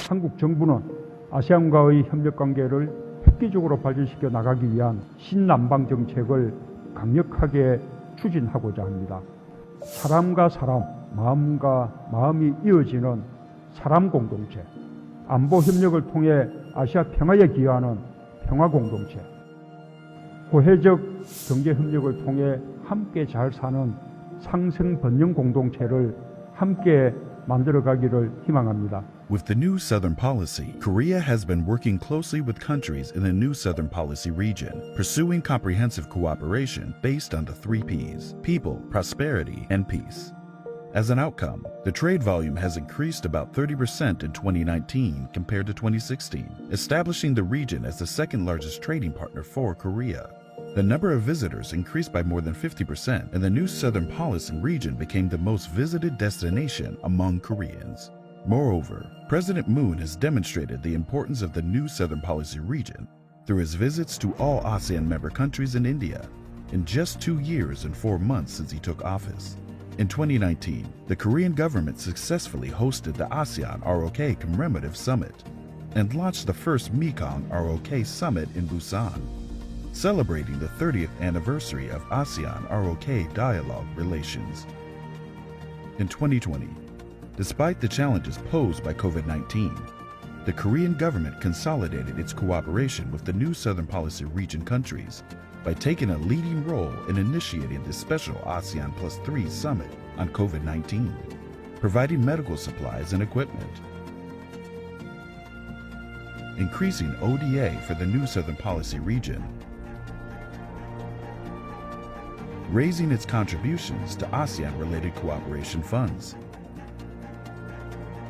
한국 정부는 아세안과의 협력관계를 획기적으로 발전시켜 나가기 위한 신남방 정책을 강력하게 추진하고자 합니다. 사람과 사람, 마음과 마음이 이어지는 사람 공동체, 안보 협력을 통해 아시아 평화에 기여하는 평화 공동체, 고해적 경제 협력을 통해 함께 잘 사는 상생 번영 공동체를 함께 만들어가기를 희망합니다. With the new Southern Policy, Korea has been working closely with countries in the new Southern Policy region, pursuing comprehensive cooperation based on the 3 Ps: people, prosperity, and peace. As an outcome, the trade volume has increased about 30% in 2019 compared to 2016, establishing the region as the second largest trading partner for Korea. The number of visitors increased by more than 50%, and the new Southern Policy region became the most visited destination among Koreans. Moreover, President Moon has demonstrated the importance of the new Southern Policy region through his visits to all ASEAN member countries and India in just 2 years and 4 months since he took office. In 2019, the Korean government successfully hosted the ASEAN-ROK Commemorative Summit and launched the first Mekong-ROK Summit in Busan, celebrating the 30th anniversary of ASEAN-ROK dialogue relations. In 2020, despite the challenges posed by COVID-19, the Korean government consolidated its cooperation with the new Southern Policy region countries by taking a leading role in initiating the special ASEAN Plus 3 Summit on COVID-19, providing medical supplies and equipment, increasing ODA for the new Southern Policy region, raising its contributions to ASEAN-related cooperation funds,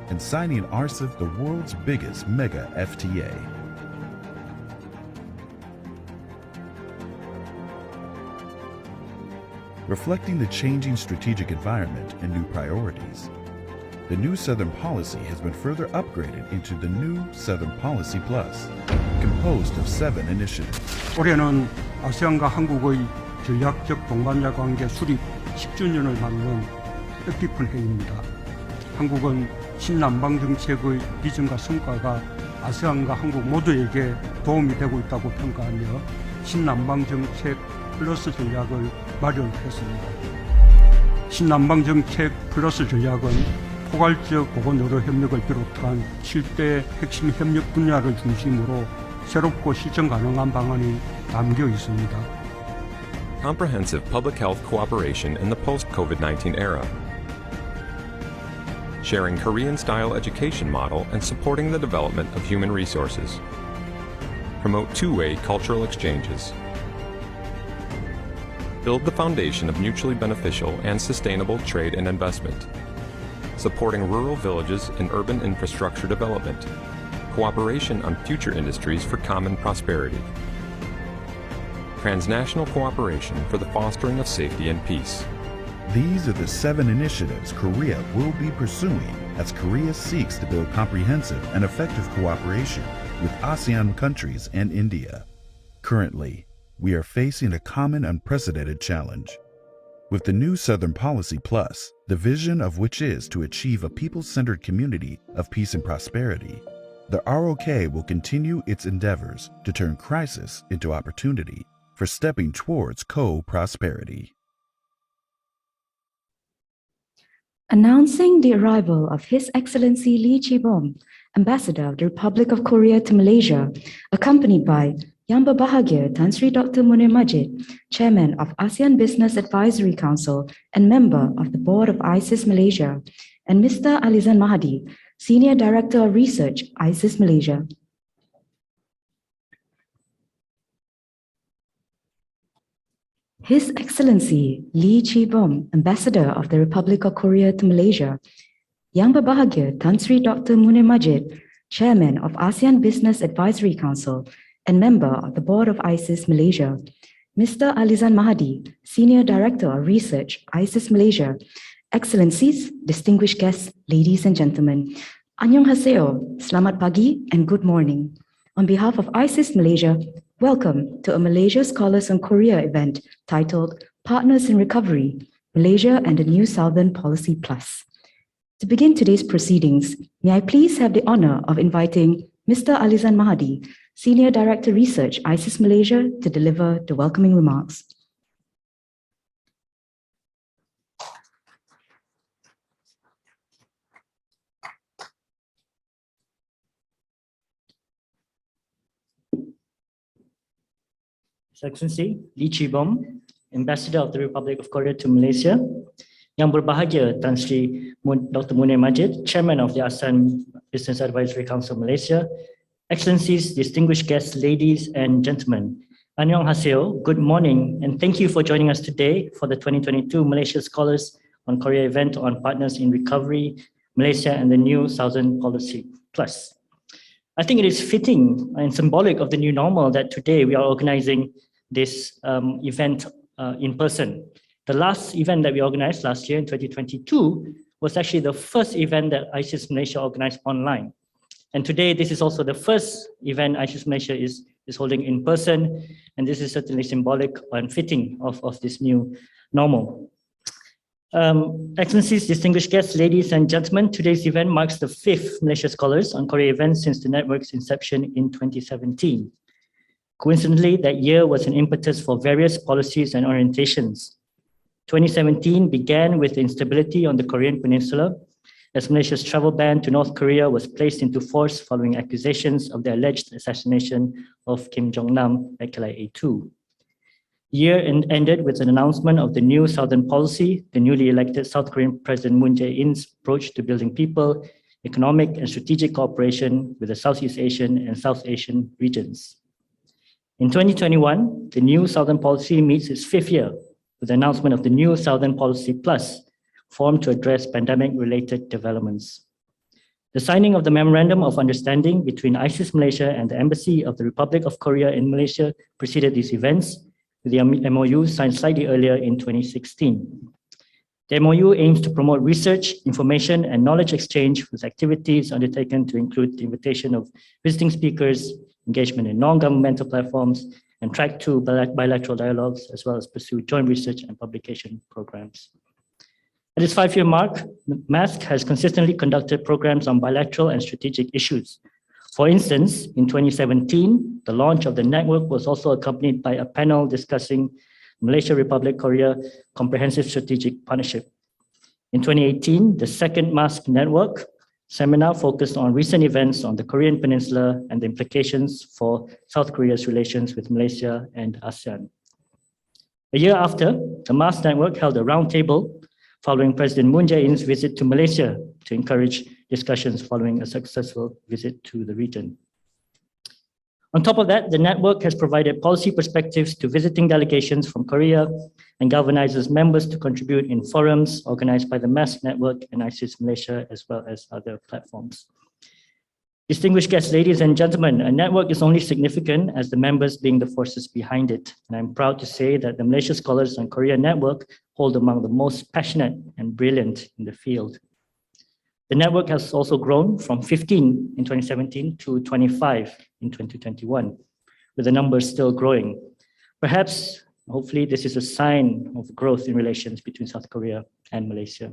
and signing RCEP, the world's biggest mega FTA. Reflecting the changing strategic environment and new priorities, the new Southern Policy has been further upgraded into the new Southern Policy Plus, composed of 7 initiatives. 올해는 아세안과 한국의 전략적 동반자 관계 수립 10주년을 맞는 뜻깊은 해입니다. 한국은 신남방 정책의 비전과 성과가 아세안과 한국 모두에게 도움이 되고 있다고 평가하며 신남방 정책 플러스 전략을 마련했습니다. 신남방 정책 플러스 전략은 포괄적 보건의료 협력을 비롯한 7대 핵심 협력 분야를 중심으로 새롭고 실천 가능한 방안이 담겨 있습니다. Comprehensive public health cooperation in the post-COVID-19 era. Sharing Korean-style education model and supporting the development of human resources. Promote two-way cultural exchanges. Build the foundation of mutually beneficial and sustainable trade and investment. Supporting rural villages and urban infrastructure development. Cooperation on future industries for common prosperity. Transnational cooperation for the fostering of safety and peace. These are the 7 initiatives Korea will be pursuing as Korea seeks to build comprehensive and effective cooperation with ASEAN countries and India. Currently, we are facing a common unprecedented challenge. With the new Southern Policy Plus, the vision of which is to achieve a people-centered community of peace and prosperity, the ROK will continue its endeavors to turn crisis into opportunity for stepping towards co-prosperity. Announcing the arrival of His Excellency Lee Chi-bom, Ambassador of the Republic of Korea to Malaysia, accompanied by Yang Berbahagia Tan Sri Dr. Munir Majid, Chairman of ASEAN Business Advisory Council and member of the Board of ISIS Malaysia, and Mr. Alizan Mahdi, Senior Director of Research, ISIS Malaysia. His Excellency Lee Chi-bom, Ambassador of the Republic of Korea to Malaysia, Yang Berbahagia Tan Sri Dr. Munir Majid, Chairman of ASEAN Business Advisory Council and member of the Board of ISIS Malaysia, Mr. Alizan Mahdi, Senior Director of Research, ISIS Malaysia, Excellencies, distinguished guests, ladies and gentlemen, Annyeonghaseyo, Selamat Pagi and good morning. On behalf of ISIS Malaysia, welcome to a Malaysia Scholars on Korea event titled Partners in Recovery, Malaysia and the New Southern Policy Plus. To begin today's proceedings, may I please have the honor of inviting Mr. Alizan Mahadi, Senior Director Research, ISIS Malaysia, to deliver the welcoming remarks. His Excellency Lee Chi-bom, Ambassador of the Republic of Korea to Malaysia, Yang Berbahagia Tan Sri Dr. Munir Majid, Chairman of the ASEAN Business Advisory Council Malaysia, Excellencies, distinguished guests, ladies and gentlemen, Annyeonghaseyo, good morning, and thank you for joining us today for the 2022 Malaysia Scholars on Korea event on Partners in Recovery, Malaysia and the New Southern Policy Plus. I think it is fitting and symbolic of the new normal that today we are organizing this event in person. The last event that we organized last year in 2022 was actually the first event that ISIS Malaysia organized online. And today, this is also the first event ISIS Malaysia is holding in person, and this is certainly symbolic and fitting of this new normal. Excellencies, distinguished guests, ladies and gentlemen, today's event marks the 5th Malaysia Scholars on Korea event since the network's inception in 2017. Coincidentally, that year was an impetus for various policies and orientations. 2017 began with the instability on the Korean Peninsula, as Malaysia's travel ban to North Korea was placed into force following accusations of the alleged assassination of Kim Jong-nam at Kalai A2. Year ended with an announcement of the new Southern Policy, the newly elected South Korean President Moon Jae-in's approach to building people, economic and strategic cooperation with the Southeast Asian and South Asian regions. In 2021, the new Southern Policy meets its 5th year with the announcement of the new Southern Policy Plus, formed to address pandemic-related developments. The signing of the Memorandum of Understanding between ISIS Malaysia and the Embassy of the Republic of Korea in Malaysia preceded these events, with the MOU signed slightly earlier in 2016. The MOU aims to promote research, information, and knowledge exchange with activities undertaken to include the invitation of visiting speakers, engagement in non-governmental platforms, and track 2 bilateral dialogues, as well as pursue joint research and publication programs. At its 5-year mark, MASC has consistently conducted programs on bilateral and strategic issues. For instance, in 2017, the launch of the network was also accompanied by a panel discussing Malaysia-Republic-Korea Comprehensive Strategic Partnership. In 2018, the second MASC network seminar focused on recent events on the Korean Peninsula and the implications for South Korea's relations with Malaysia and ASEAN. A year after, the MASC network held a roundtable following President Moon Jae-in's visit to Malaysia to encourage discussions following a successful visit to the region. On top of that, the network has provided policy perspectives to visiting delegations from Korea and galvanizes members to contribute in forums organized by the MASC network and ISIS Malaysia, as well as other platforms. Distinguished guests, ladies and gentlemen, a network is only significant as the members being the forces behind it. And I'm proud to say that the Malaysia Scholars on Korea network hold among the most passionate and brilliant in the field. The network has also grown from 15 in 2017 to 25 in 2021, with the numbers still growing. Perhaps, hopefully, this is a sign of growth in relations between South Korea and Malaysia.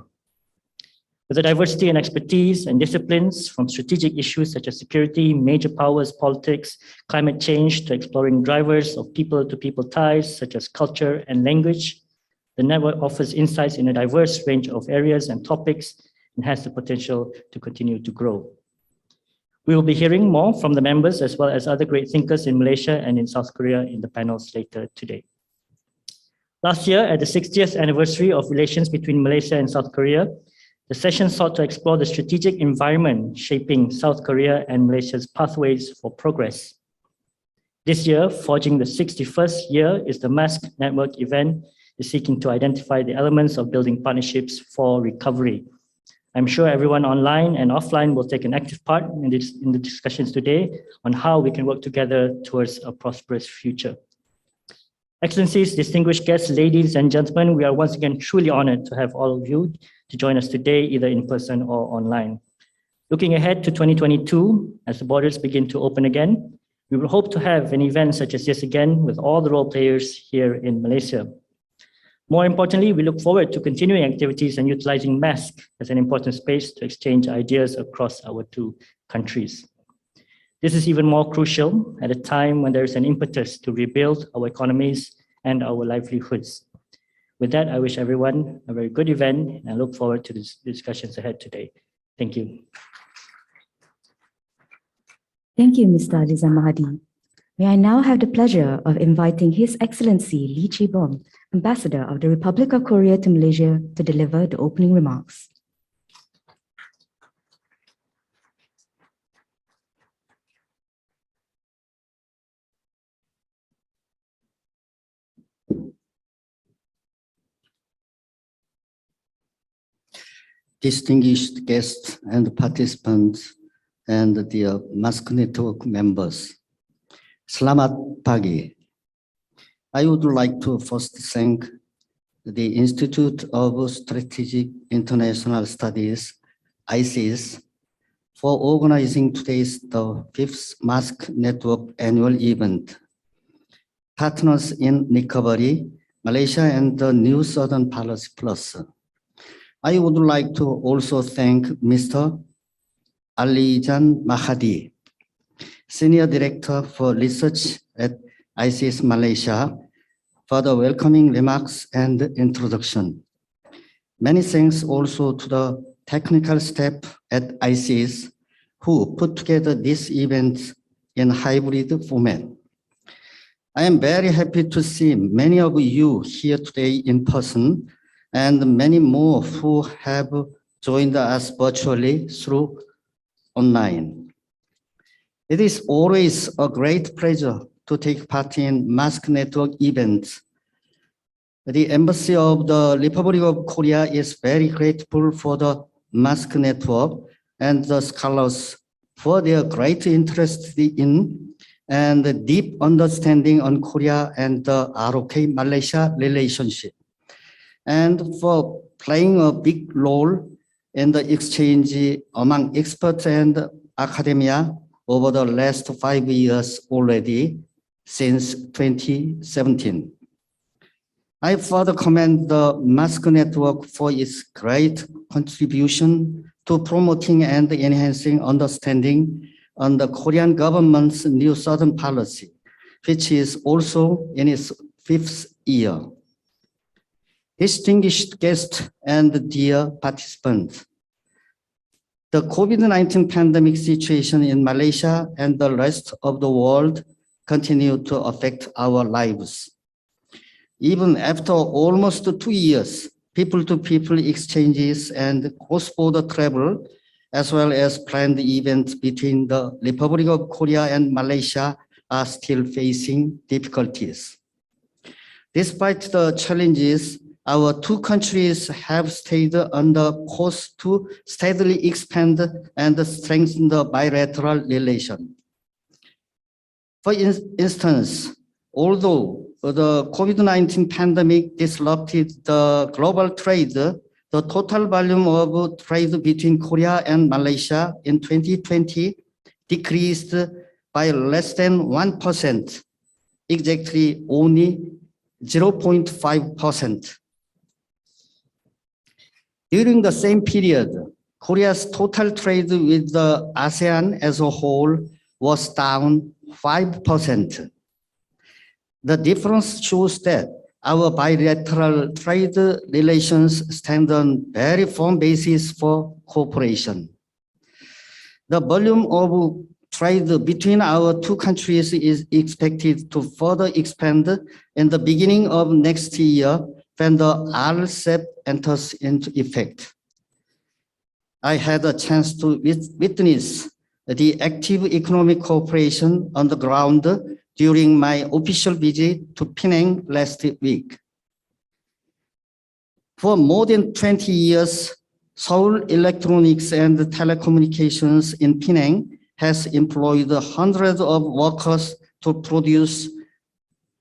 With the diversity and expertise and disciplines from strategic issues such as security, major powers, politics, climate change, to exploring drivers of people-to-people ties such as culture and language, the network offers insights in a diverse range of areas and topics and has the potential to continue to grow. We will be hearing more from the members as well as other great thinkers in Malaysia and in South Korea in the panels later today. Last year, at the 60th anniversary of relations between Malaysia and South Korea, the session sought to explore the strategic environment shaping South Korea and Malaysia's pathways for progress. This year, forging the 61st year, is the MASC network event is seeking to identify the elements of building partnerships for recovery. I'm sure everyone online and offline will take an active part in the discussions today on how we can work together towards a prosperous future. Excellencies, distinguished guests, ladies and gentlemen, we are once again truly honored to have all of you to join us today, either in person or online. Looking ahead to 2022, as the borders begin to open again, we will hope to have an event such as this again with all the role players here in Malaysia. More importantly, we look forward to continuing activities and utilizing MASC as an important space to exchange ideas across our two countries. This is even more crucial at a time when there is an impetus to rebuild our economies and our livelihoods. With that, I wish everyone a very good event, and I look forward to the discussions ahead today. Thank you. Thank you, Mr. Alizan Mahadi. May I now have the pleasure of inviting His Excellency Lee Chi-bom, Ambassador of the Republic of Korea to Malaysia, to deliver the opening remarks. Distinguished guests and participants and the MASC network members. Selamat pagi. I would like to first thank the Institute of Strategic International Studies, ISIS, for organizing today's the 5th MASC Network annual event. Partners in Recovery, Malaysia and the New Southern Policy Plus. I would like to also thank Mr. Alizan Mahadi, Senior Director for Research at ISIS Malaysia, for the welcoming remarks and introduction. Many thanks also to the technical staff at ISIS who put together this event in hybrid format. I am very happy to see many of you here today in person and many more who have joined us virtually through online. It is always a great pleasure to take part in MASC network events. The Embassy of the Republic of Korea is very grateful for the MASC network and the scholars for their great interest in and deep understanding on Korea and the ROK Malaysia relationship, and for playing a big role in the exchange among experts and academia over the last 5 years already, since 2017. I further commend the MASC network for its great contribution to promoting and enhancing understanding on the Korean government's New Southern Policy, which is also in its 5th year. Distinguished guests and dear participants, the COVID-19 pandemic situation in Malaysia and the rest of the world continue to affect our lives. Even after almost 2 years, people-to-people exchanges and cross-border travel, as well as planned events between the Republic of Korea and Malaysia, are still facing difficulties. Despite the challenges, our two countries have stayed on the course to steadily expand and strengthen the bilateral relation. For instance, although the COVID-19 pandemic disrupted the global trade, the total volume of trade between Korea and Malaysia in 2020 decreased by less than 1%, exactly only 0.5%. During the same period, Korea's total trade with the ASEAN as a whole was down 5%. The difference shows that our bilateral trade relations stand on very firm basis for cooperation. The volume of trade between our two countries is expected to further expand in the beginning of next year when the RCEP enters into effect. I had a chance to witness the active economic cooperation on the ground during my official visit to Penang last week. For more than 20 years, Seoul Electronics and Telecommunications in Penang has employed hundreds of workers to produce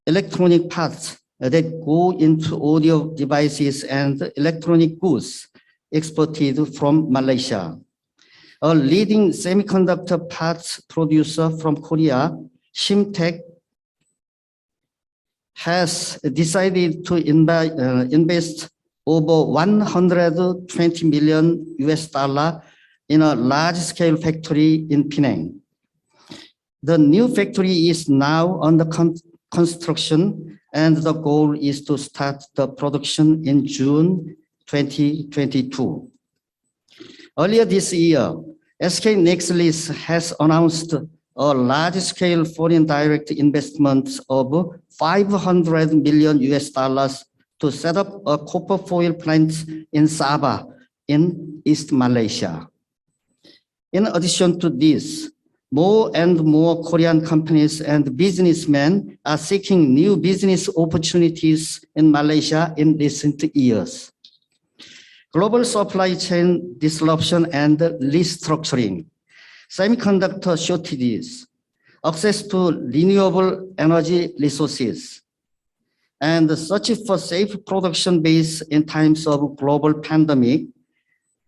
electronic parts that go into audio devices and electronic goods exported from Malaysia. A leading semiconductor parts producer from Korea, Shimtek, has decided to invest over 120 million US dollar in a large-scale factory in Penang. The new factory is now under construction, and the goal is to start the production in June 2022. Earlier this year, SK Nextlease has announced a large-scale foreign direct investment of 500 million US dollars to set up a copper foil plant in Sabah in East Malaysia. In addition to this, more and more Korean companies and businessmen are seeking new business opportunities in Malaysia in recent years. Global supply chain disruption and restructuring, semiconductor shortages, access to renewable energy resources, and the search for safe production base in times of global pandemic.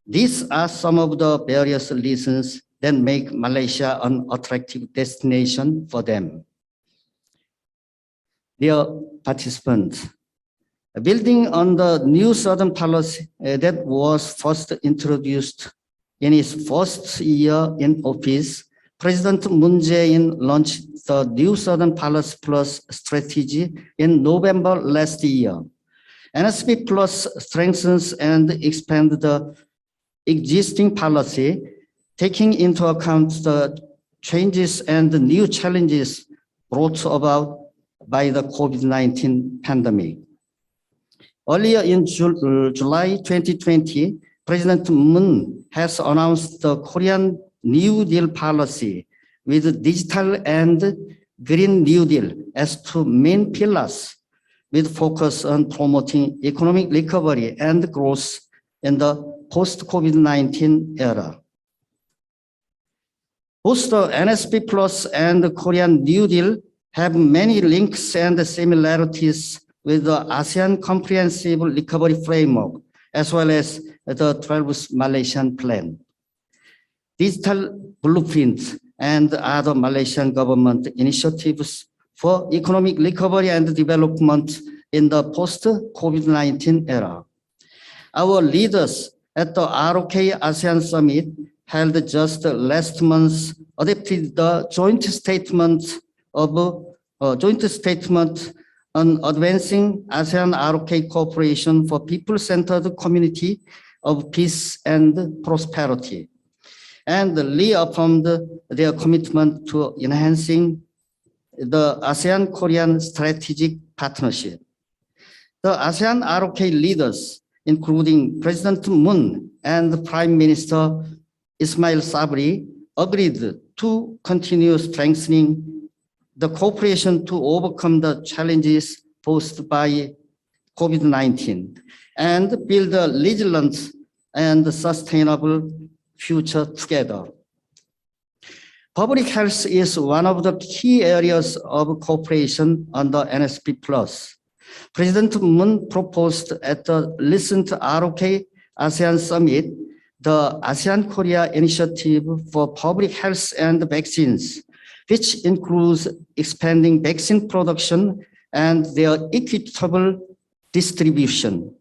These are some of the various reasons that make Malaysia an attractive destination for them. Dear participants, building on the new Southern policy that was first introduced in his first year in office, President Moon Jae-in launched the new Southern Policy Plus strategy in November last year. NSP Plus strengthens and expands the existing policy, taking into account the changes and the new challenges brought about by the COVID-19 pandemic. Earlier in July 2020, President Moon has announced the Korean New Deal policy with digital and Green New Deal as two main pillars, with focus on promoting economic recovery and growth in the post-COVID-19 era. Both the NSP Plus and the Korean New Deal have many links and similarities with the ASEAN Comprehensive Recovery Framework, as well as the 12th Malaysian Plan. Digital blueprints and other Malaysian government initiatives for economic recovery and development in the post-COVID-19 era. Our leaders at the ROK ASEAN Summit held just last month adopted the joint statement on advancing ASEAN-ROK cooperation for people-centered community of peace and prosperity, and reaffirmed their commitment to enhancing the ASEAN-Korean strategic partnership. The ASEAN-ROK leaders, including President Moon and Prime Minister Ismail Sabri, agreed to continue strengthening the cooperation to overcome the challenges posed by COVID-19 and build a resilient and sustainable future together. Public health is one of the key areas of cooperation under NSP Plus. President Moon proposed at the recent ROK ASEAN Summit the ASEAN-Korea Initiative for Public Health and Vaccines, which includes expanding vaccine production and their equitable distribution.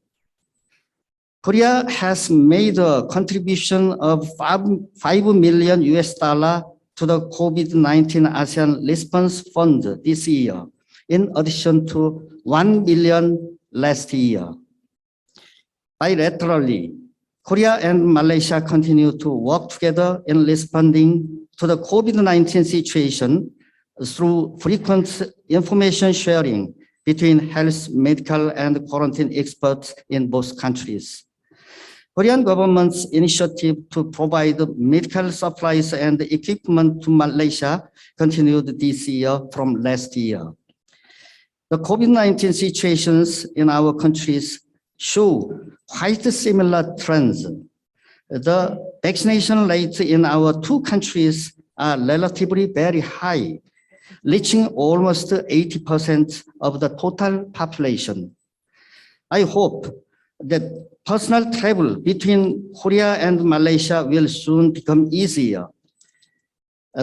Korea has made a contribution of $5 million to the COVID-19 ASEAN Response Fund this year, in addition to $1 million last year. Bilaterally, Korea and Malaysia continue to work together in responding to the COVID-19 situation through frequent information sharing between health, medical, and quarantine experts in both countries. Korean government's initiative to provide medical supplies and equipment to Malaysia continued this year from last year. The COVID-19 situations in our countries show quite similar trends. The vaccination rates in our two countries are relatively very high, reaching almost 80% of the total population. I hope that personal travel between Korea and Malaysia will soon become easier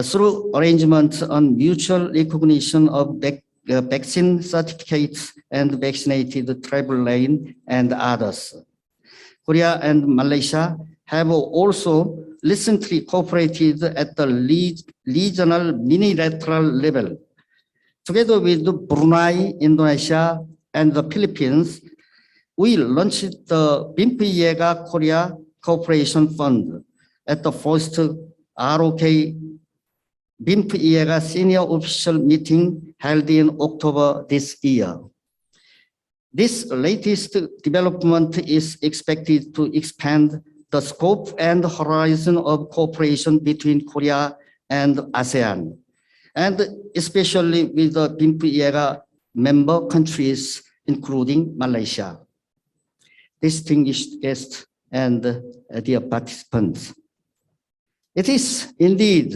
through arrangements on mutual recognition of vaccine certificates and vaccinated travel lane and others. Korea and Malaysia have also recently cooperated at the regional unilateral level. Together with Brunei, Indonesia, and the Philippines, we launched the BIMP-IEGA Korea Cooperation Fund at the first ROK BIMP-IEGA senior official meeting held in October this year. This latest development is expected to expand the scope and horizon of cooperation between Korea and ASEAN, and especially with the BIMP-IEGA member countries, including Malaysia. Distinguished guests and dear participants, it is indeed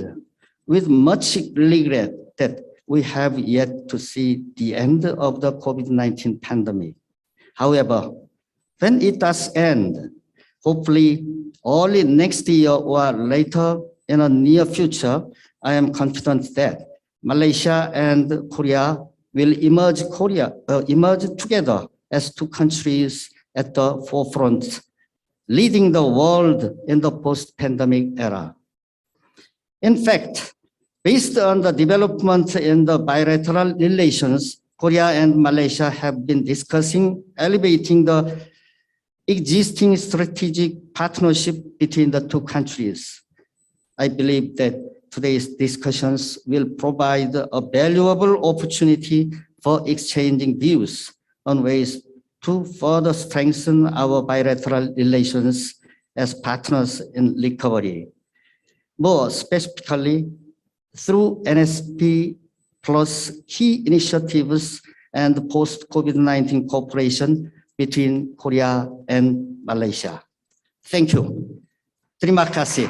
with much regret that we have yet to see the end of the COVID-19 pandemic. However, when it does end, hopefully early next year or later in the near future, I am confident that Malaysia and Korea will emerge together as two countries at the forefront, leading the world in the post-pandemic era. In fact, based on the development in the bilateral relations, Korea and Malaysia have been discussing elevating the existing strategic partnership between the two countries. I believe that today's discussions will provide a valuable opportunity for exchanging views on ways to further strengthen our bilateral relations as partners in recovery. More specifically, through NSP plus key initiatives and post-COVID-19 cooperation between Korea and Malaysia. Thank you. Terima kasih.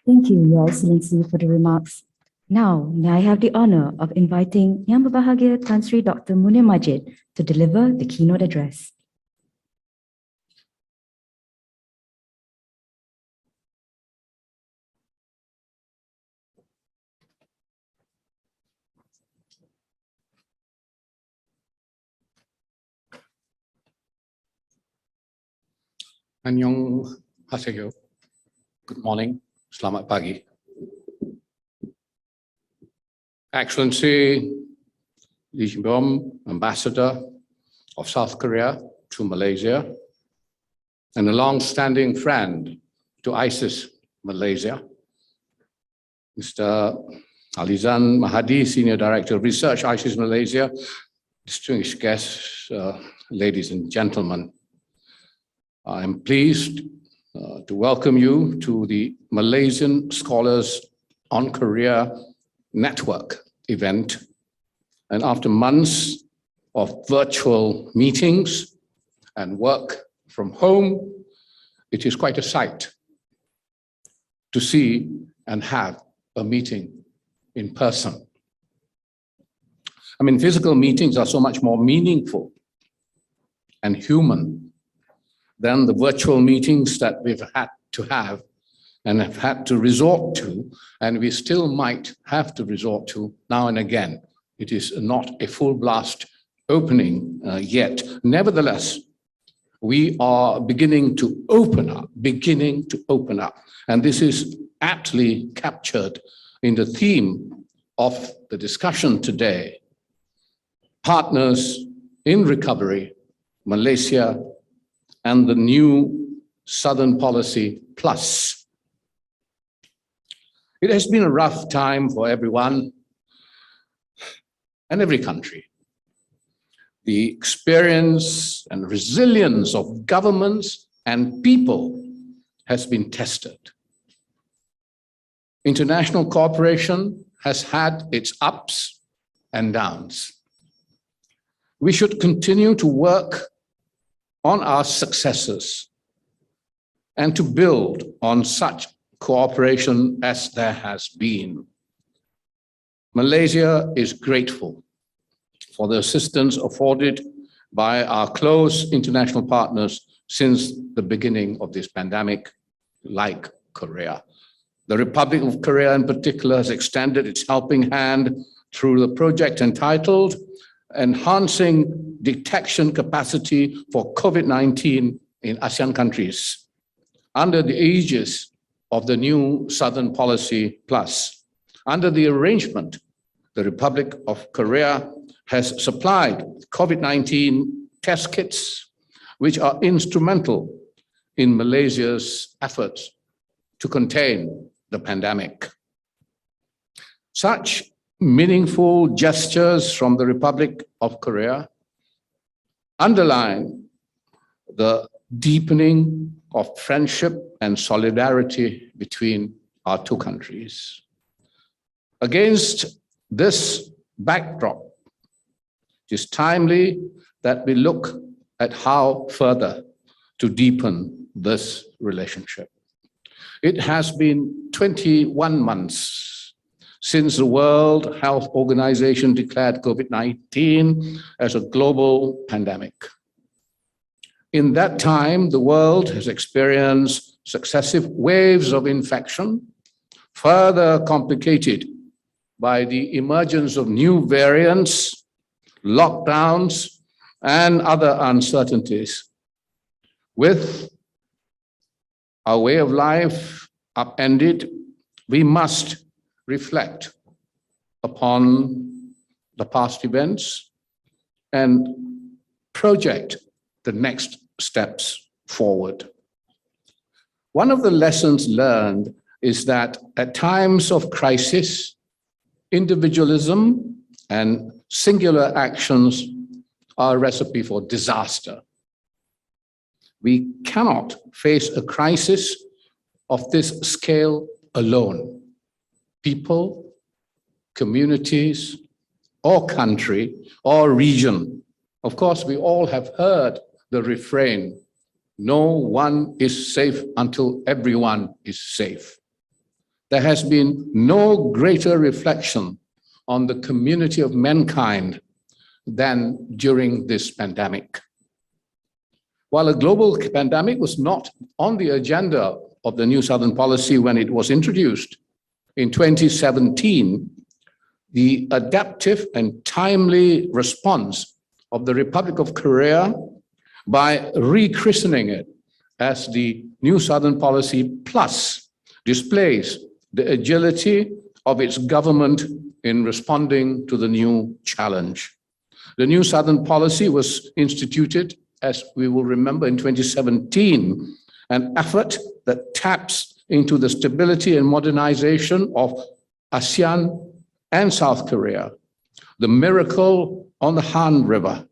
Thank you, Your Excellency, for the remarks. Now, may I have the honor of inviting Yang Berbahagia Tan Sri Dr. Munir Majid to deliver the keynote address. Annyeonghaseyo. Good morning. Selamat pagi. Excellency Lee Chee-bom, Ambassador of South Korea to Malaysia, and a long-standing friend to ISIS Malaysia, Mr. Alizan Mahadi, Senior Director of Research, ISIS Malaysia, distinguished guests, ladies and gentlemen. I am pleased to welcome you to the Malaysian Scholars on Korea Network event. And after months of virtual meetings and work from home, it is quite a sight to see and have a meeting in person. I mean, physical meetings are so much more meaningful and human than the virtual meetings that we've had to have and have had to resort to, and we still might have to resort to now and again. It is not a full blast opening yet. Nevertheless, we are beginning to open up. And this is aptly captured in the theme of the discussion today: partners in recovery, Malaysia, and the new Southern Policy Plus. It has been a rough time for everyone and every country. The experience and resilience of governments and people has been tested. International cooperation has had its ups and downs. We should continue to work on our successes and to build on such cooperation as there has been. Malaysia is grateful for the assistance afforded by our close international partners since the beginning of this pandemic, like Korea. The Republic of Korea in particular has extended its helping hand through the project entitled Enhancing Detection Capacity for COVID-19 in ASEAN Countries, under the aegis of the new Southern Policy Plus. Under the arrangement, the Republic of Korea has supplied COVID-19 test kits, which are instrumental in Malaysia's efforts to contain the pandemic. Such meaningful gestures from the Republic of Korea underline the deepening of friendship and solidarity between our two countries. Against this backdrop, it is timely that we look at how further to deepen this relationship. It has been 21 months since the World Health Organization declared COVID-19 as a global pandemic. In that time, the world has experienced successive waves of infection, further complicated by the emergence of new variants, lockdowns, and other uncertainties. With our way of life upended, we must reflect upon the past events and project the next steps forward. One of the lessons learned is that at times of crisis, individualism and singular actions are a recipe for disaster. We cannot face a crisis of this scale alone. People, communities, or country, or region. Of course, we all have heard the refrain, no one is safe until everyone is safe. There has been no greater reflection on the community of mankind than during this pandemic. While a global pandemic was not on the agenda of the New Southern Policy when it was introduced in 2017, the adaptive and timely response of the Republic of Korea by rechristening it as the New Southern Policy Plus displays the agility of its government in responding to the new challenge. The New Southern Policy was instituted, as we will remember, in 2017, an effort that taps into the stability and modernization of ASEAN and South Korea, the miracle on the Han River,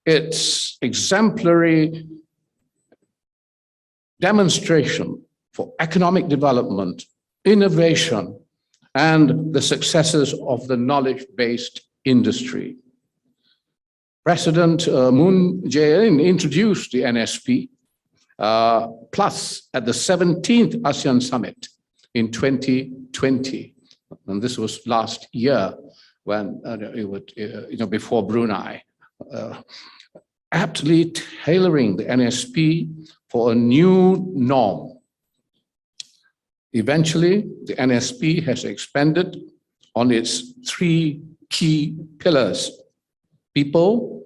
its exemplary demonstration for economic development, innovation, and the successes of the knowledge-based industry. President Moon Jae-in introduced the NSP Plus at the 17th ASEAN Summit in 2020. And this was last year when it would, before Brunei, aptly tailoring the NSP for a new norm. Eventually, the NSP has expanded on its three key pillars: people,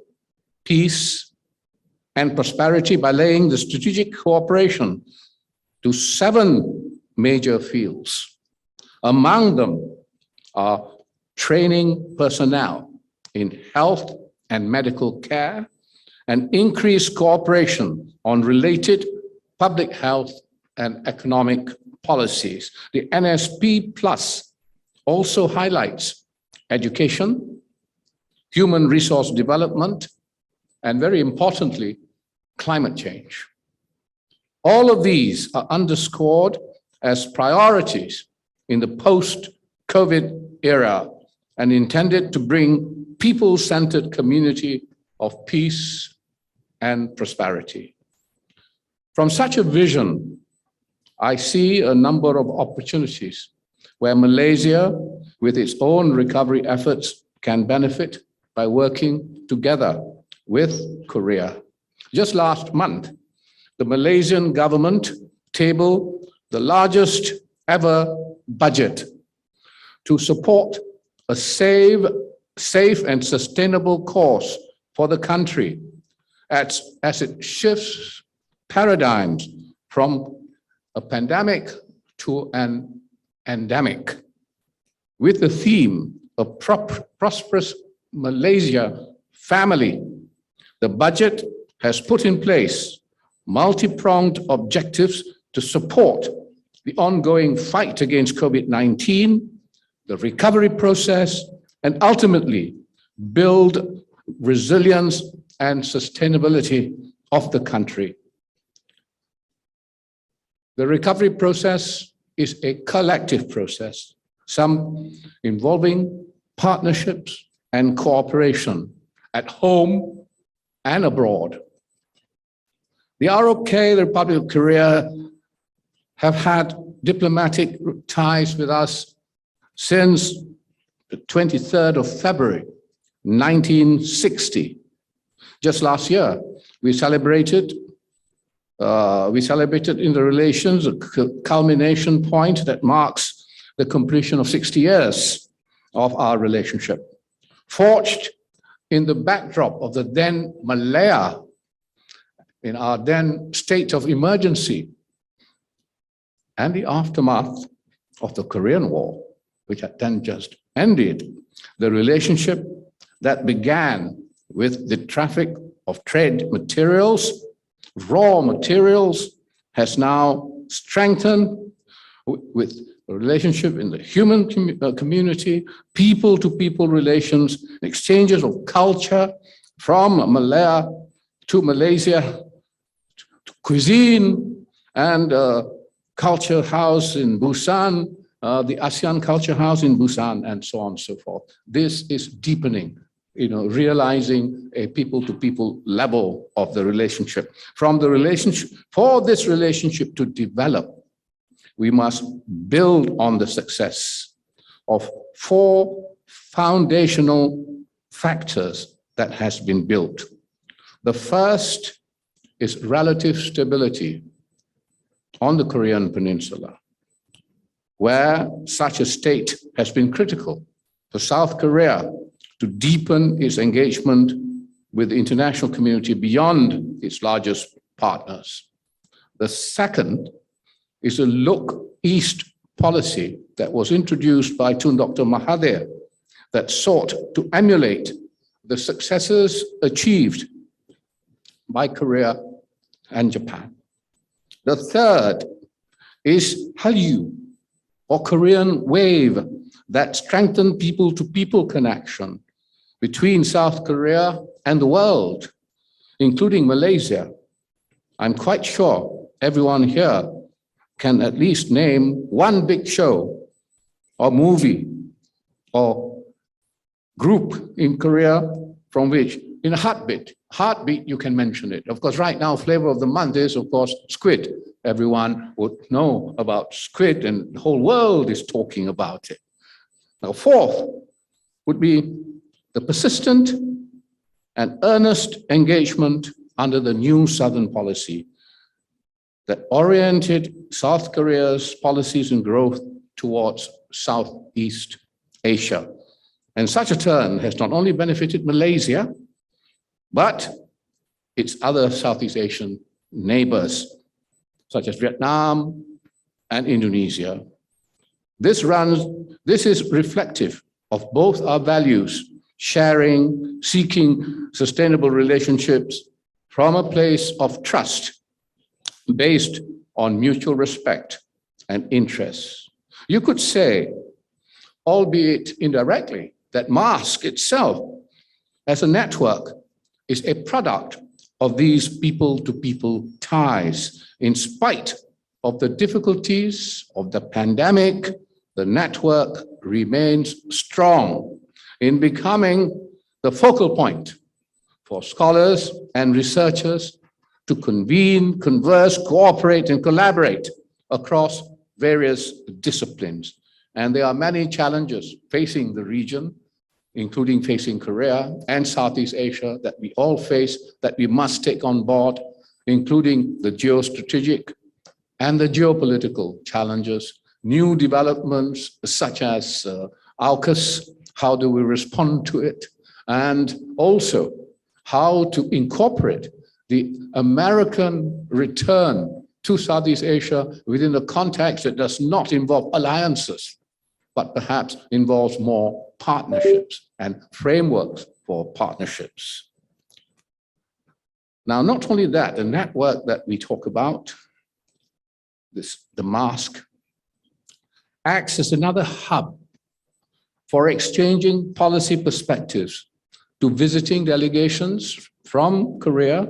peace, and prosperity, by laying the strategic cooperation to 7 major fields. Among them are training personnel in health and medical care, and increased cooperation on related public health and economic policies. The NSP Plus also highlights education, human resource development, and very importantly, climate change. All of these are underscored as priorities in the post-COVID era and intended to bring people-centered community of peace and prosperity. From such a vision, I see a number of opportunities where Malaysia, with its own recovery efforts, can benefit by working together with Korea. Just last month, the Malaysian government tabled the largest ever budget to support a safe and sustainable course for the country as it shifts paradigms from a pandemic to an endemic, with the theme of prosperous Malaysia family. The budget has put in place multi-pronged objectives to support the ongoing fight against COVID-19, the recovery process, and ultimately build resilience and sustainability of the country. The recovery process is a collective process, some involving partnerships and cooperation at home and abroad. The ROK, the Republic of Korea, have had diplomatic ties with us since the 23rd of February, 1960. Just last year, we celebrated in the relations a culmination point that marks the completion of 60 years of our relationship, forged in the backdrop of the then Malaya, in our then state of emergency, and the aftermath of the Korean War, which had then just ended. The relationship that began with the traffic of trade materials, raw materials, has now strengthened with a relationship in the human community, people-to-people relations, exchanges of culture from Malaya to Malaysia, to cuisine and culture house in Busan, the ASEAN Culture House in Busan, and so on and so forth. This is deepening, realizing a people-to-people level of the relationship. For this relationship to develop, we must build on the success of 4 foundational factors that has been built. The first is relative stability on the Korean Peninsula, where such a state has been critical for South Korea to deepen its engagement with the international community beyond its largest partners. The second is a Look East policy that was introduced by Tun Dr. Mahathir that sought to emulate the successes achieved by Korea and Japan. The third is Hallyu, or Korean Wave, that strengthened people-to-people connection between South Korea and the world, including Malaysia. I'm quite sure everyone here can at least name one big show or movie or group in Korea from which, in a heartbeat, you can mention it. Of course, right now, flavor of the month is, of course, squid. Everyone would know about squid and the whole world is talking about it. Now, fourth would be the persistent and earnest engagement under the new Southern policy that oriented South Korea's policies and growth towards Southeast Asia. And such a turn has not only benefited Malaysia, but its other Southeast Asian neighbors, such as Vietnam and Indonesia. This is reflective of both our values, sharing, seeking sustainable relationships from a place of trust based on mutual respect and interests. You could say, albeit indirectly, that MASK itself as a network is a product of these people-to-people ties. In spite of the difficulties of the pandemic, the network remains strong in becoming the focal point for scholars and researchers to convene, converse, cooperate, and collaborate across various disciplines. And there are many challenges facing the region, including facing Korea and Southeast Asia, that we all face, that we must take on board, including the geostrategic and the geopolitical challenges, new developments such as AUKUS, how do we respond to it, and also how to incorporate the American return to Southeast Asia within a context that does not involve alliances, but perhaps involves more partnerships and frameworks for partnerships. Now, not only that, the network that we talk about, the MASK, acts as another hub for exchanging policy perspectives to visiting delegations from Korea,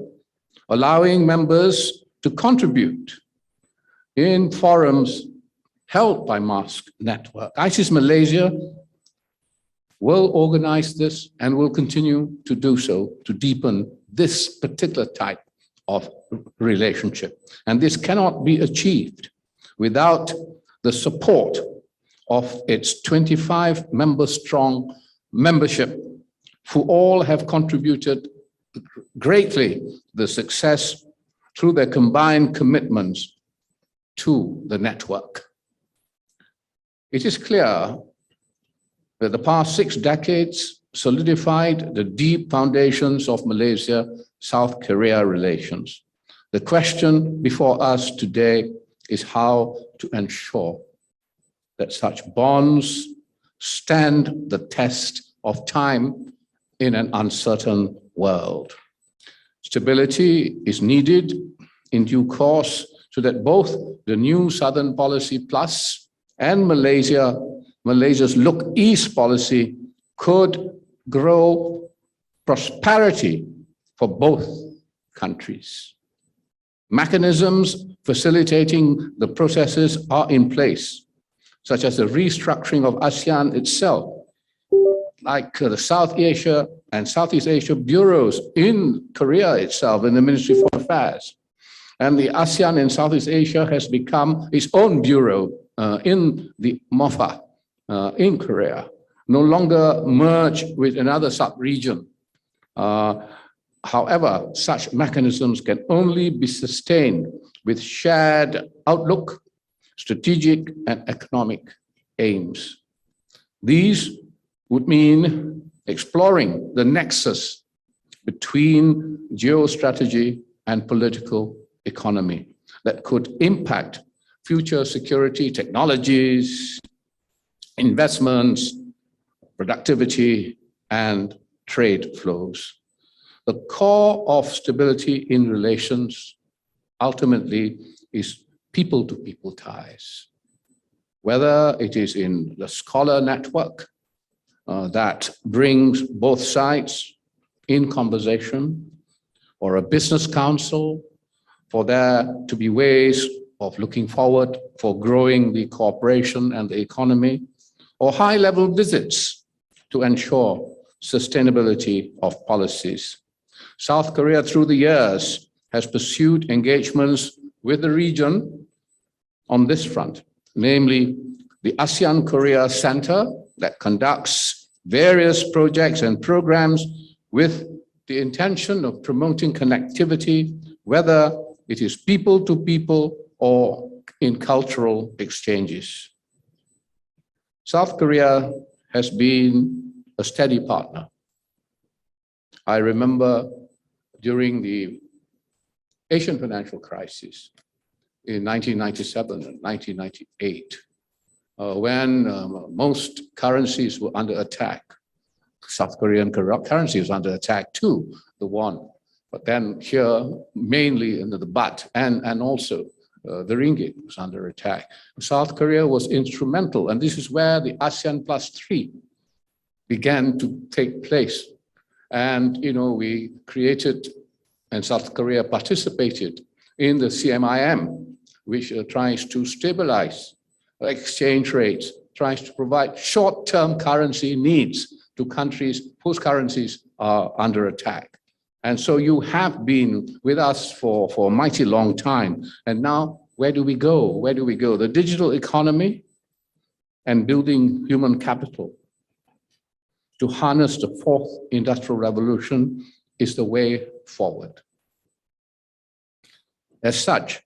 allowing members to contribute in forums held by MASK network. ISEAS Malaysia will organize this and will continue to do so to deepen this particular type of relationship. And this cannot be achieved without the support of its 25 member-strong membership, who all have contributed greatly to the success through their combined commitments to the network. It is clear that the past 6 decades solidified the deep foundations of Malaysia-South Korea relations. The question before us today is how to ensure that such bonds stand the test of time in an uncertain world. Stability is needed in due course so that both the new Southern Policy Plus and Malaysia's Look East policy could grow prosperity for both countries. Mechanisms facilitating the processes are in place, such as the restructuring of ASEAN itself, like the South Asia and Southeast Asia bureaus in Korea itself, in the Ministry of Foreign Affairs. And the ASEAN in Southeast Asia has become its own bureau in the MOFA in Korea, no longer merged with another sub-region. However, such mechanisms can only be sustained with shared outlook, strategic and economic aims. These would mean exploring the nexus between geostrategy and political economy that could impact future security technologies, investments, productivity, and trade flows. The core of stability in relations ultimately is people-to-people ties, whether it is in the scholar network that brings both sides in conversation, or a business council for there to be ways of looking forward for growing the cooperation and the economy, or high-level visits to ensure sustainability of policies. South Korea, through the years, has pursued engagements with the region on this front, namely the ASEAN-Korea Center that conducts various projects and programs with the intention of promoting connectivity, whether it is people to people or in cultural exchanges. South Korea has been a steady partner. I remember during the Asian financial crisis in 1997 and 1998, when most currencies were under attack. South Korean currency was under attack too, the won. But then here, mainly under the baht and also the ringgit was under attack. South Korea was instrumental, and this is where the ASEAN +3 began to take place. And, we created, and South Korea participated in the CMIM, which tries to stabilize exchange rates, tries to provide short-term currency needs to countries whose currencies are under attack. And so you have been with us for a mighty long time. And now, where do we go? Where do we go? The digital economy and building human capital to harness the 4th industrial revolution is the way forward. As such,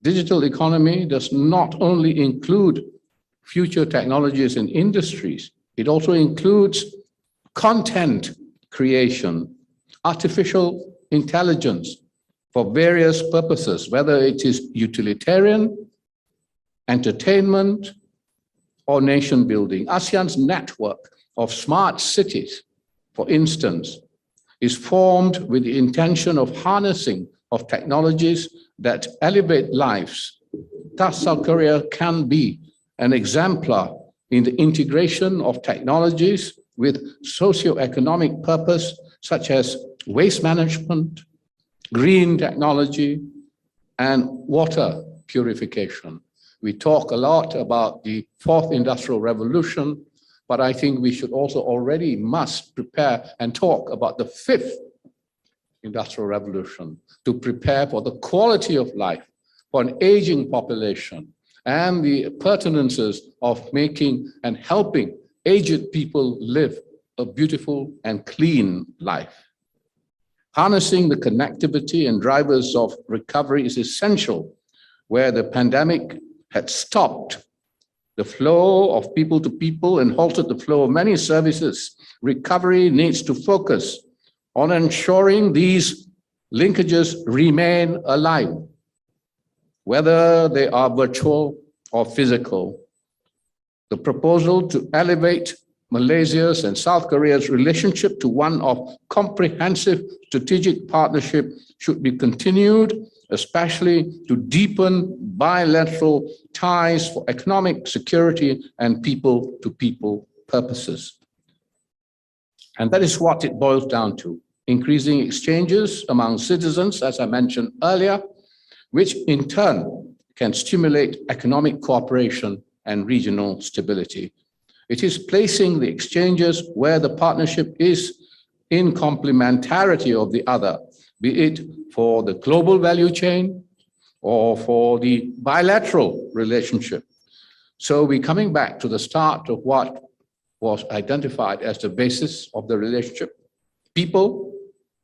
digital economy does not only include future technologies and industries, It also includes content creation, artificial intelligence for various purposes, whether it is utilitarian, entertainment, or nation building. ASEAN's network of smart cities, for instance, is formed with the intention of harnessing of technologies that elevate lives. Thus, South Korea can be an exemplar in the integration of technologies with socio-economic purpose, such as waste management, green technology, and water purification. We talk a lot about the fourth industrial revolution, but I think we should also already must prepare and talk about the fifth industrial revolution to prepare for the quality of life for an aging population and the pertinences of making and helping aged people live a beautiful and clean life. Harnessing the connectivity and drivers of recovery is essential where the pandemic had stopped the flow of people to people and halted the flow of many services. Recovery needs to focus on ensuring these linkages remain alive, whether they are virtual or physical. The proposal to elevate Malaysia's and South Korea's relationship to one of comprehensive strategic partnership should be continued, especially to deepen bilateral ties for economic security and people-to-people purposes. And that is what it boils down to, increasing exchanges among citizens, as I mentioned earlier, which in turn can stimulate economic cooperation and regional stability. It is placing the exchanges where the partnership is in complementarity of the other, be it for the global value chain or for the bilateral relationship. So we're coming back to the start of what was identified as the basis of the relationship: people,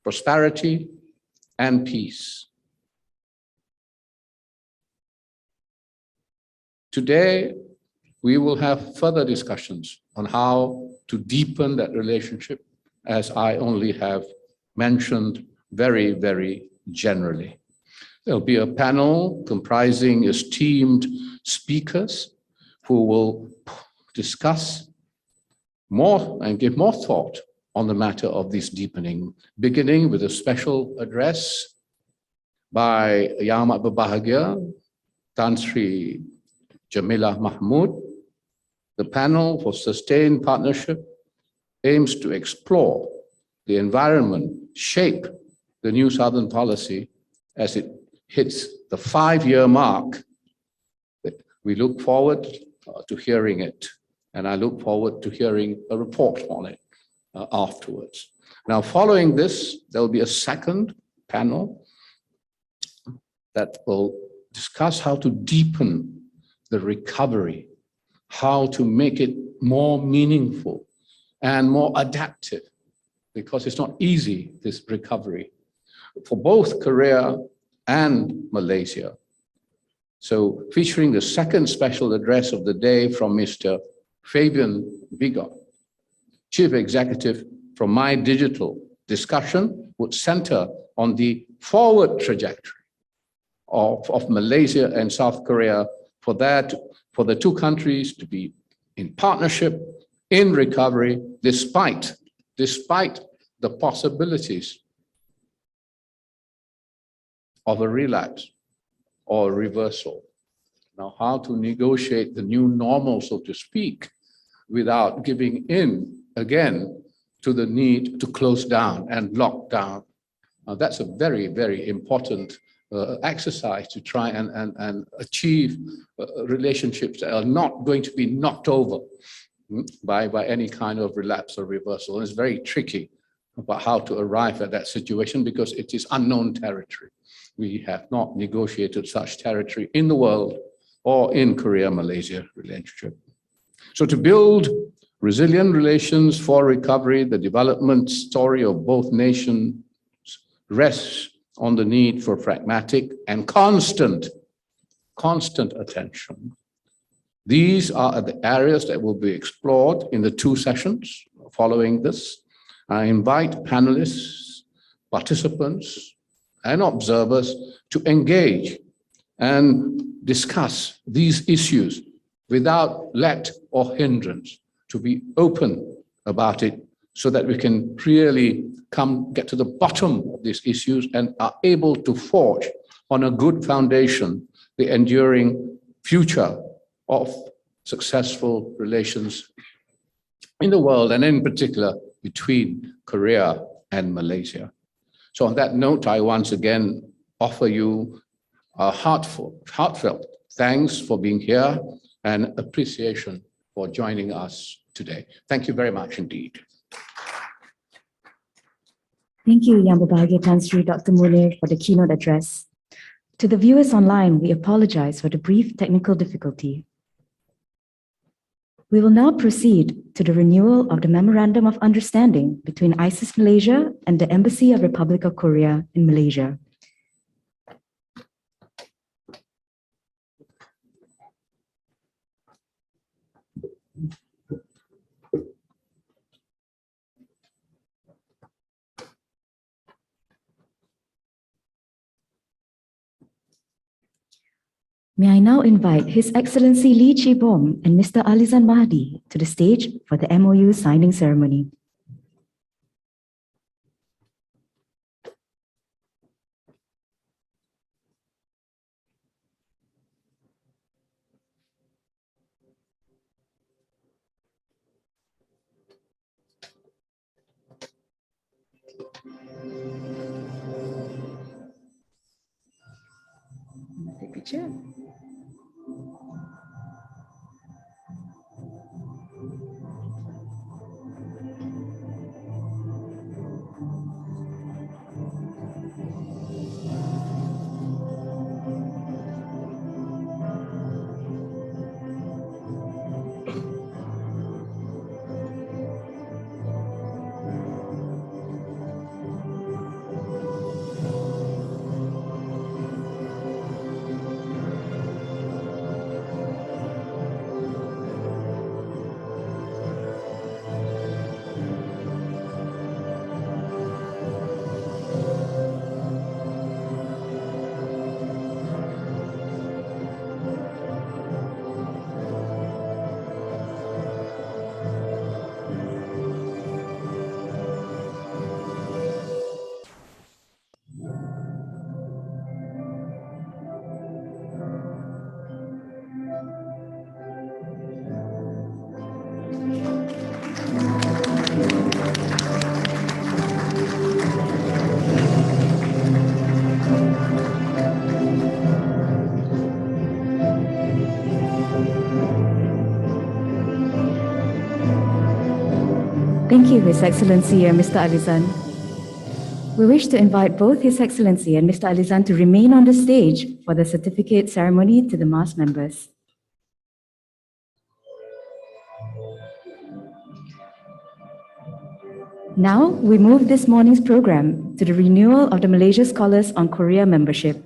prosperity, and peace. Today, we will have further discussions on how to deepen that relationship, as I only have mentioned very, very generally. There'll be a panel comprising esteemed speakers who will discuss more and give more thought on the matter of this deepening, beginning with a special address by Yang Amat Berbahagia, Tan Sri Jamilah Mahmud. The panel for sustained partnership aims to explore the environment, shape the new Southern policy as it hits the 5-year mark. We look forward to hearing it, and I look forward to hearing a report on it afterwards. Now, following this, there will be a second panel that will discuss how to deepen the recovery, how to make it more meaningful and more adaptive, because it's not easy, this recovery, for both Korea and Malaysia. So featuring the second special address of the day from Mr. Fabian Bigot, Chief Executive from My Digital, discussion would center on the forward trajectory of Malaysia and South Korea for the two countries to be in partnership, in recovery, despite the possibilities of a relapse or a reversal. Now, how to negotiate the new normal, so to speak, without giving in again to the need to close down and lock down. Now, that's a very, very important exercise to try and achieve relationships that are not going to be knocked over by any kind of relapse or reversal. And it's very tricky about how to arrive at that situation because it is unknown territory. We have not negotiated such territory in the world or in Korea-Malaysia relationship. So to build resilient relations for recovery, the development story of both nations rests on the need for pragmatic and constant attention, These are the areas that will be explored in the 2 sessions following this. I invite panelists, participants, and observers to engage and discuss these issues without let or hindrance, to be open about it so that we can really get to the bottom of these issues and are able to forge on a good foundation the enduring future of successful relations in the world, and in particular between Korea and Malaysia. So on that note, I once again offer you a heartfelt thanks for being here and appreciation for joining us today. Thank you very much indeed. Thank you, Yang Berbahagia Tan Sri Dr. Munir, for the keynote address. To the viewers online, we apologize for the brief technical difficulty. We will now proceed to the renewal of the Memorandum of Understanding between ISIS Malaysia and the Embassy of Republic of Korea in Malaysia. May I now invite His Excellency Lee Chi-bom and Mr. Alizan Mahdi to the stage for the MOU signing ceremony. Take picture. Thank you, His Excellency and Mr. Alizan. We wish to invite both His Excellency and Mr. Alizan to remain on the stage for the certificate ceremony to the MAS members. Now, we move this morning's program to the renewal of the Malaysia Scholars on Korea membership.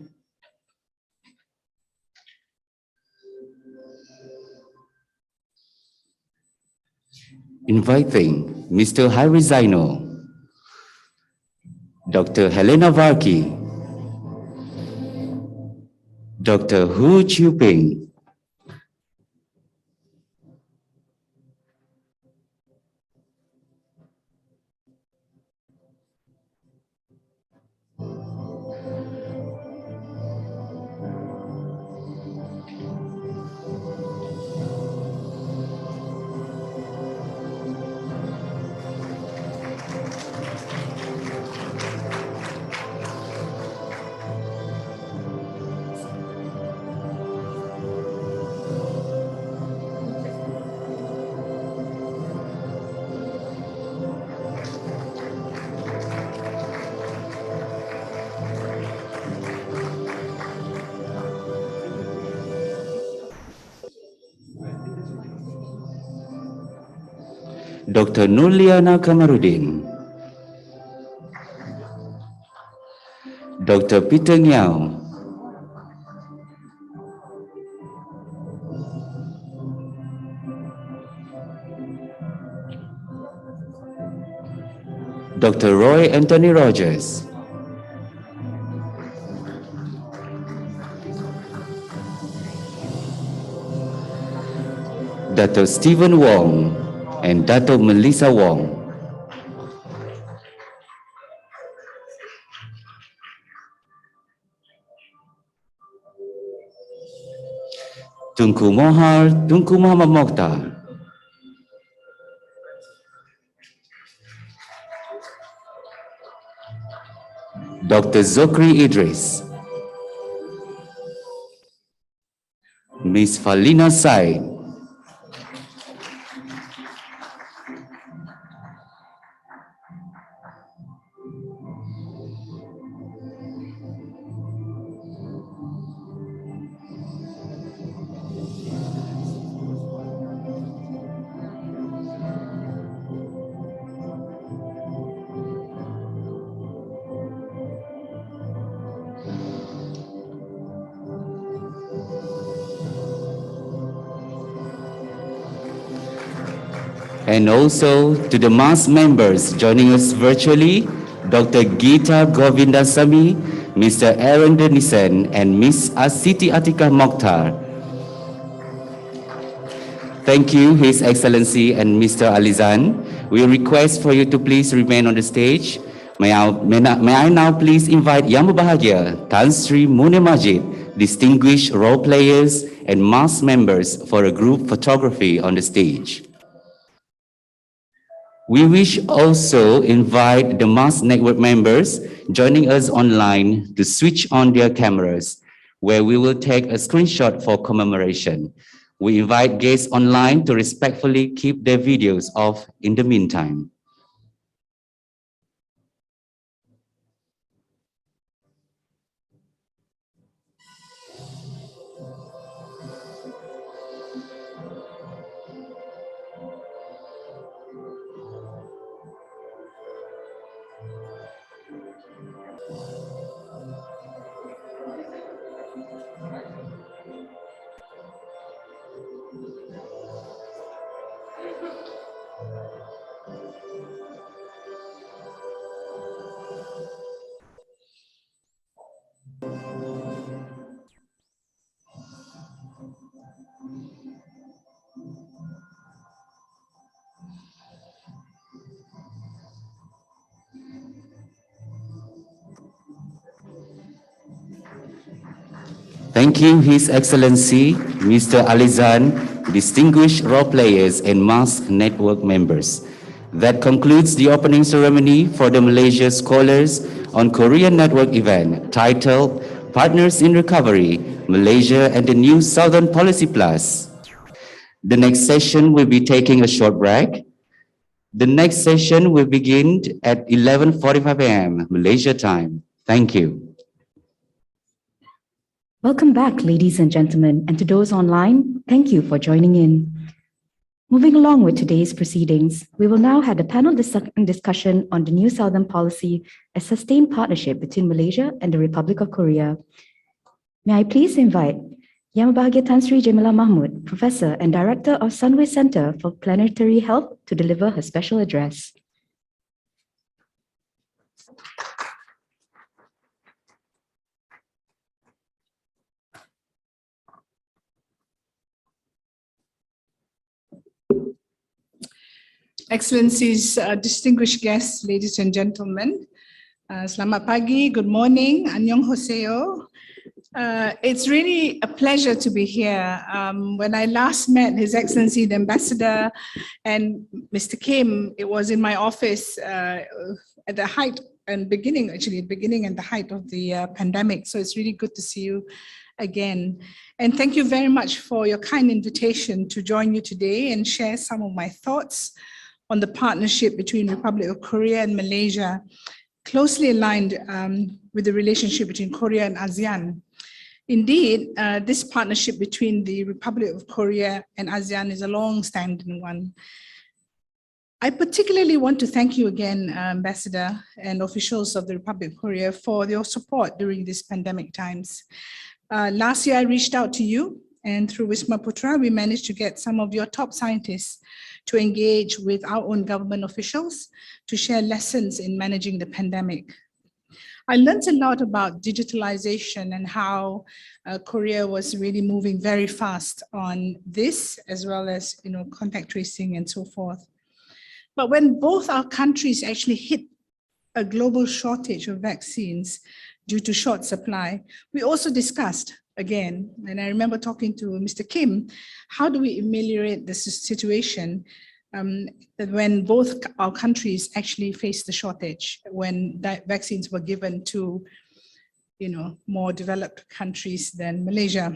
Inviting Mr. Harry Zaino, Dr. Helena Varki, Dr. Hu Chiu-ping, Dr. Nurliana Kamarudin, Dr. Peter Ngiao, Dr. Roy Anthony Rogers, Dr. Stephen Wong, and Dr. Melissa Wong. Tunku Mohar, Tunku Muhammad Mokhtar, Dr. Zokri Idris, Ms. Falina Said, and also to the MAS members joining us virtually, Dr. Gita Govindasamy, Mr. Aaron Denison, and Ms. Asiti Atika Mokhtar. Thank you, His Excellency and Mr. Alizan. We request for you to please remain on the stage. May I now please invite Yang Berbahagia, Tan Sri Munir Majid, distinguished role players and MAS members for a group photography on the stage. We wish also invite the MAS network members joining us online to switch on their cameras, where we will take a screenshot for commemoration. We invite guests online to respectfully keep their videos off in the meantime. Thank you, His Excellency, Mr. Alizan, distinguished role players and MAS network members. That concludes the opening ceremony for the Malaysia Scholars on Korean Network event titled Partners in Recovery, Malaysia and the New Southern Policy Plus. The next session will be taking a short break. The next session will begin at 11:45 a.m. Malaysia time. Thank you. Welcome back, ladies and gentlemen, and to those online, thank you for joining in. Moving along with today's proceedings, we will now have a panel discussion on the New Southern Policy, a sustained partnership between Malaysia and the Republic of Korea. May I please invite Yang Berbahagia Tan Sri Jamila Mahmud, Professor and Director of Sunway Center for Planetary Health, to deliver her special address. Excellencies, distinguished guests, ladies and gentlemen, selamat pagi, good morning, annyeonghaseyo. It's really a pleasure to be here. When I last met His Excellency the Ambassador and Mr. Kim, it was in my office at the height and beginning and the height of the pandemic. So it's really good to see you again. And thank you very much for your kind invitation to join you today and share some of my thoughts on the partnership between Republic of Korea and Malaysia, closely aligned with the relationship between Korea and ASEAN. Indeed, this partnership between the Republic of Korea and ASEAN is a long-standing one. I particularly want to thank you again, Ambassador and officials of the Republic of Korea, for your support during these pandemic times. Last year, I reached out to you And through Wisma Putra, we managed to get some of your top scientists to engage with our own government officials to share lessons in managing the pandemic. I learned a lot about digitalization and how Korea was really moving very fast on this, as well as contact tracing and so forth. But when both our countries actually hit a global shortage of vaccines due to short supply, we also discussed again, and I remember talking to Mr. Kim, how do we ameliorate the situation when both our countries actually faced the shortage, when vaccines were given to more developed countries than Malaysia.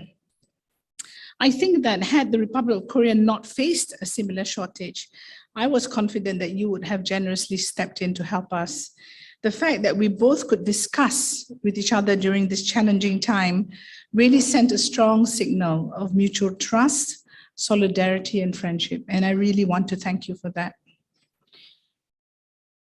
I think that had the Republic of Korea not faced a similar shortage, I was confident that you would have generously stepped in to help us. The fact that we both could discuss with each other during this challenging time really sent a strong signal of mutual trust, solidarity, and friendship. And I really want to thank you for that.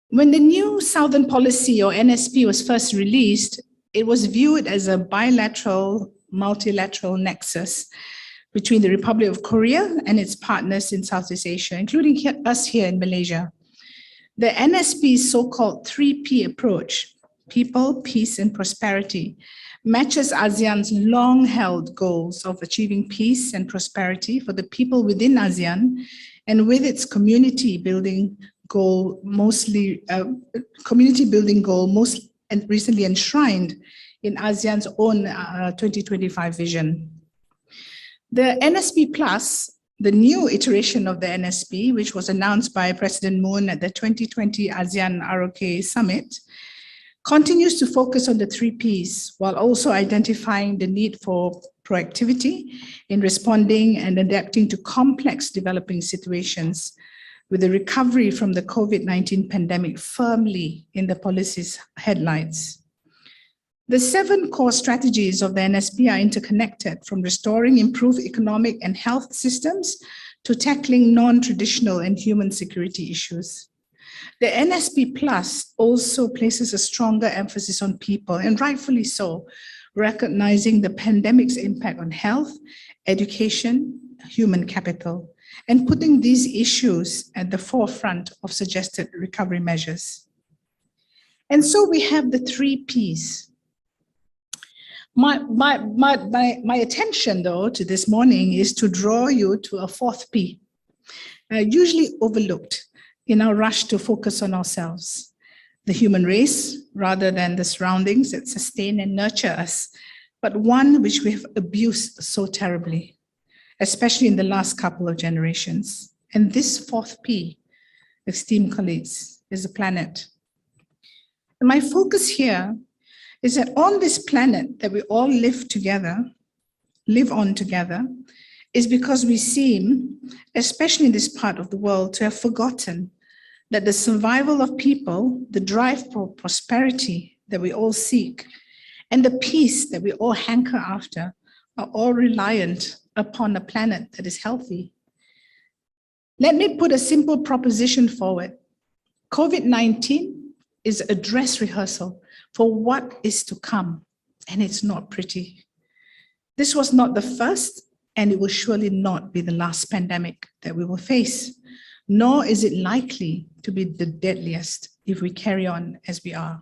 When the new Southern Policy, or NSP, was first released, it was viewed as a bilateral, multilateral nexus between the Republic of Korea and its partners in Southeast Asia, including us here in Malaysia. The NSP's so-called 3P approach, people, peace, and prosperity, matches ASEAN's long-held goals of achieving peace and prosperity for the people within ASEAN, and with its community building goal recently enshrined in ASEAN's own 2025 vision. The NSP Plus, the new iteration of the NSP, which was announced by President Moon at the 2020 ASEAN-ROK Summit, continues to focus on the 3Ps while also identifying the need for proactivity in responding and adapting to complex developing situations, with the recovery from the COVID-19 pandemic firmly in the policy's headlights. The 7 core strategies of the NSP are interconnected, from restoring improved economic and health systems to tackling non-traditional and human security issues. The NSP Plus also places a stronger emphasis on people, and rightfully so, recognizing the pandemic's impact on health, education, human capital, and putting these issues at the forefront of suggested recovery measures. And so we have the 3Ps. My attention, though, to this morning is to draw you to a 4th P, usually overlooked in our rush to focus on ourselves, the human race, rather than the surroundings that sustain and nurture us, but one which we have abused so terribly, especially in the last couple of generations. And this 4th P, esteemed colleagues, is the planet. And my focus here is that on this planet that we all live on together, is because we seem, especially in this part of the world, to have forgotten that the survival of people, the drive for prosperity that we all seek, and the peace that we all hanker after are all reliant upon a planet that is healthy. Let me put a simple proposition forward. COVID-19 is a dress rehearsal for what is to come, and it's not pretty. This was not the first, and it will surely not be the last pandemic that we will face, nor is it likely to be the deadliest if we carry on as we are.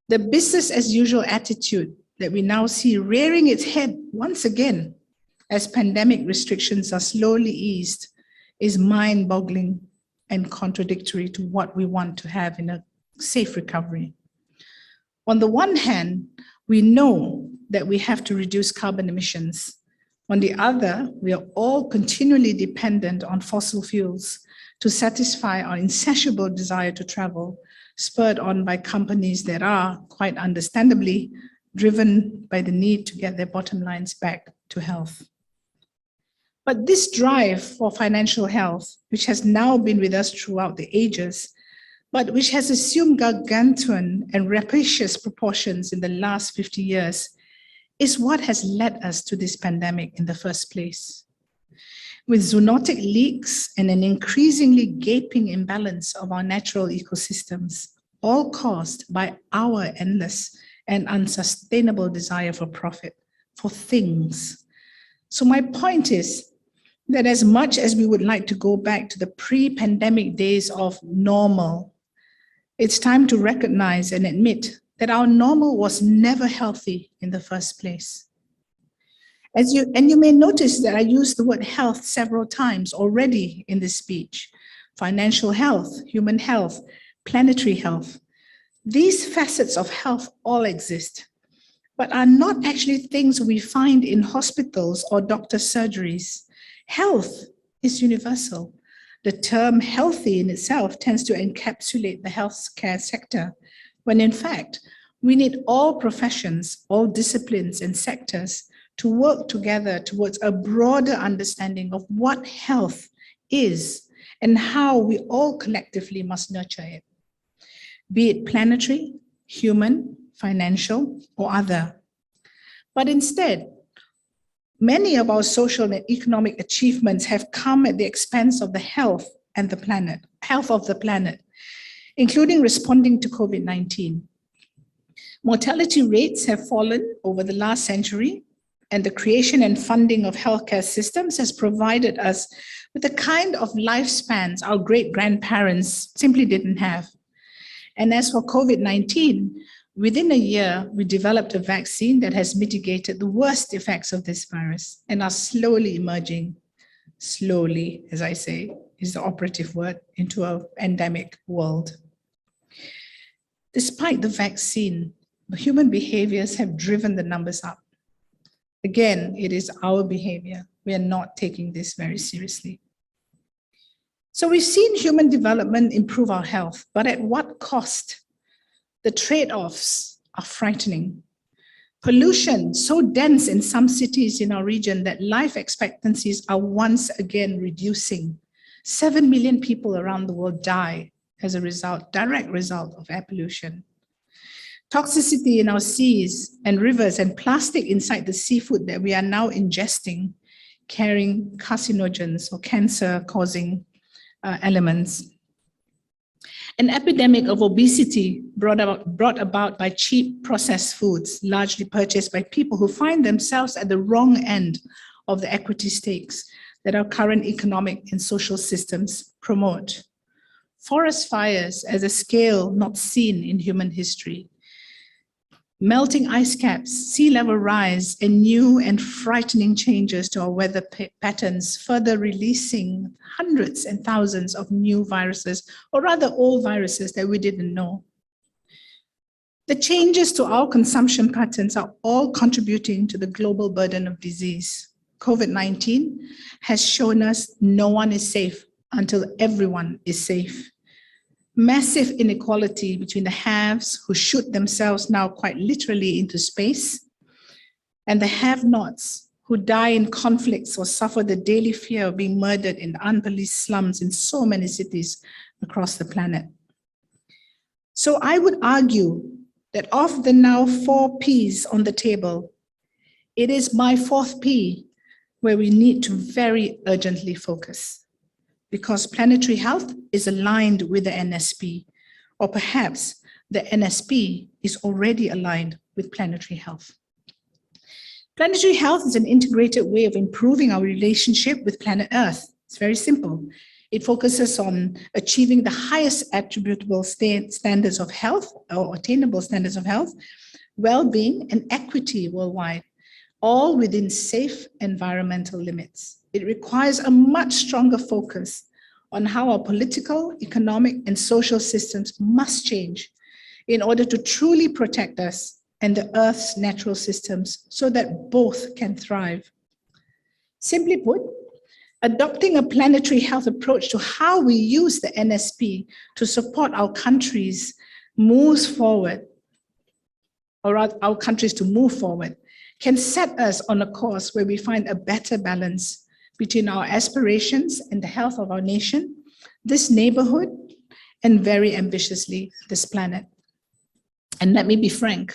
The business as usual attitude that we now see rearing its head once again as pandemic restrictions are slowly eased is mind-boggling and contradictory to what we want to have in a safe recovery. On the one hand, we know that we have to reduce carbon emissions. On the other, we are all continually dependent on fossil fuels to satisfy our insatiable desire to travel, spurred on by companies that are, quite understandably, driven by the need to get their bottom lines back to health. But this drive for financial health, which has now been with us throughout the ages, but which has assumed gargantuan and rapacious proportions in the last 50 years, is what has led us to this pandemic in the first place. With zoonotic leaks and an increasingly gaping imbalance of our natural ecosystems, all caused by our endless and unsustainable desire for profit, for things, So my point is that as much as we would like to go back to the pre-pandemic days of normal, it's time to recognize and admit that our normal was never healthy in the first place. You may notice that I used the word health several times already in this speech. Financial health, human health, planetary health. These facets of health all exist, but are not actually things we find in hospitals or doctor surgeries. Health is universal. The term healthy in itself tends to encapsulate the healthcare sector, when in fact, we need all professions, all disciplines and sectors to work together towards a broader understanding of what health is and how we all collectively must nurture it, be it planetary, human, financial, or other. But instead, many of our social and economic achievements have come at the expense of the health of the planet, including responding to COVID-19. Mortality rates have fallen over the last century, and the creation and funding of healthcare systems has provided us with the kind of lifespans our great-grandparents simply didn't have. And as for COVID-19, within a year, we developed a vaccine that has mitigated the worst effects of this virus and are slowly emerging, slowly, as I say, is the operative word, into an endemic world. Despite the vaccine, human behaviors have driven the numbers up. Again, it is our behavior. We are not taking this very seriously. So we've seen human development improve our health, but at what cost? The trade-offs are frightening. Pollution so dense in some cities in our region that life expectancies are once again reducing. 7 million people around the world die as a direct result of air pollution. Toxicity in our seas and rivers and plastic inside the seafood that we are now ingesting, carrying carcinogens or cancer-causing elements. An epidemic of obesity brought about by cheap processed foods, largely purchased by people who find themselves at the wrong end of the equity stakes that our current economic and social systems promote. Forest fires at a scale not seen in human history. Melting ice caps, sea level rise, and new and frightening changes to our weather patterns, further releasing hundreds and thousands of new viruses, or rather old viruses that we didn't know. The changes to our consumption patterns are all contributing to the global burden of disease. COVID-19 has shown us no one is safe until everyone is safe. Massive inequality between the haves, who shoot themselves now quite literally into space, and the have-nots, who die in conflicts or suffer the daily fear of being murdered in unpoliced slums in so many cities across the planet. So I would argue that of the now 4 Ps on the table, it is my 4th P where we need to very urgently focus, because planetary health is aligned with the NSP, or perhaps the NSP is already aligned with planetary health. Planetary health is an integrated way of improving our relationship with planet Earth. It's very simple. It focuses on achieving the highest attributable standards of health, or attainable standards of health, well-being, and equity worldwide, all within safe environmental limits. It requires a much stronger focus on how our political, economic, and social systems must change in order to truly protect us and the Earth's natural systems so that both can thrive. Simply put, adopting a planetary health approach to how we use the NSP to support our countries moves forward, or our countries to move forward, can set us on a course where we find a better balance between our aspirations and the health of our nation, this neighborhood, and very ambitiously, this planet. And let me be frank,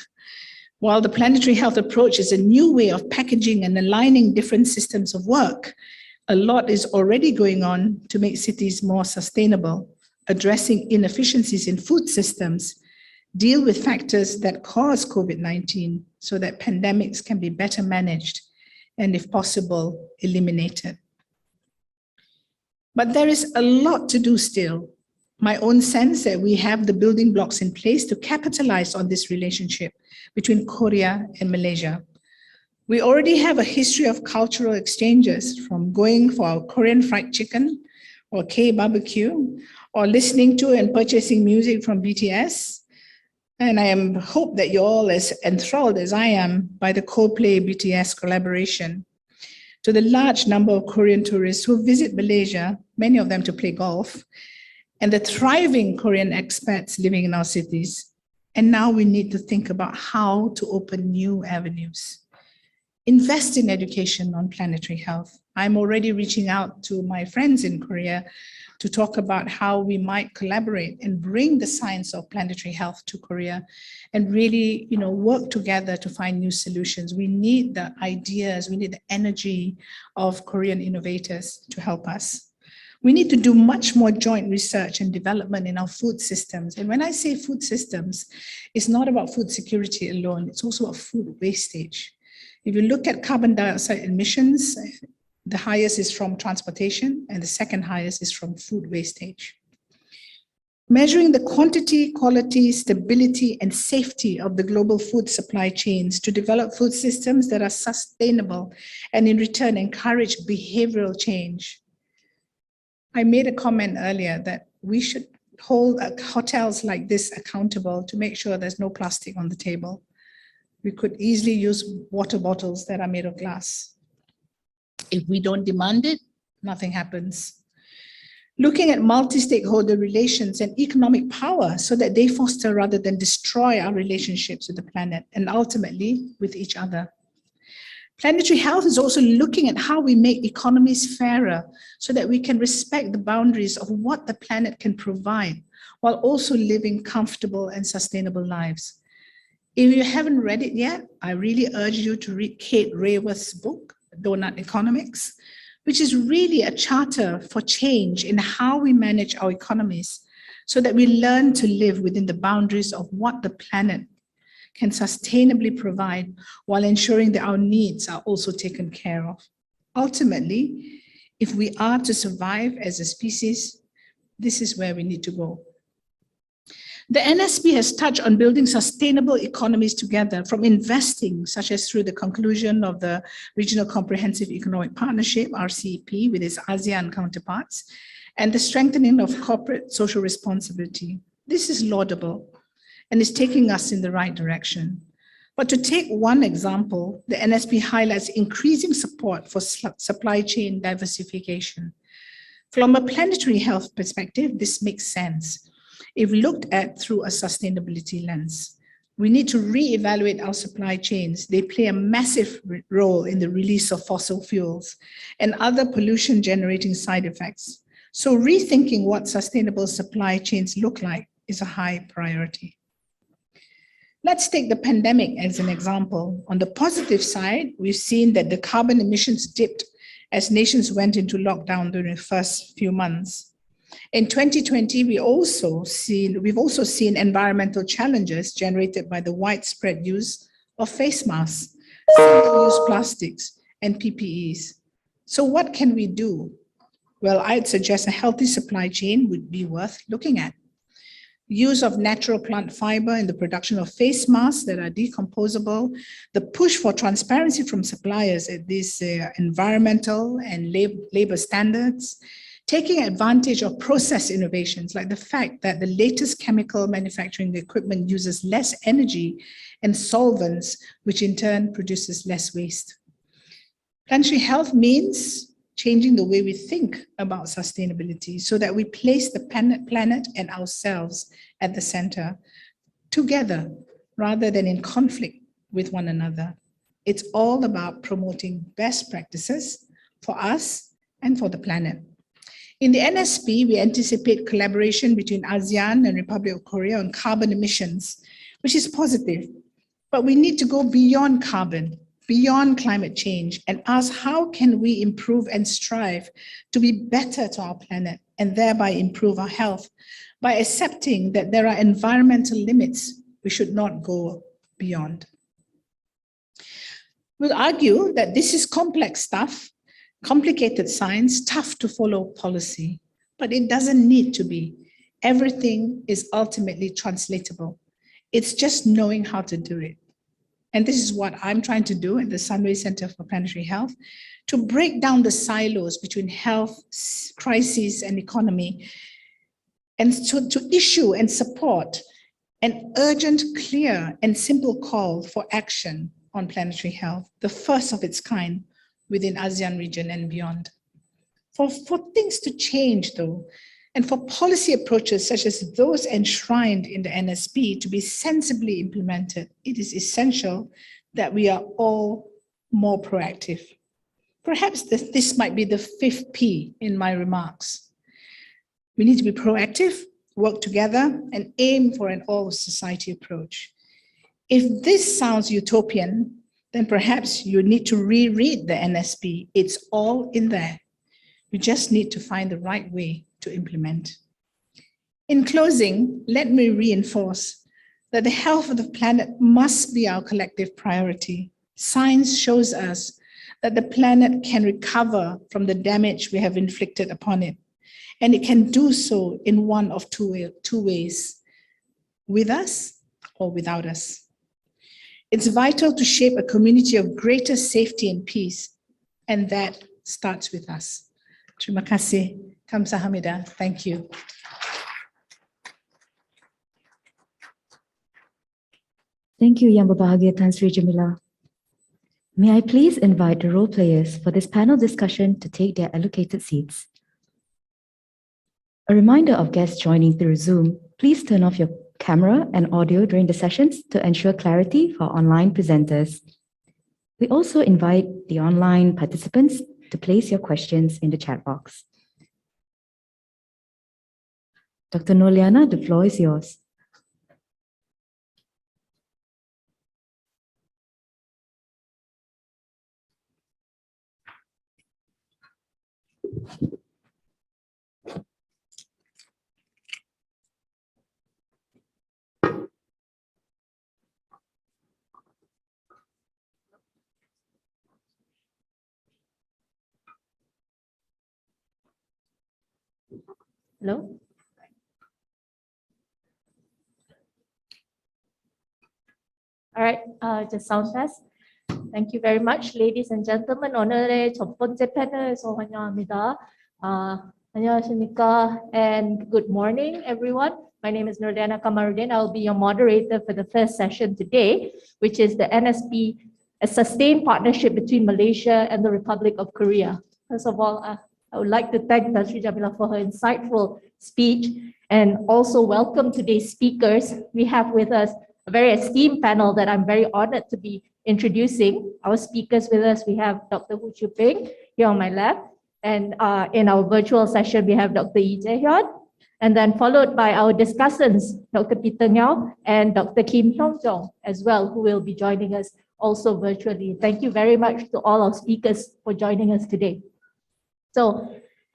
while the planetary health approach is a new way of packaging and aligning different systems of work, a lot is already going on to make cities more sustainable, addressing inefficiencies in food systems, deal with factors that cause COVID-19 so that pandemics can be better managed, and if possible, eliminated. But there is a lot to do still. My own sense that we have the building blocks in place to capitalize on this relationship between Korea and Malaysia. We already have a history of cultural exchanges, from going for our Korean fried chicken or K-barbecue, or listening to and purchasing music from BTS. And I hope that you're all as enthralled as I am by the Coldplay BTS collaboration, to the large number of Korean tourists who visit Malaysia, many of them to play golf, and the thriving Korean expats living in our cities. And now we need to think about how to open new avenues. Invest in education on planetary health. I'm already reaching out to my friends in Korea to talk about how we might collaborate and bring the science of planetary health to Korea and really, work together to find new solutions. We need the ideas, we need the energy of Korean innovators to help us. We need to do much more joint research and development in our food systems. And when I say food systems, it's not about food security alone, it's also about food wastage. If you look at carbon dioxide emissions, the highest is from transportation, and the second highest is from food wastage. Measuring the quantity, quality, stability, and safety of the global food supply chains to develop food systems that are sustainable and in return encourage behavioral change. I made a comment earlier that we should hold hotels like this accountable to make sure there's no plastic on the table. We could easily use water bottles that are made of glass. If we don't demand it, nothing happens. Looking at multi-stakeholder relations and economic power so that they foster rather than destroy our relationships with the planet and ultimately with each other. Planetary health is also looking at how we make economies fairer so that we can respect the boundaries of what the planet can provide while also living comfortable and sustainable lives. If you haven't read it yet, I really urge you to read Kate Raworth's book, Donut Economics, which is really a charter for change in how we manage our economies so that we learn to live within the boundaries of what the planet can sustainably provide while ensuring that our needs are also taken care of. Ultimately, if we are to survive as a species, this is where we need to go. The NSP has touched on building sustainable economies together, from investing, such as through the conclusion of the Regional Comprehensive Economic Partnership, RCEP, with its ASEAN counterparts, and the strengthening of corporate social responsibility. This is laudable and is taking us in the right direction. But to take one example, the NSP highlights increasing support for supply chain diversification. From a planetary health perspective, this makes sense if looked at through a sustainability lens. We need to reevaluate our supply chains. They play a massive role in the release of fossil fuels and other pollution-generating side effects. So rethinking what sustainable supply chains look like is a high priority. Let's take the pandemic as an example. On the positive side, we've seen that the carbon emissions dipped as nations went into lockdown during the first few months. In 2020, we've also seen environmental challenges generated by the widespread use of face masks, single-use plastics, and PPEs. So what can we do? Well, I'd suggest a healthy supply chain would be worth looking at. Use of natural plant fiber in the production of face masks that are decomposable, the push for transparency from suppliers at these environmental and labor standards, taking advantage of process innovations like the fact that the latest chemical manufacturing equipment uses less energy and solvents, which in turn produces less waste. Planetary health means changing the way we think about sustainability so that we place the planet and ourselves at the center together rather than in conflict with one another. It's all about promoting best practices for us and for the planet. In the NSP, we anticipate collaboration between ASEAN and Republic of Korea on carbon emissions, which is positive, but we need to go beyond carbon, beyond climate change, and ask how can we improve and strive to be better to our planet and thereby improve our health by accepting that there are environmental limits we should not go beyond. will argue that this is complex stuff, complicated science, tough to follow policy, but it doesn't need to be. Everything is ultimately translatable. It's just knowing how to do it. And this is what I'm trying to do at the Sunway Center for Planetary Health, to break down the silos between health, crises, and economy, and to issue and support an urgent, clear, and simple call for action on planetary health, the first of its kind within ASEAN region and beyond. For things to change, though, and for policy approaches such as those enshrined in the NSP to be sensibly implemented, it is essential that we are all more proactive. Perhaps this might be the 5th P in my remarks. We need to be proactive, work together, and aim for an all-society approach. If this sounds utopian, then perhaps you need to reread the NSP. It's all in there. We just need to find the right way to implement. In closing, let me reinforce that the health of the planet must be our collective priority. Science shows us that the planet can recover from the damage we have inflicted upon it, and it can do so in one of two ways, with us or without us. It's vital to shape a community of greater safety and peace, and that starts with us. Terima kasih. Kamsahamnida. Thank you. Thank you, Yang Berbahagia Tan Sri Jamila. May I please invite the role players for this panel discussion to take their allocated seats. A reminder of guests joining through Zoom, please turn off your camera and audio during the sessions to ensure clarity for online presenters. We also invite the online participants to place your questions in the chat box. Dr. Noliana, the floor is yours. Hello? All right, just sound test. Thank you very much, ladies and gentlemen. 오늘의 첫 번째 패널에서 환영합니다. 안녕하십니까, and good morning, everyone. My name is Nurliana Kamarudin. I will be your moderator for the first session today, which is the NSP, a sustained partnership between Malaysia and the Republic of Korea. First of all, I would like to thank Tan Sri Jamila for her insightful speech, and also welcome today's speakers. We have with us a very esteemed panel that I'm very honored to be introducing. Our speakers with us, we have Dr. Hu Chu Ping here on my left, and in our virtual session, we have Dr. Yi Jae-hyun, and then followed by our discussants, Dr. Peter Ngao and Dr. Kim Hyung-jong as well, who will be joining us also virtually. Thank you very much to all our speakers for joining us today. So,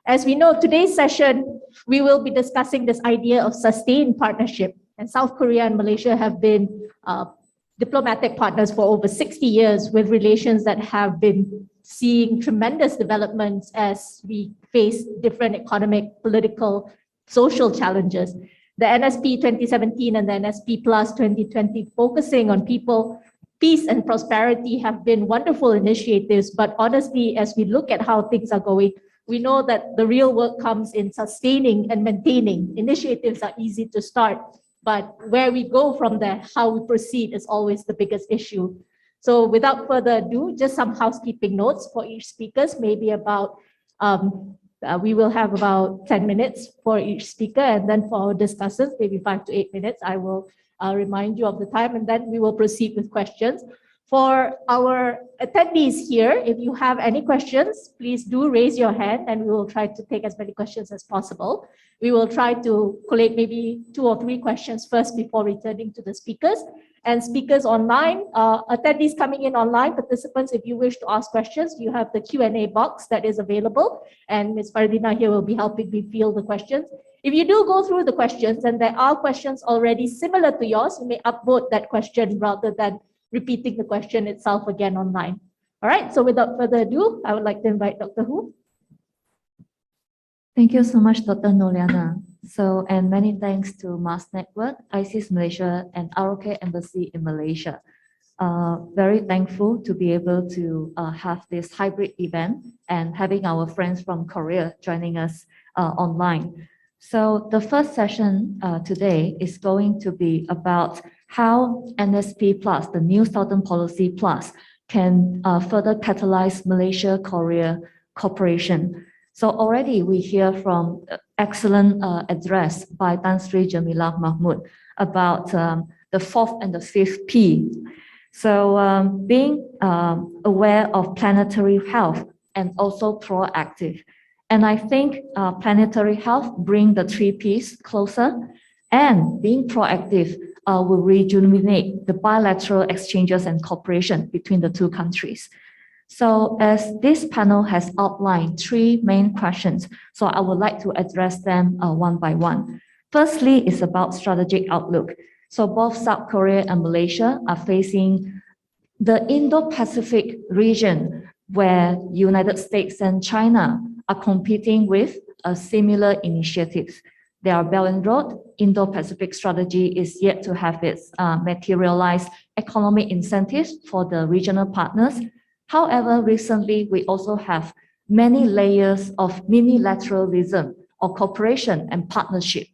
as we know, today's session, we will be discussing this idea of sustained partnership. And South Korea and Malaysia have been diplomatic partners for over 60 years, with relations that have been seeing tremendous developments as we face different economic, political, social challenges. The NSP 2017 and the NSP Plus 2020, focusing on people, peace and prosperity, have been wonderful initiatives. But honestly, as we look at how things are going, we know that the real work comes in sustaining and maintaining. Initiatives are easy to start, but where we go from there, how we proceed, is always the biggest issue. So without further ado, just some housekeeping notes for each speaker, maybe about, we will have about 10 minutes for each speaker, and then for our discussants, maybe 5 to 8 minutes. I will remind you of the time, and then we will proceed with questions. For our attendees here, if you have any questions, please do raise your hand, and we will try to take as many questions as possible. We will try to collate maybe 2 or 3 questions first before returning to the speakers. And speakers online, attendees coming in online, participants, if you wish to ask questions, you have the Q&A box that is available, and Ms. Fardina here will be helping me field the questions. If you do go through the questions and there are questions already similar to yours, you may upvote that question rather than repeating the question itself again online. All right, so without further ado, I would like to invite Dr. Hu. Thank you so much, Dr. Noliana. So, and many thanks to Mars Network, ISEAS Malaysia, and ROK Embassy in Malaysia. Very thankful to be able to have this hybrid event and having our friends from Korea joining us online. So the first session today is going to be about how NSP Plus, the New Southern Policy Plus, can further catalyze Malaysia-Korea cooperation. So already we hear from excellent address by Tan Sri Jamila Mahmud about the fourth and the fifth P. So being aware of planetary health and also proactive. And I think planetary health bring the three Ps closer, and being proactive will rejuvenate the bilateral exchanges and cooperation between the two countries. So as this panel has outlined three main questions, so I would like to address them one by one. Firstly, is about strategic outlook. So both South Korea and Malaysia are facing the Indo-Pacific region where United States and China are competing with similar initiatives. They are Belt and Road. Indo-Pacific strategy is yet to have its materialized economic incentives for the regional partners. However, recently, we also have many layers of minilateralism or cooperation and partnership.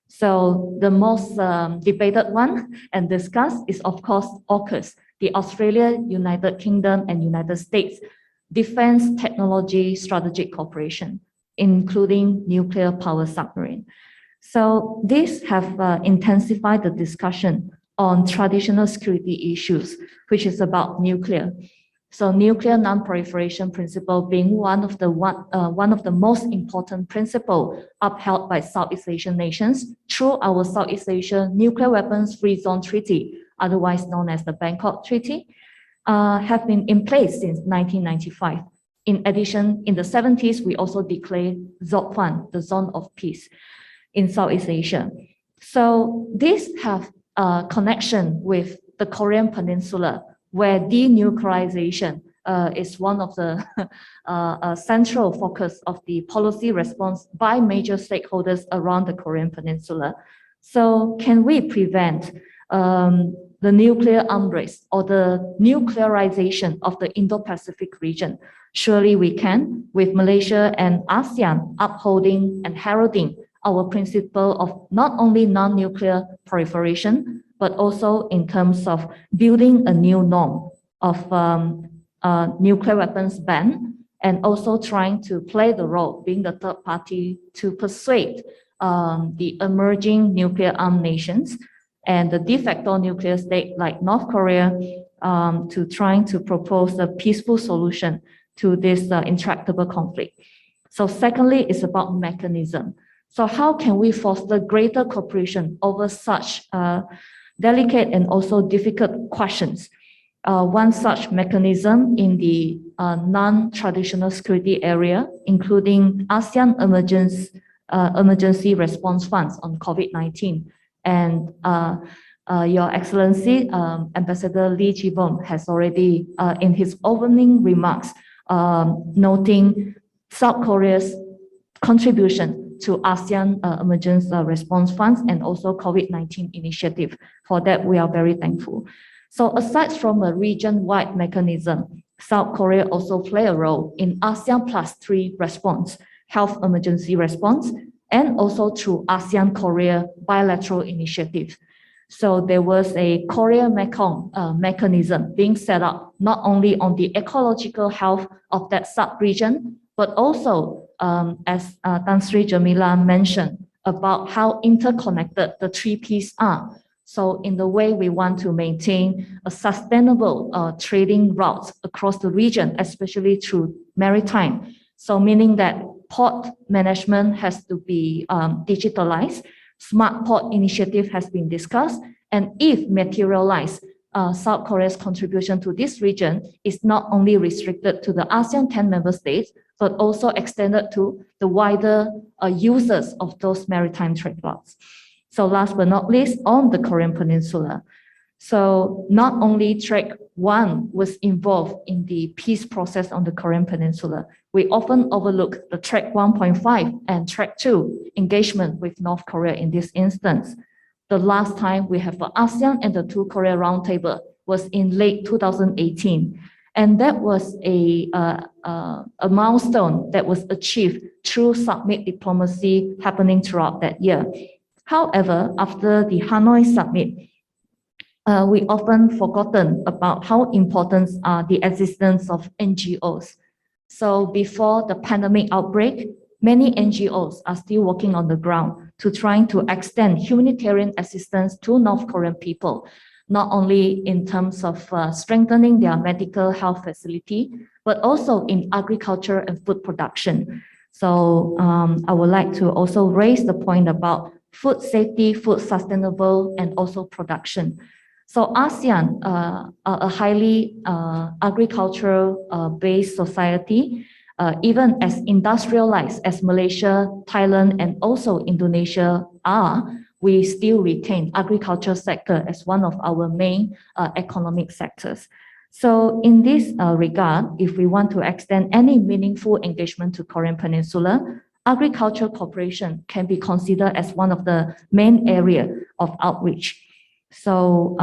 So the most debated one and discussed is, of course, AUKUS, the Australia, United Kingdom, and United States Defense Technology Strategic Cooperation, including nuclear power submarine. So these have intensified the discussion on traditional security issues, which is about nuclear. So nuclear non-proliferation principle being one of the most important principle upheld by Southeast Asian nations through our Southeast Asia Nuclear Weapons Free Zone Treaty, otherwise known as the Bangkok Treaty, have been in place since 1995. In addition, in the 70s, we also declared ZOPFAN, the Zone of Peace in Southeast Asia. So these have a connection with the Korean Peninsula, where denuclearization is one of the central focus of the policy response by major stakeholders around the Korean Peninsula. So can we prevent the nuclear arms race or the nuclearization of the Indo-Pacific region? Surely we can, with Malaysia and ASEAN upholding and heralding our principle of not only non-nuclear proliferation, but also in terms of building a new norm of nuclear weapons ban, and also trying to play the role, being the third party to persuade the emerging nuclear armed nations and the de facto nuclear state like North Korea to trying to propose a peaceful solution to this intractable conflict. So secondly, it's about mechanism. So how can we foster greater cooperation over such delicate and also difficult questions? One such mechanism in the non-traditional security area, including ASEAN emergency response funds on COVID-19. And Your Excellency, Ambassador Lee Chi-bom has already, in his opening remarks, noting South Korea's contribution to ASEAN emergency response funds and also COVID-19 initiative. For that, we are very thankful. So aside from a region-wide mechanism, South Korea also play a role in ASEAN +3 response, health emergency response, and also through ASEAN-Korea bilateral initiative. So there was a Korea-Mekong mechanism being set up not only on the ecological health of that sub-region, but also, as Tan Sri Jamila mentioned, about how interconnected the three Ps are. So in the way we want to maintain a sustainable trading routes across the region, especially through maritime. So meaning that port management has to be digitalized, smart port initiative has been discussed, and if materialized, South Korea's contribution to this region is not only restricted to the ASEAN 10 member states, but also extended to the wider users of those maritime trade routes. So last but not least, on the Korean Peninsula. So not only track 1 was involved in the peace process on the Korean Peninsula, we often overlook the track 1.5 and track 2 engagement with North Korea in this instance. The last time we have an ASEAN and the 2 Korea roundtable was in late 2018. And that was a milestone that was achieved through summit diplomacy happening throughout that year. However, after the Hanoi summit, we often forgotten about how important are the existence of NGOs. So before the pandemic outbreak, many NGOs are still working on the ground to trying to extend humanitarian assistance to North Korean people, not only in terms of strengthening their medical health facility, but also in agriculture and food production. So I would like to also raise the point about food safety, food sustainable, and also production. So ASEAN, a highly agricultural based society, even as industrialized as Malaysia, Thailand, and also Indonesia are, we still retain agriculture sector as one of our main economic sectors. So in this regard, if we want to extend any meaningful engagement to Korean Peninsula, agriculture cooperation can be considered as one of the main area of outreach. So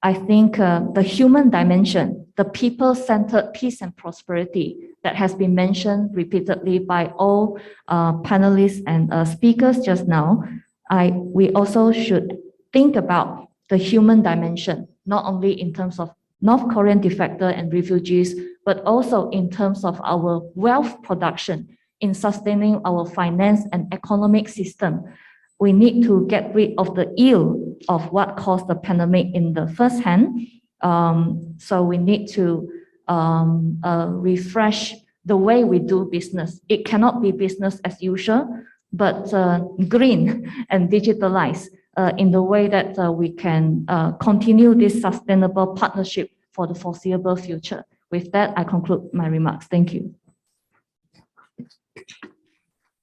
I think the human dimension, the people-centered peace and prosperity that has been mentioned repeatedly by all panelists and speakers just now, we also should think about the human dimension, not only in terms of North Korean defector and refugees, but also in terms of our wealth production in sustaining our finance and economic system. We need to get rid of the ill of what caused the pandemic in the first hand. So we need to refresh the way we do business. It cannot be business as usual, but green and digitalized in the way that we can continue this sustainable partnership for the foreseeable future. With that, I conclude my remarks. Thank you.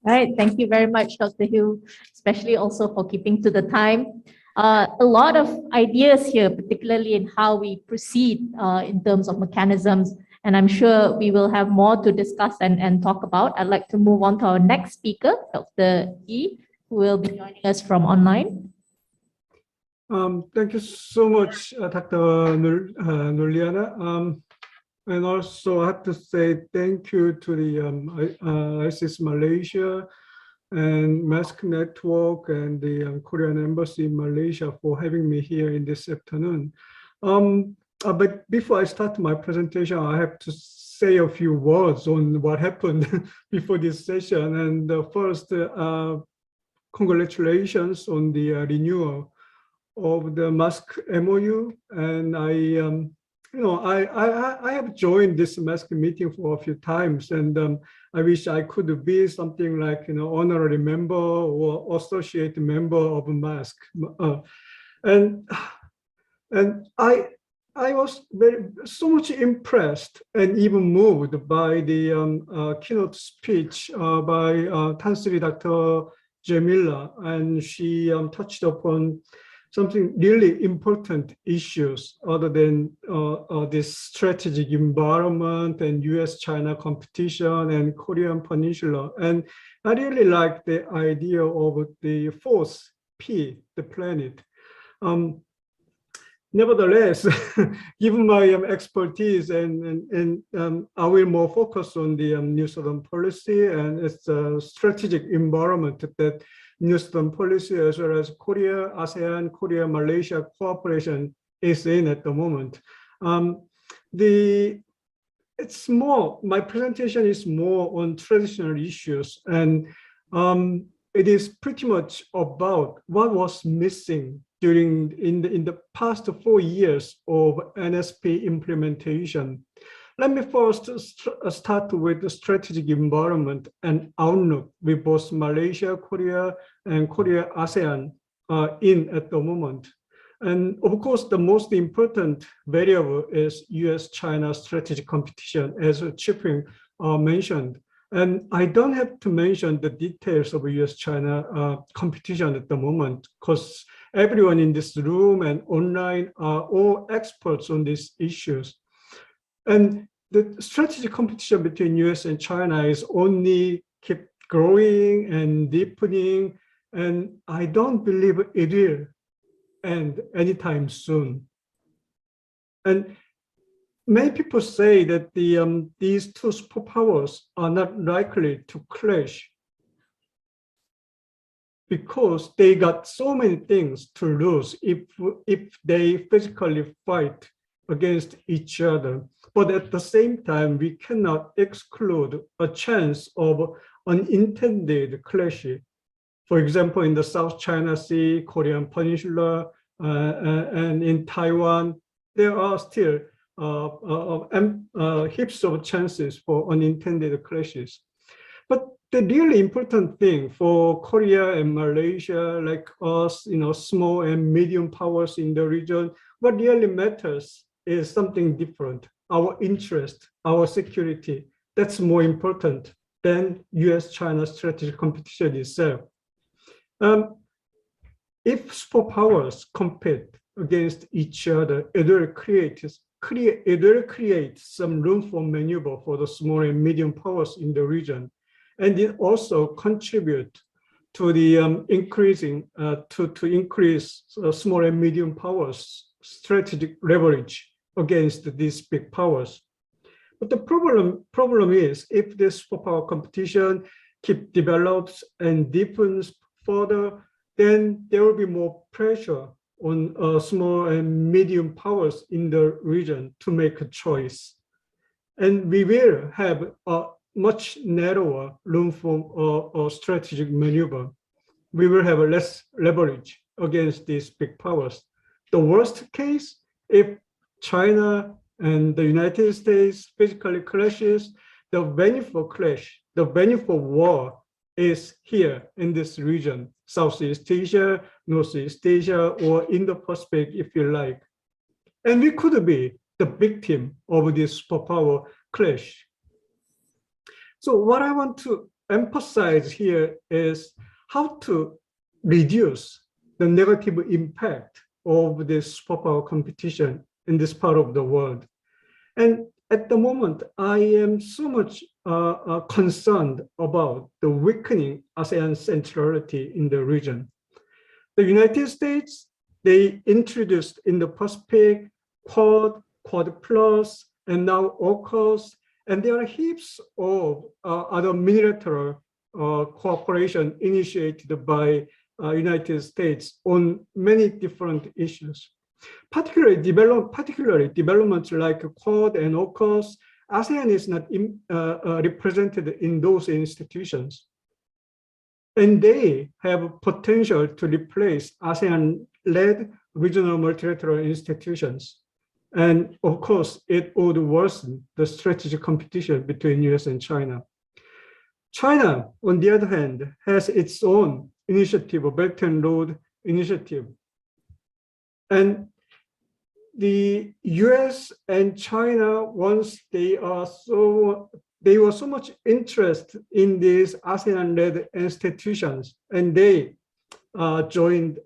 All right, thank you very much, Dr. Hill, especially also for keeping to the time. A lot of ideas here, particularly in how we proceed in terms of mechanisms, and I'm sure we will have more to discuss and talk about. I'd like to move on to our next speaker, Dr. Yi, who will be joining us from online. Thank you so much, Dr. Nurliana. And also I have to say thank you to the ISIS Malaysia and Mask Network and the Korean Embassy in Malaysia for having me here in this afternoon. But before I start my presentation, I have to say a few words on what happened before this session. And first, congratulations on the renewal of the Mask MOU. And I have joined this Mask meeting for a few times, and I wish I could be something like honorary member or associate member of Mask. And I was so much impressed and even moved by the keynote speech by Tansri Dr. Jamila, and she touched upon something really important issues other than this strategic environment and US-China competition and Korean Peninsula. And I really like the idea of the fourth P, the planet. Nevertheless, given my expertise and I will more focus on the New Southern policy and its strategic environment that New Southern policy as well as Korea, ASEAN, Korea, Malaysia cooperation is in at the moment. It's more, my presentation is more on traditional issues, and it is pretty much about what was missing in the past 4 years of NSP implementation. Let me first start with the strategic environment and outlook with both Malaysia, Korea, and Korea ASEAN in at the moment. And of course, the most important variable is US-China strategic competition, as Chief mentioned. And I don't have to mention the details of US-China competition at the moment, because everyone in this room and online are all experts on these issues. And the strategic competition between US and China is only keep growing and deepening, and I don't believe it will end anytime soon. And many people say that these two superpowers are not likely to clash because they got so many things to lose if they physically fight against each other. But at the same time, we cannot exclude a chance of unintended clash. For example, in the South China Sea, Korean Peninsula, and in Taiwan, there are still heaps of chances for unintended clashes. But the really important thing for Korea and Malaysia, like us, small and medium powers in the region, what really matters is something different. Our interest, our security, that's more important than US-China strategic competition itself. If superpowers compete against each other, it will create some room for maneuver for the small and medium powers in the region. And it also contribute to the increase small and medium powers strategic leverage against these big powers. But the problem is, if this superpower competition develops and deepens further, then there will be more pressure on small and medium powers in the region to make a choice. And we will have a much narrower room for strategic maneuver. We will have less leverage against these big powers. The worst case, if China and the United States physically clashes, the venue for clash, the venue for war is here in this region, Southeast Asia, Northeast Asia, or Indo-Pacific, if you like. And we could be the victim of this superpower clash. So what I want to emphasize here is how to reduce the negative impact of this superpower competition in this part of the world. And at the moment, I am so much concerned about the weakening ASEAN centrality in the region. The United States, they introduced in the Pacific Quad, Quad Plus, and now AUKUS, and there are heaps of other multilateral cooperation initiated by United States on many different issues. Particularly developments like Quad and AUKUS, ASEAN is not represented in those institutions. And they have potential to replace ASEAN-led regional multilateral institutions. And of course, it would worsen the strategic competition between US and China. China, on the other hand, has its own initiative, a Belt and Road initiative. And the US and China, once they were so much interested in these ASEAN-led institutions, and they joined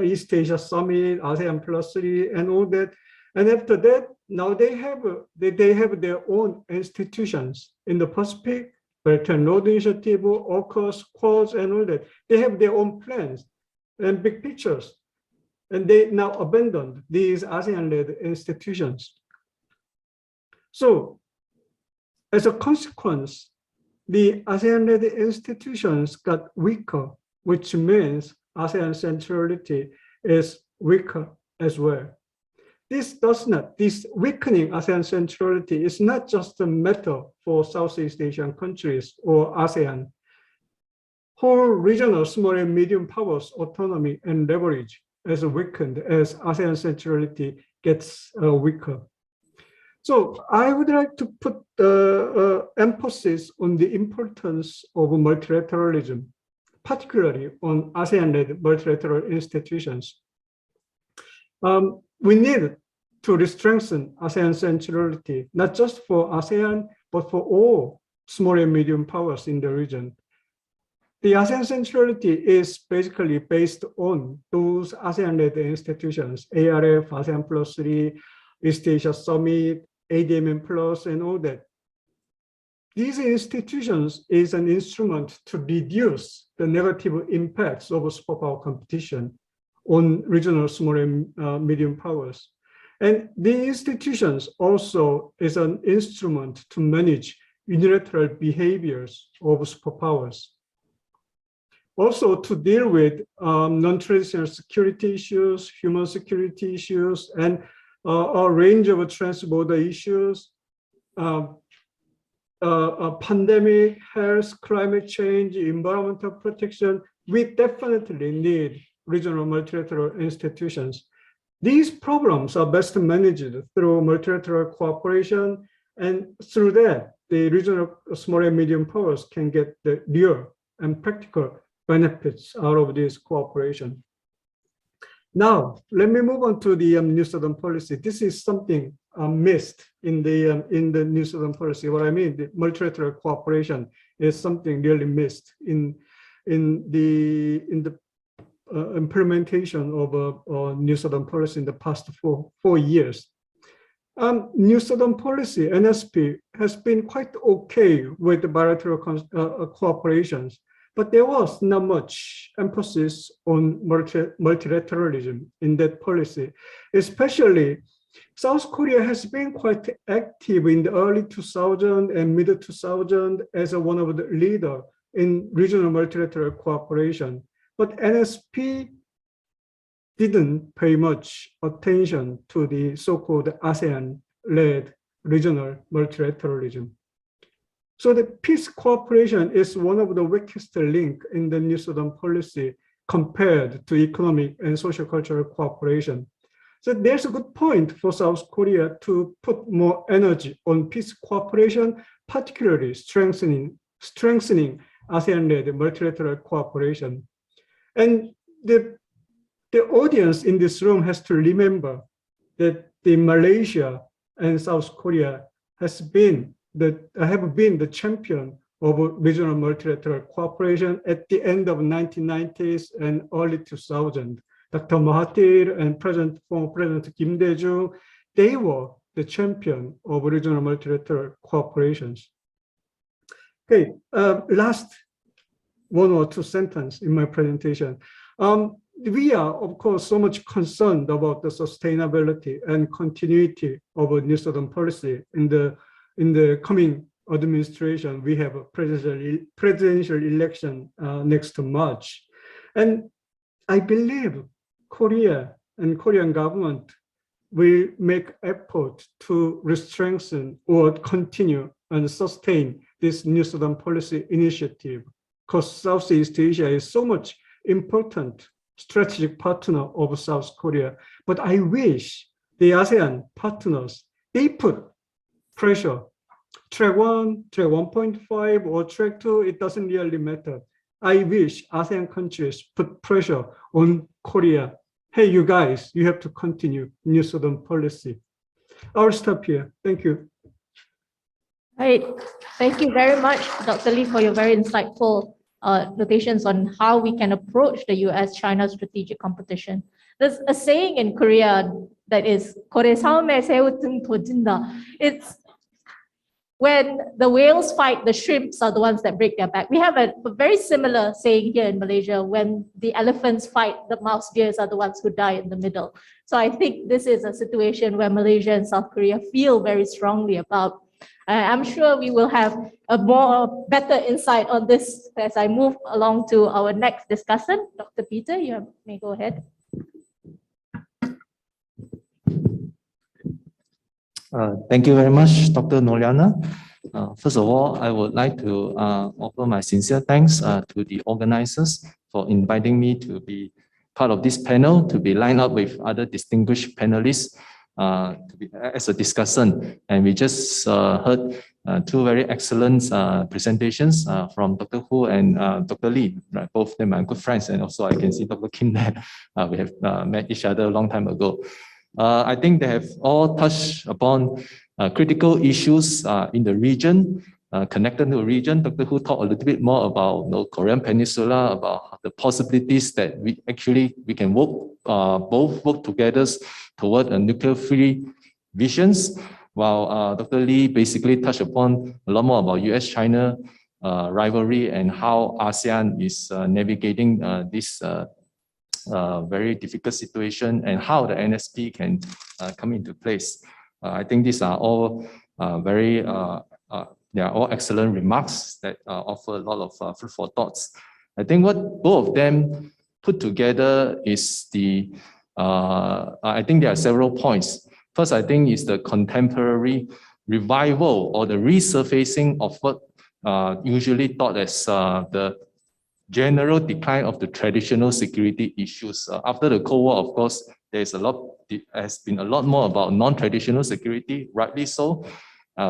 East Asia Summit, ASEAN Plus 3, and all that. And after that, now they have their own institutions in the Pacific, Belt and Road Initiative, AUKUS, Quads, and all that. They have their own plans and big pictures. And they now abandoned these ASEAN-led institutions. So as a consequence, the ASEAN-led institutions got weaker, which means ASEAN centrality is weaker as well. This weakening ASEAN centrality is not just a matter for Southeast Asian countries or ASEAN. Whole regional small and medium powers autonomy and leverage is weakened as ASEAN centrality gets weaker. So I would like to put emphasis on the importance of multilateralism, particularly on ASEAN-led multilateral institutions. We need to strengthen ASEAN centrality, not just for ASEAN, but for all small and medium powers in the region. the ASEAN centrality is basically based on those ASEAN-led institutions, ARF, ASEAN Plus 3, East Asia Summit, ADMM Plus, and all that. These institutions is an instrument to reduce the negative impacts of superpower competition on regional small and medium powers. And the institutions also is an instrument to manage unilateral behaviors of superpowers. Also to deal with non-traditional security issues, human security issues, and a range of transborder issues, pandemic, health, climate change, environmental protection. We definitely need regional multilateral institutions. These problems are best managed through multilateral cooperation, and through that, the regional small and medium powers can get the real and practical benefits out of this cooperation. Now, let me move on to the New Southern Policy. This is something missed in the New Southern Policy. What I mean, the multilateral cooperation is something really missed in the implementation of New Southern Policy in the past four years. New Southern Policy, NSP, has been quite okay with the bilateral cooperations, but there was not much emphasis on multilateralism in that policy. Especially, South Korea has been quite active in the early 2000s and mid 2000s as one of the leaders in regional multilateral cooperation. But NSP didn't pay much attention to the so-called ASEAN-led regional multilateralism. So the peace cooperation is one of the weakest link in the New Southern Policy compared to economic and social cultural cooperation. So there's a good point for South Korea to put more energy on peace cooperation, particularly strengthening ASEAN-led multilateral cooperation. And the audience in this room has to remember that the Malaysia and South Korea have been the champion of regional multilateral cooperation at the end of 1990s and early 2000s. Dr. Mahathir and former President Kim Dae-jung, they were the champion of regional multilateral cooperations. Okay, last one or two sentences in my presentation. We are, of course, so much concerned about the sustainability and continuity of a New Southern Policy in the coming administration. We have a presidential election next March. And I believe Korea and Korean government will make effort to strengthen or continue and sustain this New Southern Policy initiative, because Southeast Asia is so much important strategic partner of South Korea. But I wish the ASEAN partners, they put pressure. Track 1, track 1.5, or track 2, it doesn't really matter. I wish ASEAN countries put pressure on Korea. Hey, you guys, you have to continue New Southern Policy. I'll stop here. Thank you. Right. Thank you very much, Dr. Lee, for your very insightful notations on how we can approach the US-China strategic competition. There's a saying in Korea that is, it's when the whales fight, the shrimps are the ones that break their back. We have a very similar saying here in Malaysia: when the elephants fight, the mouse deers are the ones who die in the middle. So I think this is a situation where Malaysia and South Korea feel very strongly about. I'm sure we will have a better insight on this as I move along to our next discussant. Dr. Peter, you may go ahead. Thank you very much, Dr. Noliana. First of all, I would like to offer my sincere thanks to the organizers for inviting me to be part of this panel, to be lined up with other distinguished panelists to be as a discussant. And we just heard two very excellent presentations from Dr. Hu and Dr. Lee. Right? Both of them are good friends, and also I can see Dr. Kim there. We have met each other a long time ago. I think they have all touched upon critical issues in the region connected to the region. Dr. Hu talked a little bit more about Korean Peninsula, about the possibilities that we can both work together toward a nuclear-free visions, while Dr. Lee basically touched upon a lot more about US-China rivalry and how ASEAN is navigating this very difficult situation and how the NSP can come into place. I think these are all they are all excellent remarks that offer a lot of fruitful thoughts. I think what both of them put together is I think there are several points. First, I think is the contemporary revival or the resurfacing of what usually thought as the general decline of the traditional security issues. After the Cold War, of course, has been a lot more about non-traditional security, rightly so.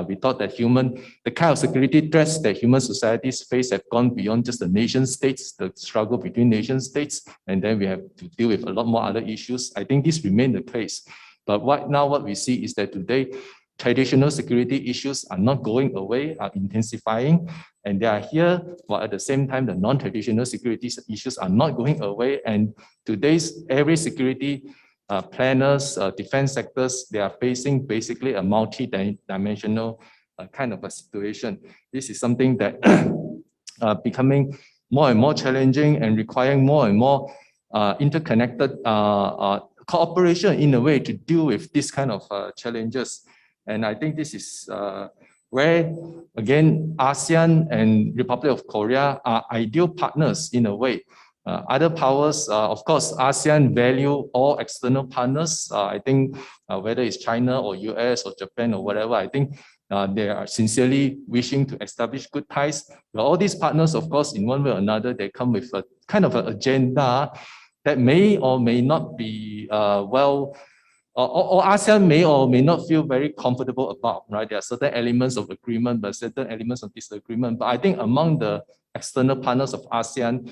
We thought that the kind of security threats that human societies face have gone beyond just the nation states, the struggle between nation states, and then we have to deal with a lot more other issues. I think this remained the case. But right now what we see is that today, traditional security issues are not going away, are intensifying, and they are here, while at the same time, the non-traditional security issues are not going away. And today's every security planners, defense sectors, they are facing basically a multi-dimensional kind of a situation. This is something that becoming more and more challenging and requiring more and more interconnected cooperation in a way to deal with this kind of challenges. And I think this is where, again, ASEAN and Republic of Korea are ideal partners in a way. Other powers, of course, ASEAN value all external partners. I think whether it's China or US or Japan or whatever, I think they are sincerely wishing to establish good ties. But all these partners, of course, in one way or another, they come with a kind of an agenda that may or may not be or ASEAN may or may not feel very comfortable about, right? There are certain elements of agreement, but certain elements of disagreement. But I think among the external partners of ASEAN,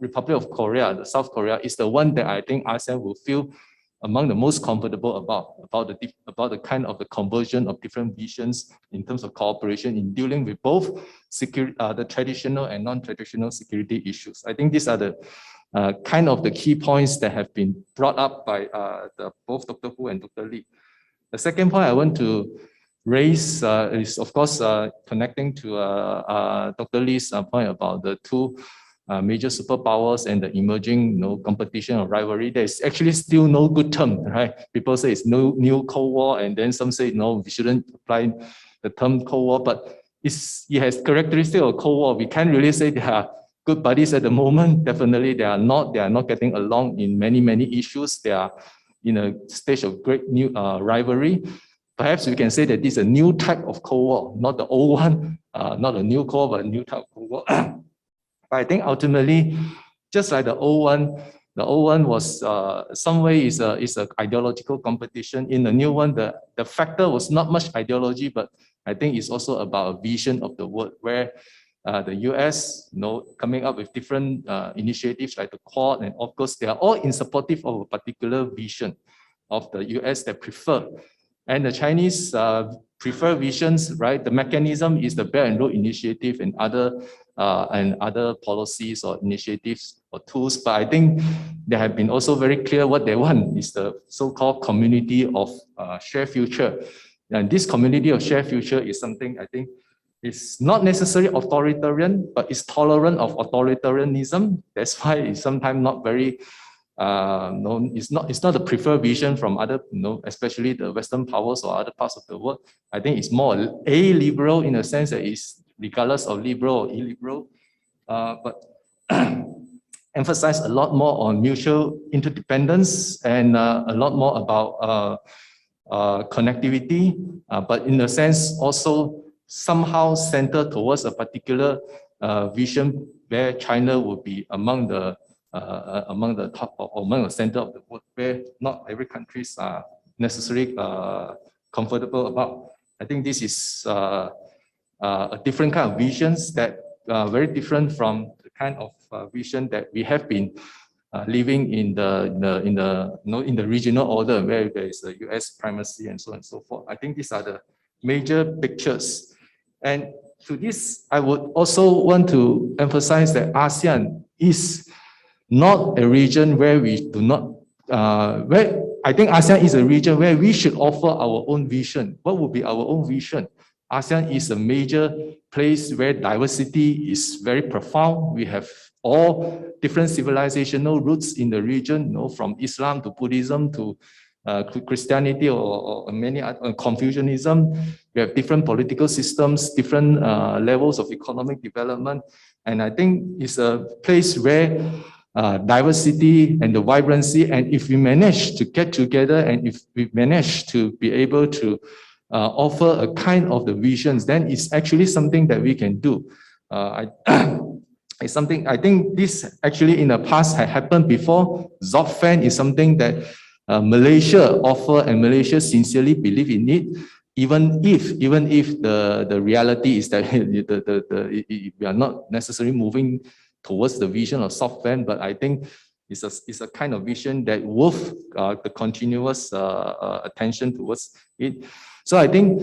Republic of Korea, the South Korea, is the one that I think ASEAN will feel among the most comfortable about the kind of the conversion of different visions in terms of cooperation in dealing with both the traditional and non-traditional security issues. I think these are the kind of the key points that have been brought up by both Dr. Hu and Dr. Lee. The second point I want to raise is, of course, connecting to Dr. Lee's point about the two major superpowers and the emerging competition or rivalry. There's actually still no good term, right? People say it's no new Cold War, and then some say no, we shouldn't apply the term Cold War, but it has characteristics of Cold War. We can't really say they are good buddies at the moment. Definitely they are not getting along in many issues. They are in a stage of great new rivalry. Perhaps we can say that this is a new type of Cold War, not the old one, not a new Cold War, but a new type of Cold War. But I think ultimately, just like the old one was some way is a ideological competition. In the new one, the factor was not much ideology, but I think it's also about a vision of the world where the US, coming up with different initiatives like the Quad, and of course, they are all in supportive of a particular vision of the US that prefer. And the Chinese prefer visions, right? The mechanism is the Belt and Road Initiative and other policies or initiatives or tools. But I think they have been also very clear what they want is the so-called community of shared future. And this community of shared future is something I think is not necessarily authoritarian, but it's tolerant of authoritarianism. That's why it's sometimes not very it's not the preferred vision from other, especially the Western powers or other parts of the world. I think it's more a-liberal in a sense that it's regardless of liberal or illiberal, but emphasize a lot more on mutual interdependence and a lot more about connectivity, but in a sense also somehow centered towards a particular vision where China would be among the top or among the center of the world, where not every countries are necessarily comfortable about. I think this is a different kind of visions that are very different from the kind of vision that we have been living in the regional order where there is a US primacy and so on and so forth. I think these are the major pictures. And to this, I would also want to emphasize that ASEAN is not a region where we do not, where I think ASEAN is a region where we should offer our own vision. What would be our own vision? ASEAN is a major place where diversity is very profound. We have all different civilizational roots in the region, you know, from Islam to Buddhism to Christianity or many Confucianism. We have different political systems, different levels of economic development. And I think it's a place where diversity and the vibrancy, and if we manage to get together and if we manage to be able to offer a kind of the visions, then it's actually something that we can do. It's something, I think this actually in the past had happened before. ZOFAN is something that Malaysia offer and Malaysia sincerely believe in it, even if the reality is that we are not necessarily moving towards the vision of SoftBank, but I think it's a kind of vision that worth the continuous attention towards it. So I think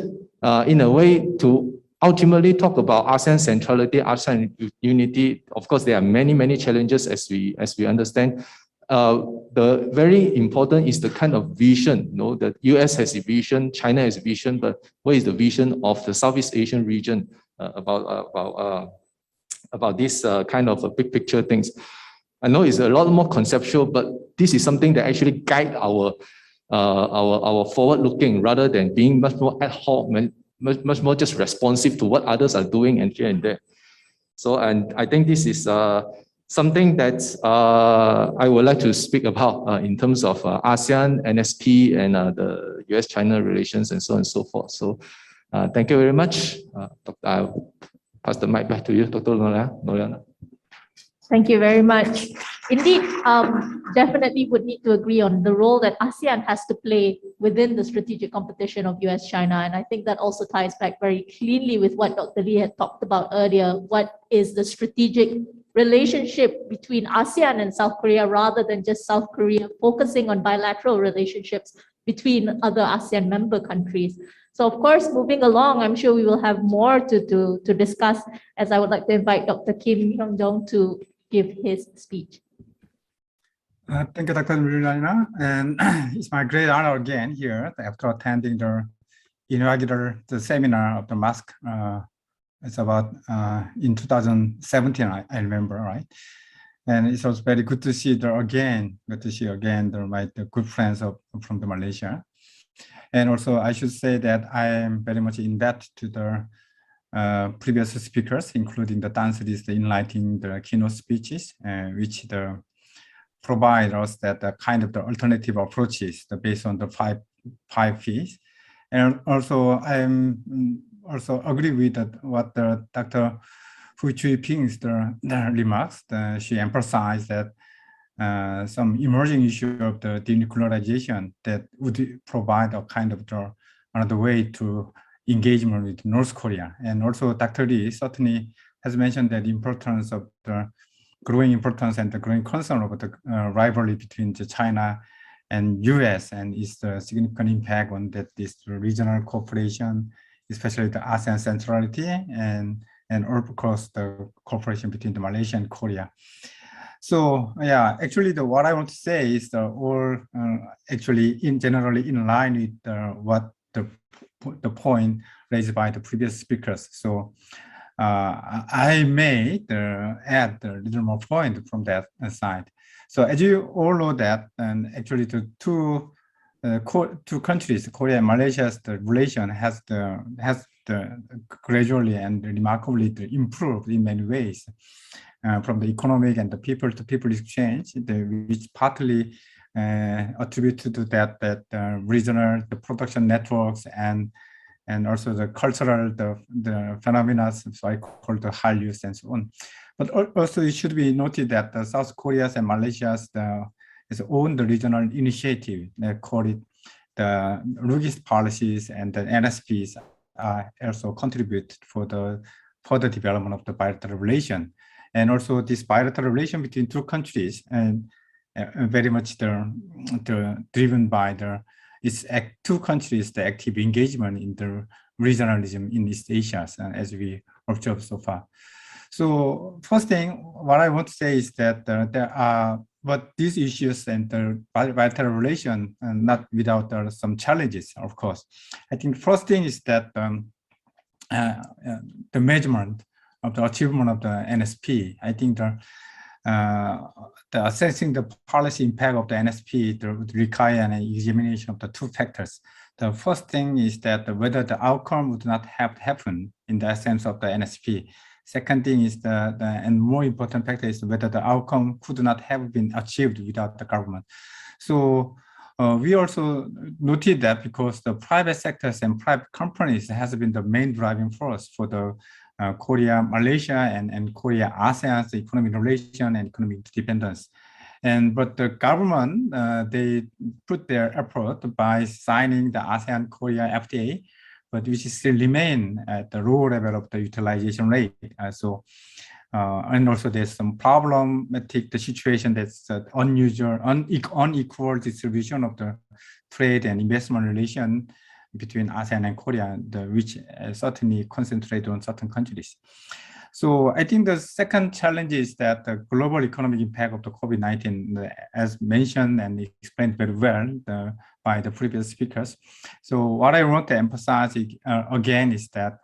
in a way to ultimately talk about ASEAN centrality, ASEAN unity, of course there are many challenges as we understand. The very important is the kind of vision. You know, the US has a vision, China has a vision, but what is the vision of the Southeast Asian region about this kind of a big picture things? I know it's a lot more conceptual, but this is something that actually guide our forward looking rather than being much more ad hoc, much more just responsive to what others are doing and here and there. So, and I think this is something that I would like to speak about in terms of ASEAN, NSP, and the US-China relations and so on and so forth. So thank you very much. I'll pass the mic back to you, Dr. Noliana. Thank you very much. Indeed, definitely would need to agree on the role that ASEAN has to play within the strategic competition of US-China. And I think that also ties back very cleanly with what Dr. Lee had talked about earlier. What is the strategic relationship between ASEAN and South Korea rather than just South Korea focusing on bilateral relationships between other ASEAN member countries? So of course, moving along, I'm sure we will have more to discuss, as I would like to invite Dr. Kim Hyung-jong to give his speech. Thank you, Dr. Noliana. And it's my great honor again here after attending the inaugural seminar of the MASK. It's about in 2017, I remember, right? And it was very good to see my good friends from the Malaysia. And also, I should say that I am very much in debt to the previous speakers, including the dancers, the enlightening the keynote speeches, which provide us that kind of the alternative approaches based on the five P's. And also, I am also agree with what Dr. Hu Chui-ping's remarks. She emphasized that some emerging issue of the denuclearization that would provide a kind of another way to engagement with North Korea. And also Dr. Lee certainly has mentioned that the importance of the growing importance and the growing concern about the rivalry between China and US and its significant impact on this regional cooperation, especially the ASEAN centrality and of course the cooperation between the Malaysia and Korea. So yeah, actually what I want to say is all actually generally in line with what the point raised by the previous speakers. So I may add a little more point from that side. So as you all know that, and actually the two countries, Korea and Malaysia's relation has gradually and remarkably improved in many ways. From the economic and the people-to-people exchange, which partly attributed to that regional production networks and also the cultural the phenomena, so I call the Hallus and so on. But also it should be noted that the South Korea's and Malaysia's its own regional initiative, they call it the ROK policies, and the NSPs also contribute for the further development of the bilateral relation. And also this bilateral relation between two countries and very much driven by two countries, the active engagement in the regionalism in East Asia, as we observed so far. So first thing, what I want to say is that there are, but these issues and the bilateral relation, not without some challenges, of course. I think first thing is that the measurement of the achievement of the NSP. I think the assessing the policy impact of the NSP would require an examination of the two factors. The first thing is that whether the outcome would not have happened in the essence of the NSP. Second thing is and more important factor is whether the outcome could not have been achieved without the government. So we also noted that because the private sectors and private companies has been the main driving force for the Korea, Malaysia, and Korea, ASEAN's economic relation and economic dependence. But the government, they put their effort by signing the ASEAN-Korea FDI, but which still remain at the low level of the utilization rate. And also there's some problematic the situation that's unusual, unequal distribution of the trade and investment relation between ASEAN and Korea, which certainly concentrate on certain countries. So I think the second challenge is that the global economic impact of the COVID-19, as mentioned and explained very well by the previous speakers. So what I want to emphasize again is that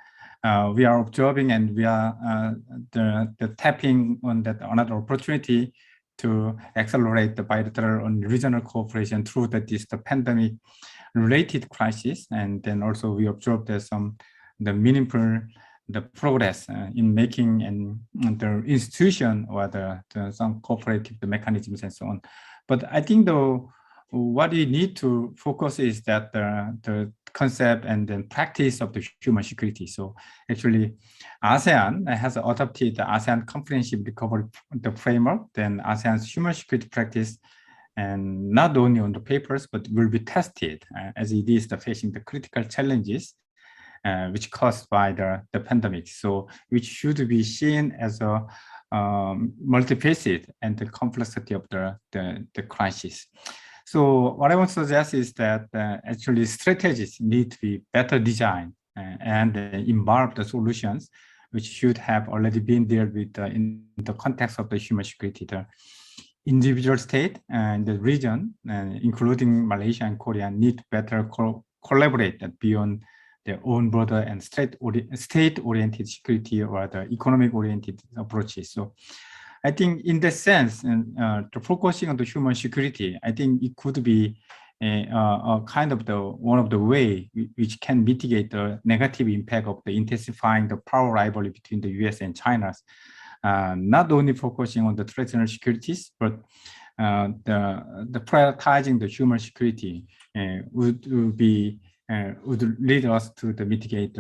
we are observing and we are the tapping on that another opportunity to accelerate the bilateral and regional cooperation through the pandemic related crisis. And then also we observed there's the meaningful progress in making and the institution or some cooperative mechanisms and so on. But I think though what we need to focus is that the concept and then practice of the human security. So actually ASEAN has adopted the ASEAN Comprehensive Recovery Framework, then ASEAN's human security practice, and not only on the papers, but will be tested as it is facing the critical challenges which caused by the pandemic. So which should be seen as a multifaceted and the complexity of the crisis. So what I want to suggest is that actually strategies need to be better designed and involve the solutions which should have already been there with in the context of the human security. The individual state and the region, including Malaysia and Korea, need to better collaborate beyond their own border and state-oriented security or the economic-oriented approaches. So I think in that sense, the focusing on the human security, I think it could be a kind of one of the way which can mitigate the negative impact of the intensifying the power rivalry between the US and China. Not only focusing on the traditional securities, but the prioritizing the human security would lead us to mitigate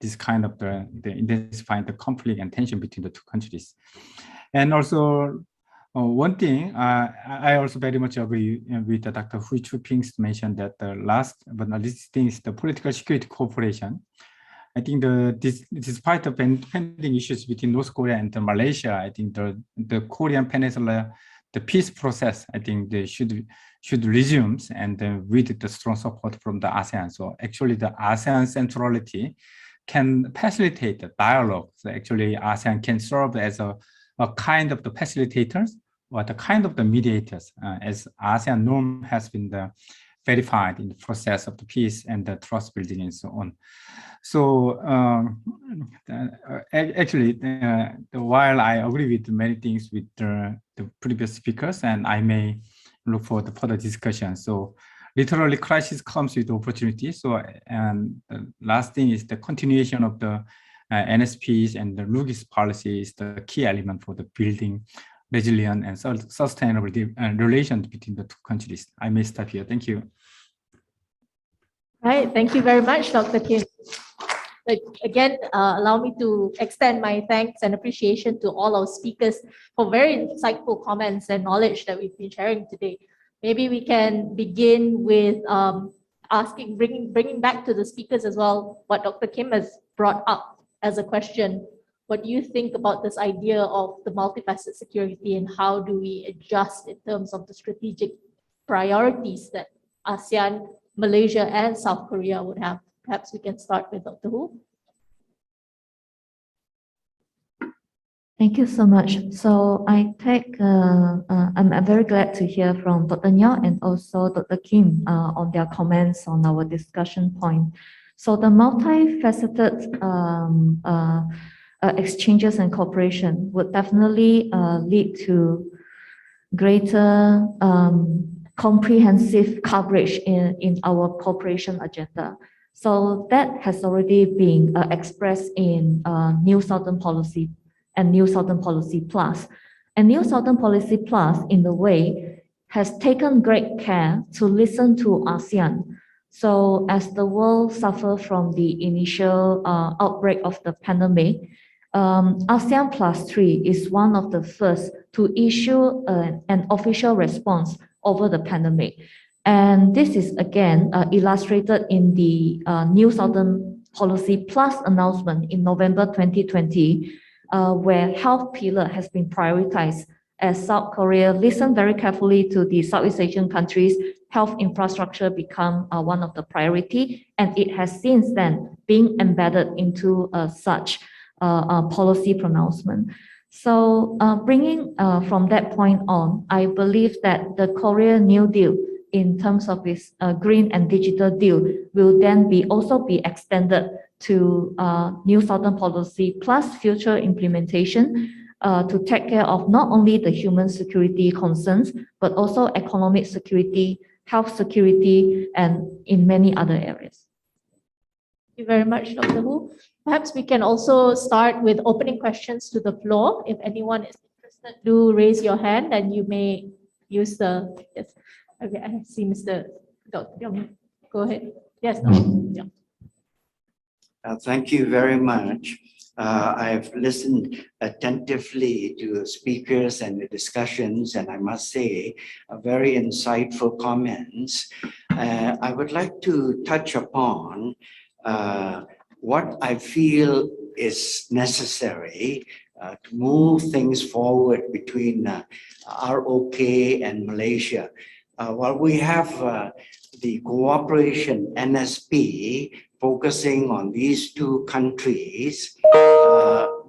this kind of the intensifying the conflict and tension between the two countries. And also one thing, I also very much agree with Dr. Hui Chu-ping's mention that the last but not least thing is the political security cooperation. I think despite the pending issues between North Korea and Malaysia, I think the Korean Peninsula, the peace process, I think they should resume and with the strong support from the ASEAN. So actually the ASEAN centrality can facilitate the dialogue. So actually ASEAN can serve as a kind of the facilitators or the kind of the mediators as ASEAN norm has been verified in the process of the peace and the trust building and so on. So actually, while I agree with many things with the previous speakers, and I may look for the further discussion. So literally crisis comes with opportunity. So, and the last thing is the continuation of the NSPs and the LUGIS policy is the key element for the building resilient and sustainable relations between the two countries. I may stop here. Thank you. Right. Thank you very much, Dr. Kim. Again, allow me to extend my thanks and appreciation to all our speakers for very insightful comments and knowledge that we've been sharing today. Maybe we can begin with bringing back to the speakers as well what Dr. Kim has brought up as a question. What do you think about this idea of the multifaceted security and how do we adjust in terms of the strategic priorities that ASEAN, Malaysia, and South Korea would have? Perhaps we can start with Dr. Hu. Thank you so much. So I'm very glad to hear from Dr. Nyao and also Dr. Kim on their comments on our discussion point. So the multifaceted exchanges and cooperation would definitely lead to greater comprehensive coverage in our cooperation agenda. So that has already been expressed in New Southern Policy and New Southern Policy Plus. And New Southern Policy Plus, in a way, has taken great care to listen to ASEAN. So as the world suffered from the initial outbreak of the pandemic, ASEAN Plus 3 is one of the first to issue an official response over the pandemic. And this is again illustrated in the New Southern Policy Plus announcement in November 2020, where health pillar has been prioritized as South Korea listened very carefully to the Southeast Asian countries. Health infrastructure become one of the priority, and it has since then been embedded into such policy pronouncement. So bringing from that point on, I believe that the Korean New Deal in terms of its green and digital deal will then also be extended to New Southern Policy Plus future implementation to take care of not only the human security concerns, but also economic security, health security, and in many other areas. Thank you very much, Dr. Hu. Perhaps we can also start with opening questions to the floor. If anyone is interested, do raise your hand and you may use the, yes. Okay, I see Mr. Dr. Go ahead. Yes, Dr. Thank you very much. I've listened attentively to the speakers and the discussions, and I must say, very insightful comments. I would like to touch upon what I feel is necessary to move things forward between ROK and Malaysia. While we have the cooperation NSP focusing on these two countries,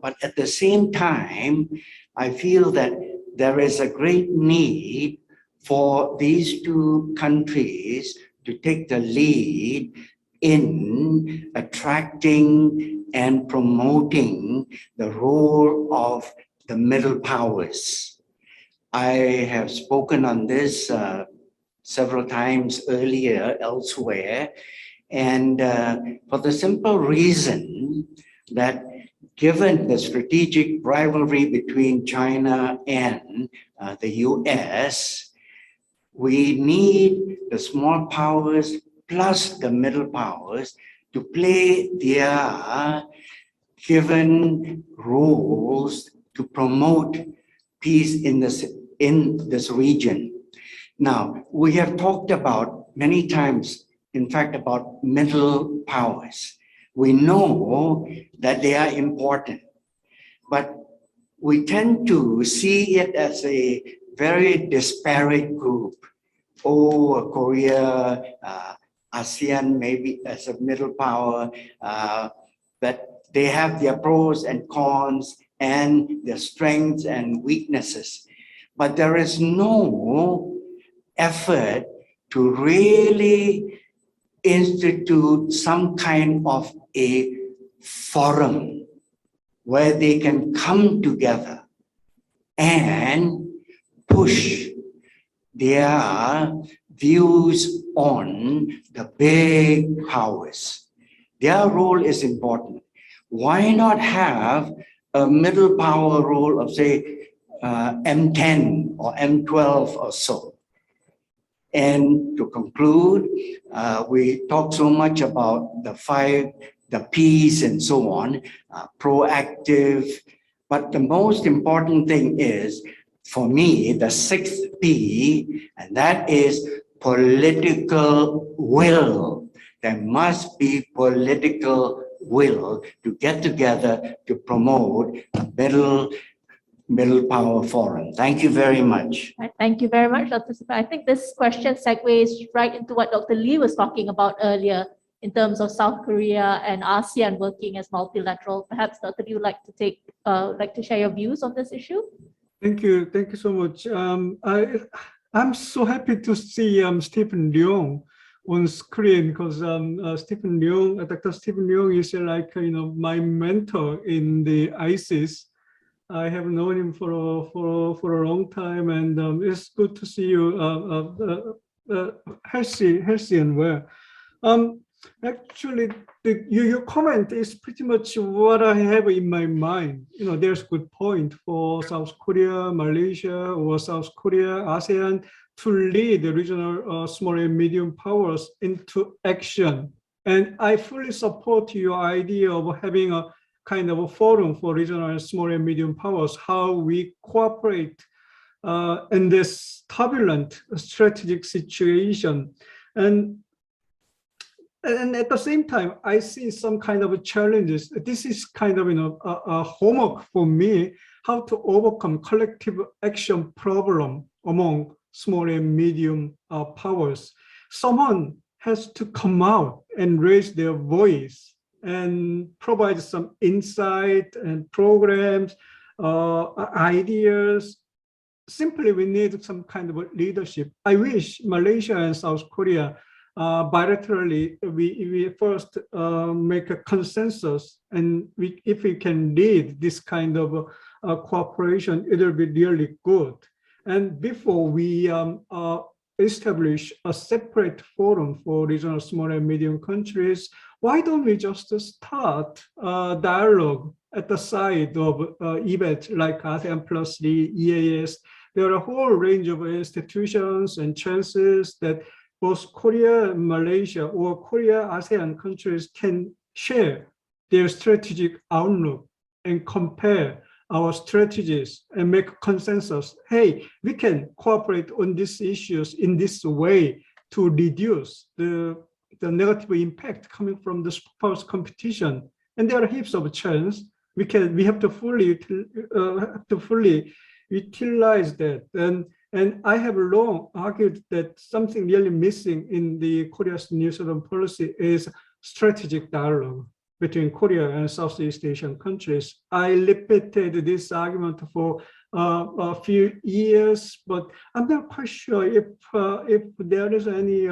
but at the same time, I feel that there is a great need for these two countries to take the lead in attracting and promoting the role of the middle powers. I have spoken on this several times earlier elsewhere, and for the simple reason that given the strategic rivalry between China and the US, we need the small powers plus the middle powers to play their given roles to promote peace in this region. Now, we have talked about many times, in fact, about middle powers. We know that they are important, but we tend to see it as a very disparate group. Oh, Korea, ASEAN maybe as a middle power, that they have their pros and cons and their strengths and weaknesses. But there is no effort to really institute some kind of a forum where they can come together and push their views on the big powers. Their role is important. Why not have a middle power role of, say, M10 or M12 or so? And to conclude, we talk so much about the fight, the peace, and so on, proactive. But the most important thing is, for me, the 6th P, and that is political will. There must be political will to get together to promote a middle power forum. Thank you very much. Thank you very much, Dr. Sipa. I think this question segues right into what Dr. Lee was talking about earlier in terms of South Korea and ASEAN working as multilateral. Perhaps, Dr. Lee would like to share your views on this issue. Thank you so much. I'm so happy to see Stephen Leong on screen because Dr. Stephen Leong is like my mentor in the ISIS. I have known him for a long time, and it's good to see you healthy and well. Actually, your comment is pretty much what I have in my mind. There's good point for South Korea, Malaysia, or South Korea, ASEAN to lead the regional small and medium powers into action. And I fully support your idea of having a kind of a forum for regional small and medium powers, how we cooperate in this turbulent strategic situation. And at the same time, I see some kind of challenges. This is kind of a homework for me, how to overcome collective action problem among small and medium powers. Someone has to come out and raise their voice and provide some insight and programs, ideas. Simply, we need some kind of leadership. I wish Malaysia and South Korea bilaterally, we first make a consensus, and if we can lead this kind of cooperation, it will be really good. And before we establish a separate forum for regional small and medium countries, why don't we just start a dialogue at the side of events like ASEAN Plus the EAS? There are a whole range of institutions and chances that both Korea, Malaysia, or Korea ASEAN countries can share their strategic outlook and compare our strategies and make consensus. Hey, we can cooperate on these issues in this way to reduce the negative impact coming from this proposed competition. And there are heaps of chance. We have to fully utilize that. And I have long argued that something really missing in the Korea's New Southern policy is strategic dialogue between Korea and Southeast Asian countries. I repeated this argument for a few years, but I'm not quite sure if there is any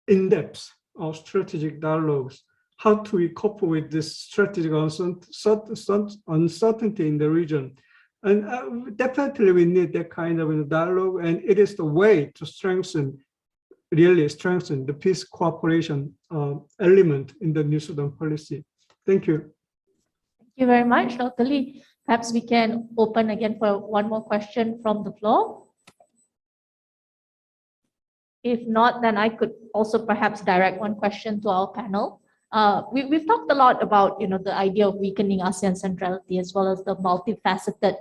in-depth or strategic dialogues. How do we cope with this strategic uncertainty in the region? And definitely we need that kind of dialogue, and it is the way to really strengthen the peace cooperation element in the New Southern policy. Thank you. Thank you very much, Dr. Lee. Perhaps we can open again for one more question from the floor. If not, then I could also perhaps direct one question to our panel. We've talked a lot about the idea of weakening ASEAN centrality as well as the multifaceted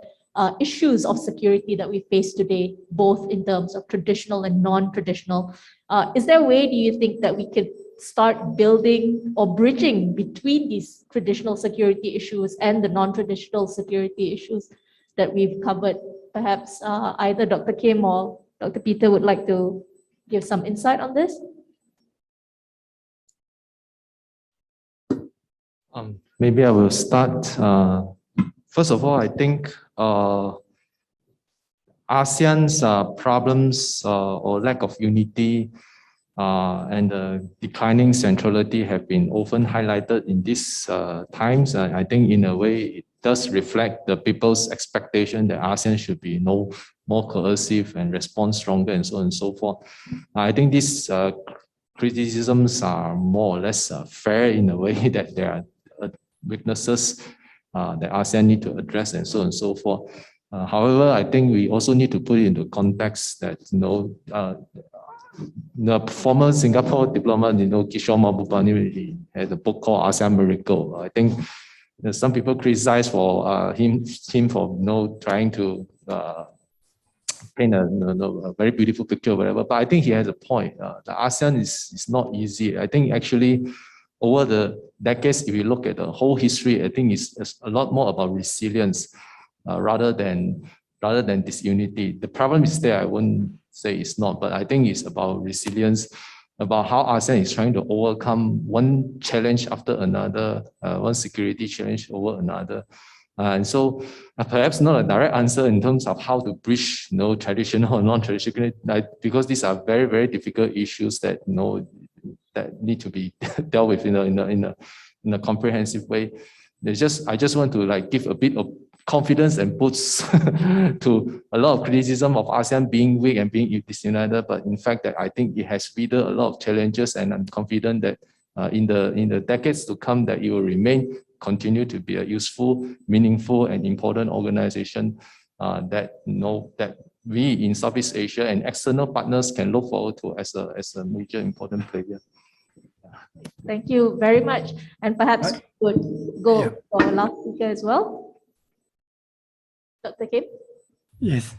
issues of security that we face today, both in terms of traditional and non-traditional. Is there a way, do you think, that we could start building or bridging between these traditional security issues and the non-traditional security issues that we've covered? Perhaps either Dr. Kim or Dr. Peter would like to give some insight on this. Maybe I will start. First of all, I think ASEAN's problems or lack of unity and declining centrality have been often highlighted in these times. I think in a way it does reflect the people's expectation that ASEAN should be more cohesive and respond stronger and so on and so forth. I think these criticisms are more or less fair in a way that there are weaknesses that ASEAN need to address and so on and so forth. However, I think we also need to put it into context that the former Singapore diplomat, Kishore Mahbubani, had a book called ASEAN Miracle. I think some people criticize for him for trying to paint a very beautiful picture or whatever. But I think he has a point. The ASEAN is not easy. I think actually over the decades, if you look at the whole history, I think it's a lot more about resilience rather than disunity. The problem is there. I wouldn't say it's not, but I think it's about resilience, about how ASEAN is trying to overcome one challenge after another, one security challenge over another. And so perhaps not a direct answer in terms of how to bridge, traditional or non-traditional, because these are very, very difficult issues that, that need to be dealt with in a comprehensive way. I just want to give a bit of confidence and boosts to a lot of criticism of ASEAN being weak and being disunited, but in fact that I think it has weathered a lot of challenges, and I'm confident that in the decades to come that it will continue to be a useful, meaningful, and important organization that we in Southeast Asia and external partners can look forward to as a major important player. Thank you very much. And perhaps we would go for our last speaker as well. Dr. Kim? Yes.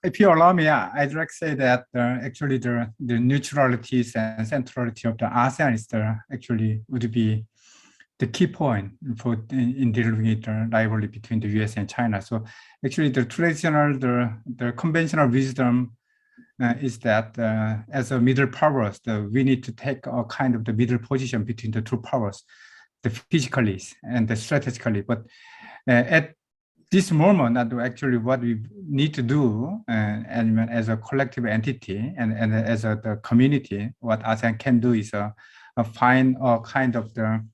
If you allow me, I'd like to say that actually the neutralities and centrality of the ASEAN is actually would be the key point in dealing with the rivalry between the US and China. So actually the traditional, the conventional wisdom is that as a middle powers, we need to take a kind of the middle position between the two powers, the physically and the strategically. But at this moment, actually what we need to do, and as a collective entity and as the community, what ASEAN can do is find a kind of the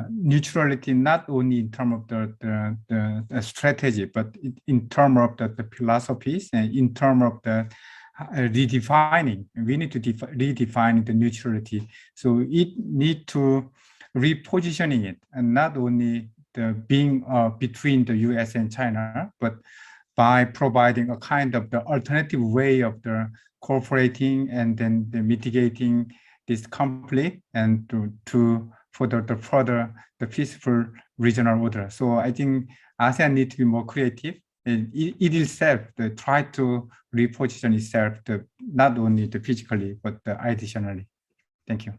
neutrality, not only in terms of the strategy, but in terms of the philosophies and in terms of the redefining. We need to redefine the neutrality. So it need to repositioning it, and not only the being between the US and China, but by providing a kind of the alternative way of the cooperating and then the mitigating this conflict and to further the peaceful regional order. So I think ASEAN needs to be more creative. And it itself try to reposition itself not only physically but additionally. Thank you.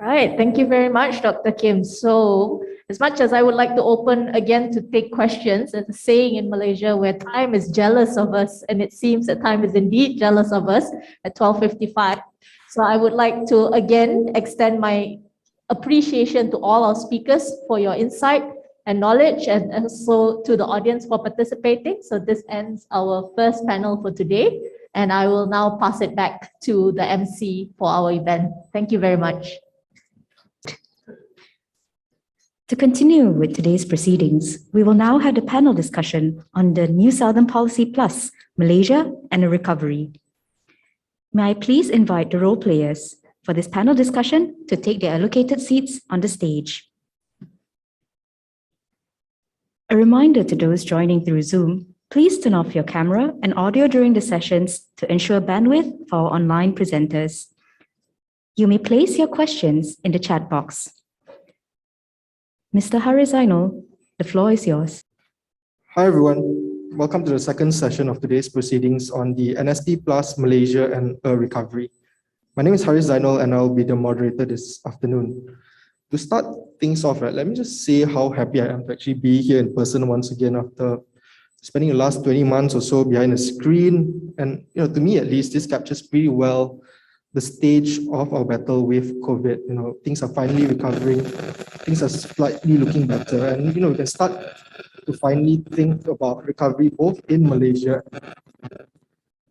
Right, thank you very much, Dr. Kim. So as much as I would like to open again to take questions, there's a saying in Malaysia where time is jealous of us, and it seems that time is indeed jealous of us at 12:55. So I would like to again extend my appreciation to all our speakers for your insight and knowledge, and also to the audience for participating. So this ends our first panel for today, and I will now pass it back to the MC for our event. Thank you very much. To continue with today's proceedings, we will now have a panel discussion on the New Southern Policy Plus, Malaysia and a Recovery. May I please invite the role players for this panel discussion to take their allocated seats on the stage. A reminder to those joining through Zoom, please turn off your camera and audio during the sessions to ensure bandwidth for our online presenters. You may place your questions in the chat box. Mr. Haris Zainal, the floor is yours. Hi everyone, welcome to the second session of today's proceedings on the NSP Plus Malaysia and a Recovery. My name is Haris Zainal and I'll be the moderator this afternoon. To start things off, let me just say how happy I am to actually be here in person once again after spending the last 20 months or so behind a screen. And to me at least, this captures pretty well the stage of our battle with COVID. Things are finally recovering, things are slightly looking better, and we can start to finally think about recovery both in Malaysia.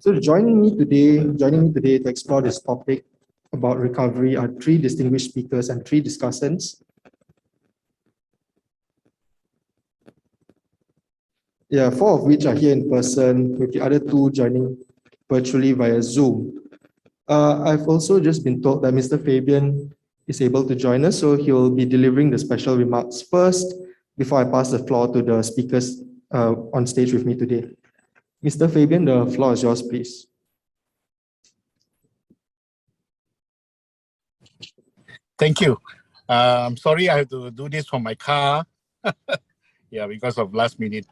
So joining me today to explore this topic about recovery are three distinguished speakers and three discussants. Yeah, four of which are here in person, with the other two joining virtually via Zoom. I've also just been told that Mr. Fabian is able to join us, so he'll be delivering the special remarks first before I pass the floor to the speakers on stage with me today. Mr. Fabian, the floor is yours, please. Thank you. I'm sorry I have to do this from my car. Yeah, because of last minute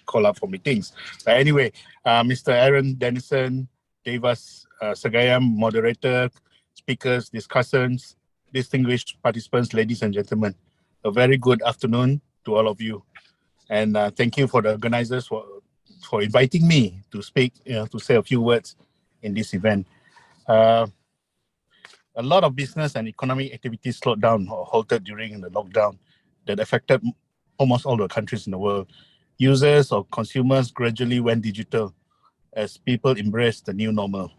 call up for meetings. But anyway, Mr. Aaron Dennison, Devas Sagayam, moderator, speakers, discussants, distinguished participants, ladies and gentlemen, a very good afternoon to all of you. And thank you for the organizers for inviting me to speak, to say a few words in this event. A lot of business and economic activities slowed down or halted during the lockdown that affected almost all the countries in the world. Users or consumers gradually went digital as people embraced the new normal.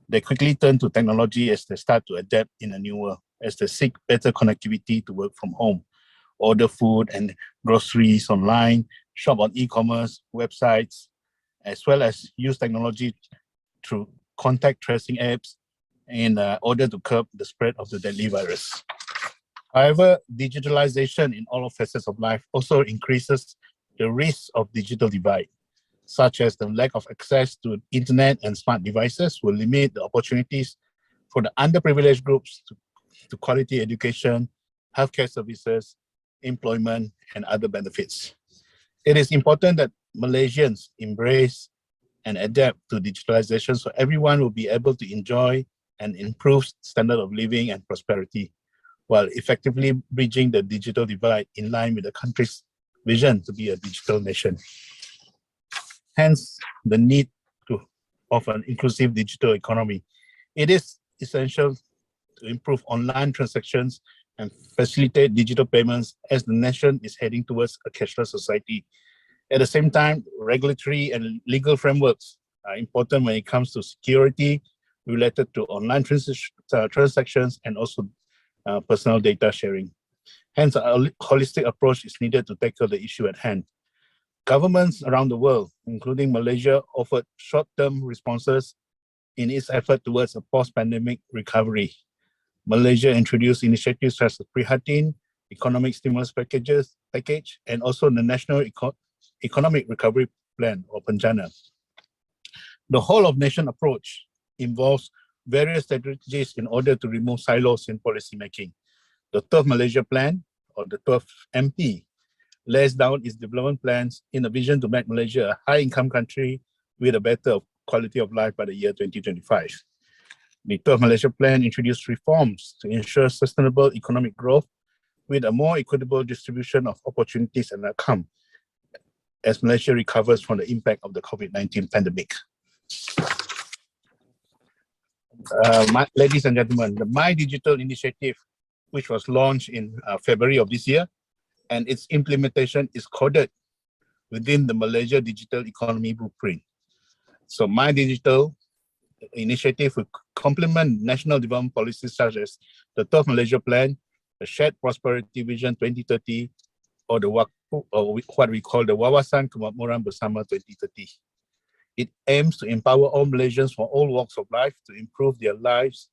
They quickly turned to technology as they start to adapt in a new world, as they seek better connectivity to work from home, order food and groceries online, shop on e-commerce websites, as well as use technology through contact tracing apps in order to curb the spread of the deadly virus. However, digitalization in all facets of life also increases the risk of digital divide, such as the lack of access to internet and smart devices will limit the opportunities for the underprivileged groups to quality education, healthcare services, employment, and other benefits. It is important that Malaysians embrace and adapt to digitalization so everyone will be able to enjoy and improve standard of living and prosperity, while effectively bridging the digital divide in line with the country's vision to be a digital nation. Hence, the need of an inclusive digital economy. It is essential to improve online transactions and facilitate digital payments as the nation is heading towards a cashless society. At the same time, regulatory and legal frameworks are important when it comes to security related to online transactions and also personal data sharing. Hence, a holistic approach is needed to tackle the issue at hand. Governments around the world, including Malaysia, offered short-term responses in its effort towards a post-pandemic recovery. Malaysia introduced initiatives such as Prihatin, Economic Stimulus Package, and also the National Economic Recovery Plan, or PENJANA. The whole of nation approach involves various strategies in order to remove silos in policymaking. The 12th Malaysia Plan, or the 12th MP, lays down its development plans in a vision to make Malaysia a high-income country with a better quality of life by the year 2025. The 12th Malaysia Plan introduced reforms to ensure sustainable economic growth with a more equitable distribution of opportunities and outcome as Malaysia recovers from the impact of the COVID-19 pandemic. Ladies and gentlemen, the My Digital initiative, which was launched in February of this year, and its implementation is coded within the Malaysia Digital Economy Blueprint. So My Digital initiative will complement national development policies such as the 12th Malaysia Plan, the Shared Prosperity Vision 2030, or what we call the Wawasan Kemakmuran Bersama 2030. It aims to empower all Malaysians from all walks of life to improve their lives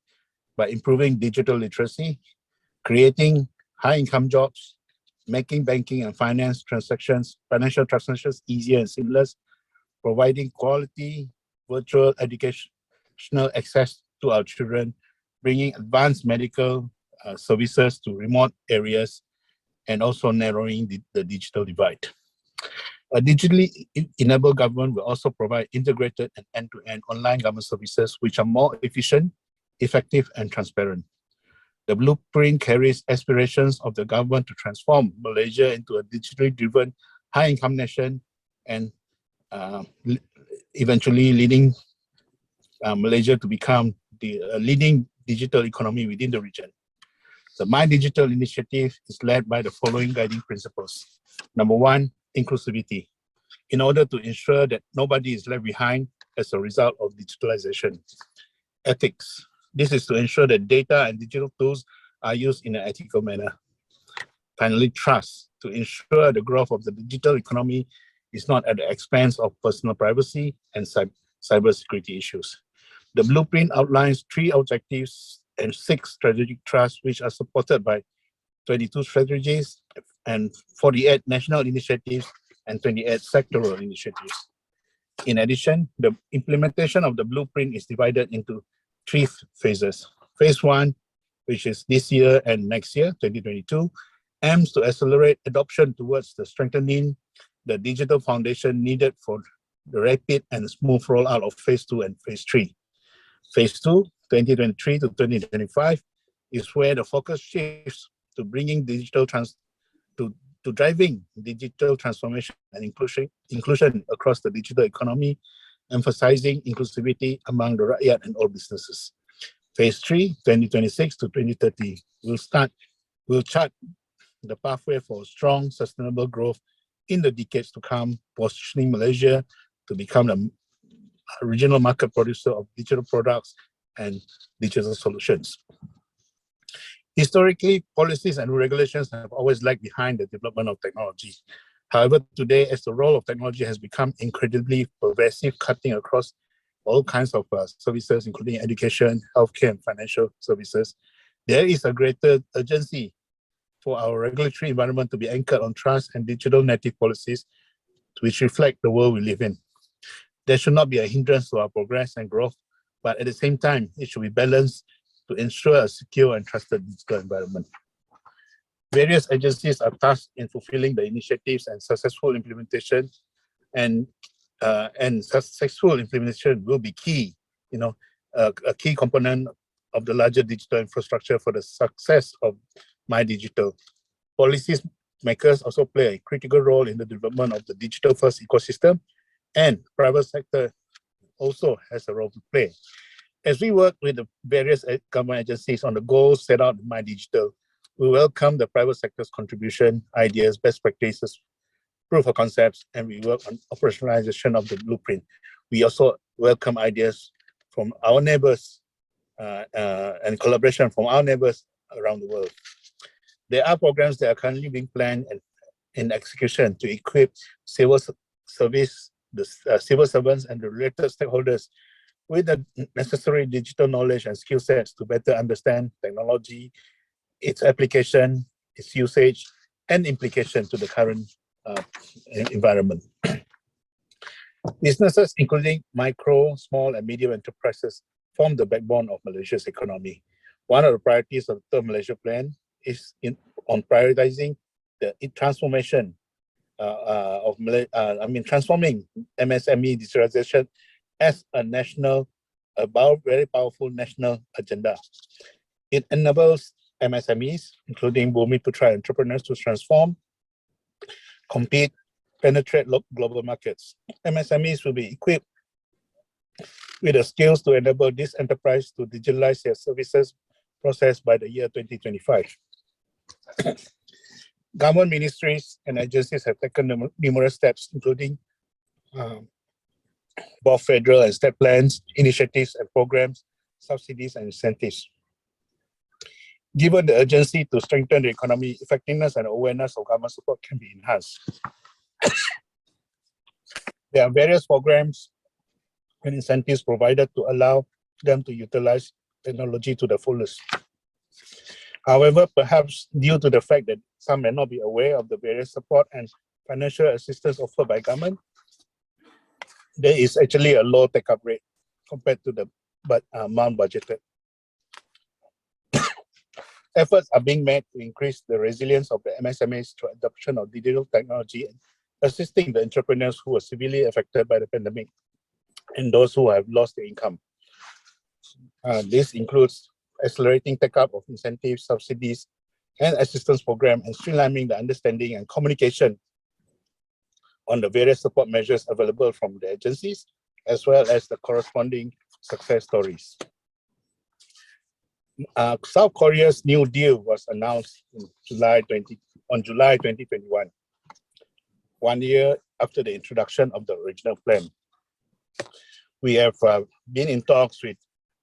by improving digital literacy, creating high-income jobs, making banking and financial transactions easier and seamless, providing quality virtual educational access to our children, bringing advanced medical services to remote areas, and also narrowing the digital divide. A digitally enabled government will also provide integrated and end-to-end online government services which are more efficient, effective, and transparent. The blueprint carries aspirations of the government to transform Malaysia into a digitally driven, high-income nation and eventually leading Malaysia to become the leading digital economy within the region. The My Digital initiative is led by the following guiding principles. Number one, inclusivity. In order to ensure that nobody is left behind as a result of digitalization. Ethics. This is to ensure that data and digital tools are used in an ethical manner. Finally, trust. To ensure the growth of the digital economy is not at the expense of personal privacy and cybersecurity issues. The blueprint outlines 3 objectives and 6 strategic thrusts, which are supported by 22 strategies and 48 national initiatives and 28 sectoral initiatives. In addition, the implementation of the blueprint is divided into 3 phases. Phase 1, which is this year and next year, 2022, aims to accelerate adoption towards the strengthening the digital foundation needed for the rapid and smooth rollout of Phase 2 and Phase 3. Phase 2, 2023 to 2025, is where the focus shifts to bringing to driving digital transformation and inclusion across the digital economy emphasizing inclusivity among the rakyat and all businesses. Phase 3, 2026 to 2030, will chart the pathway for strong, sustainable growth in the decades to come, positioning Malaysia to become a regional market producer of digital products and digital solutions. Historically, policies and regulations have always lagged behind the development of technology. However, today, as the role of technology has become incredibly pervasive, cutting across all kinds of services, including education, healthcare, and financial services, there is a greater urgency for our regulatory environment to be anchored on trust and digital native policies which reflect the world we live in. There should not be a hindrance to our progress and growth, but at the same time, it should be balanced to ensure a secure and trusted digital environment. Various agencies are tasked in fulfilling the initiatives and successful implementation, and successful implementation will be key, a key component of the larger digital infrastructure for the success of MyDigital. Policy makers also play a critical role in the development of the digital-first ecosystem, and private sector also has a role to play. As we work with the various government agencies on the goals set out in MyDigital, we welcome the private sector's contribution, ideas, best practices, proof of concepts, and we work on operationalization of the blueprint. We also welcome ideas from our neighbors and collaboration from our neighbors around the world. There are programs that are currently being planned and in execution to equip civil servants and the related stakeholders with the necessary digital knowledge and skill sets to better understand technology, its application, its usage, and implication to the current environment. Businesses, including micro, small, and medium enterprises, form the backbone of Malaysia's economy. One of the priorities of the Malaysia Plan is on prioritizing the transformation transforming MSME digitalization as a very powerful national agenda. It enables MSMEs, including Bumi-Putra entrepreneurs, to transform, compete, penetrate global markets. MSMEs will be equipped with the skills to enable this enterprise to digitalize their services process by the year 2025. Government ministries and agencies have taken numerous steps, including both federal and state plans, initiatives and programs, subsidies and incentives. Given the urgency to strengthen the economy, effectiveness and awareness of government support can be enhanced. There are various programs and incentives provided to allow them to utilize technology to the fullest. However, perhaps due to the fact that some may not be aware of the various support and financial assistance offered by government, there is actually a low take-up rate compared to the amount budgeted. Efforts are being made to increase the resilience of the MSMEs through adoption of digital technology and assisting the entrepreneurs who were severely affected by the pandemic and those who have lost their income. This includes accelerating take-up of incentives, subsidies, and assistance program, and streamlining the understanding and communication on the various support measures available from the agencies, as well as the corresponding success stories. South Korea's New Deal was announced in July 2021, 1 year after the introduction of the original plan. We have been in talks with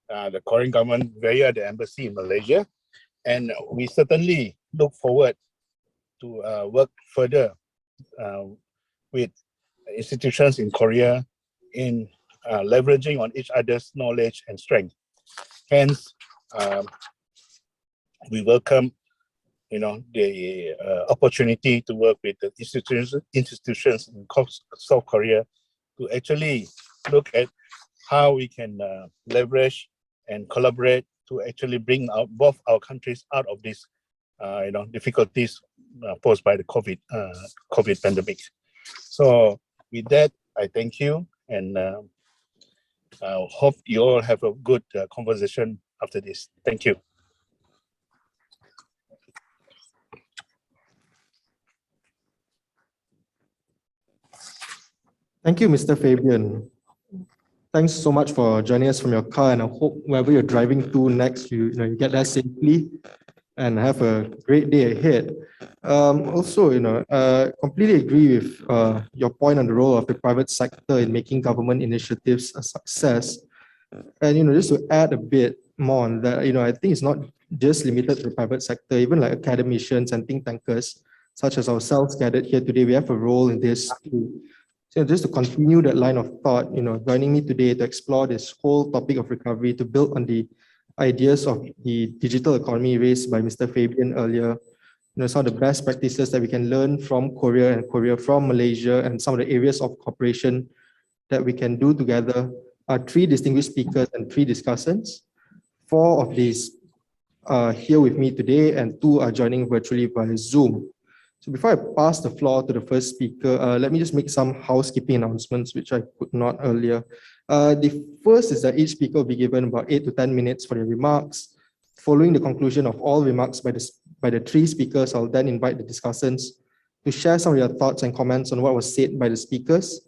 the Korean government via the embassy in Malaysia, and we certainly look forward to work further with institutions in Korea in leveraging on each other's knowledge and strength. Hence, we welcome, the opportunity to work with the institutions in South Korea to actually look at how we can leverage and collaborate to actually bring out both our countries out of these, difficulties posed by the COVID pandemic. So with that, I thank you, and I hope you all have a good conversation after this. Thank you. Thank you, Mr. Fabian. thanks so much for joining us from your car, and I hope wherever you're driving to next, you get there safely and have a great day ahead. Also, completely agree with your point on the role of the private sector in making government initiatives a success. And just to add a bit more on that, I think it's not just limited to the private sector. Even like academicians and think tankers, such as ourselves gathered here today, we have a role in this too. So just to continue that line of thought, joining me today to explore this whole topic of recovery, to build on the ideas of the digital economy raised by Mr. Fabian earlier, some of the best practices that we can learn from Korea from Malaysia, and some of the areas of cooperation that we can do together are 3 distinguished speakers and 3 discussants. 4 of these are here with me today, and 2 are joining virtually via Zoom. So before I pass the floor to the first speaker, let me just make some housekeeping announcements, which I could not earlier. The first is that each speaker will be given about 8 to 10 minutes for their remarks. Following the conclusion of all remarks by the 3 speakers, I'll then invite the discussants to share some of their thoughts and comments on what was said by the speakers.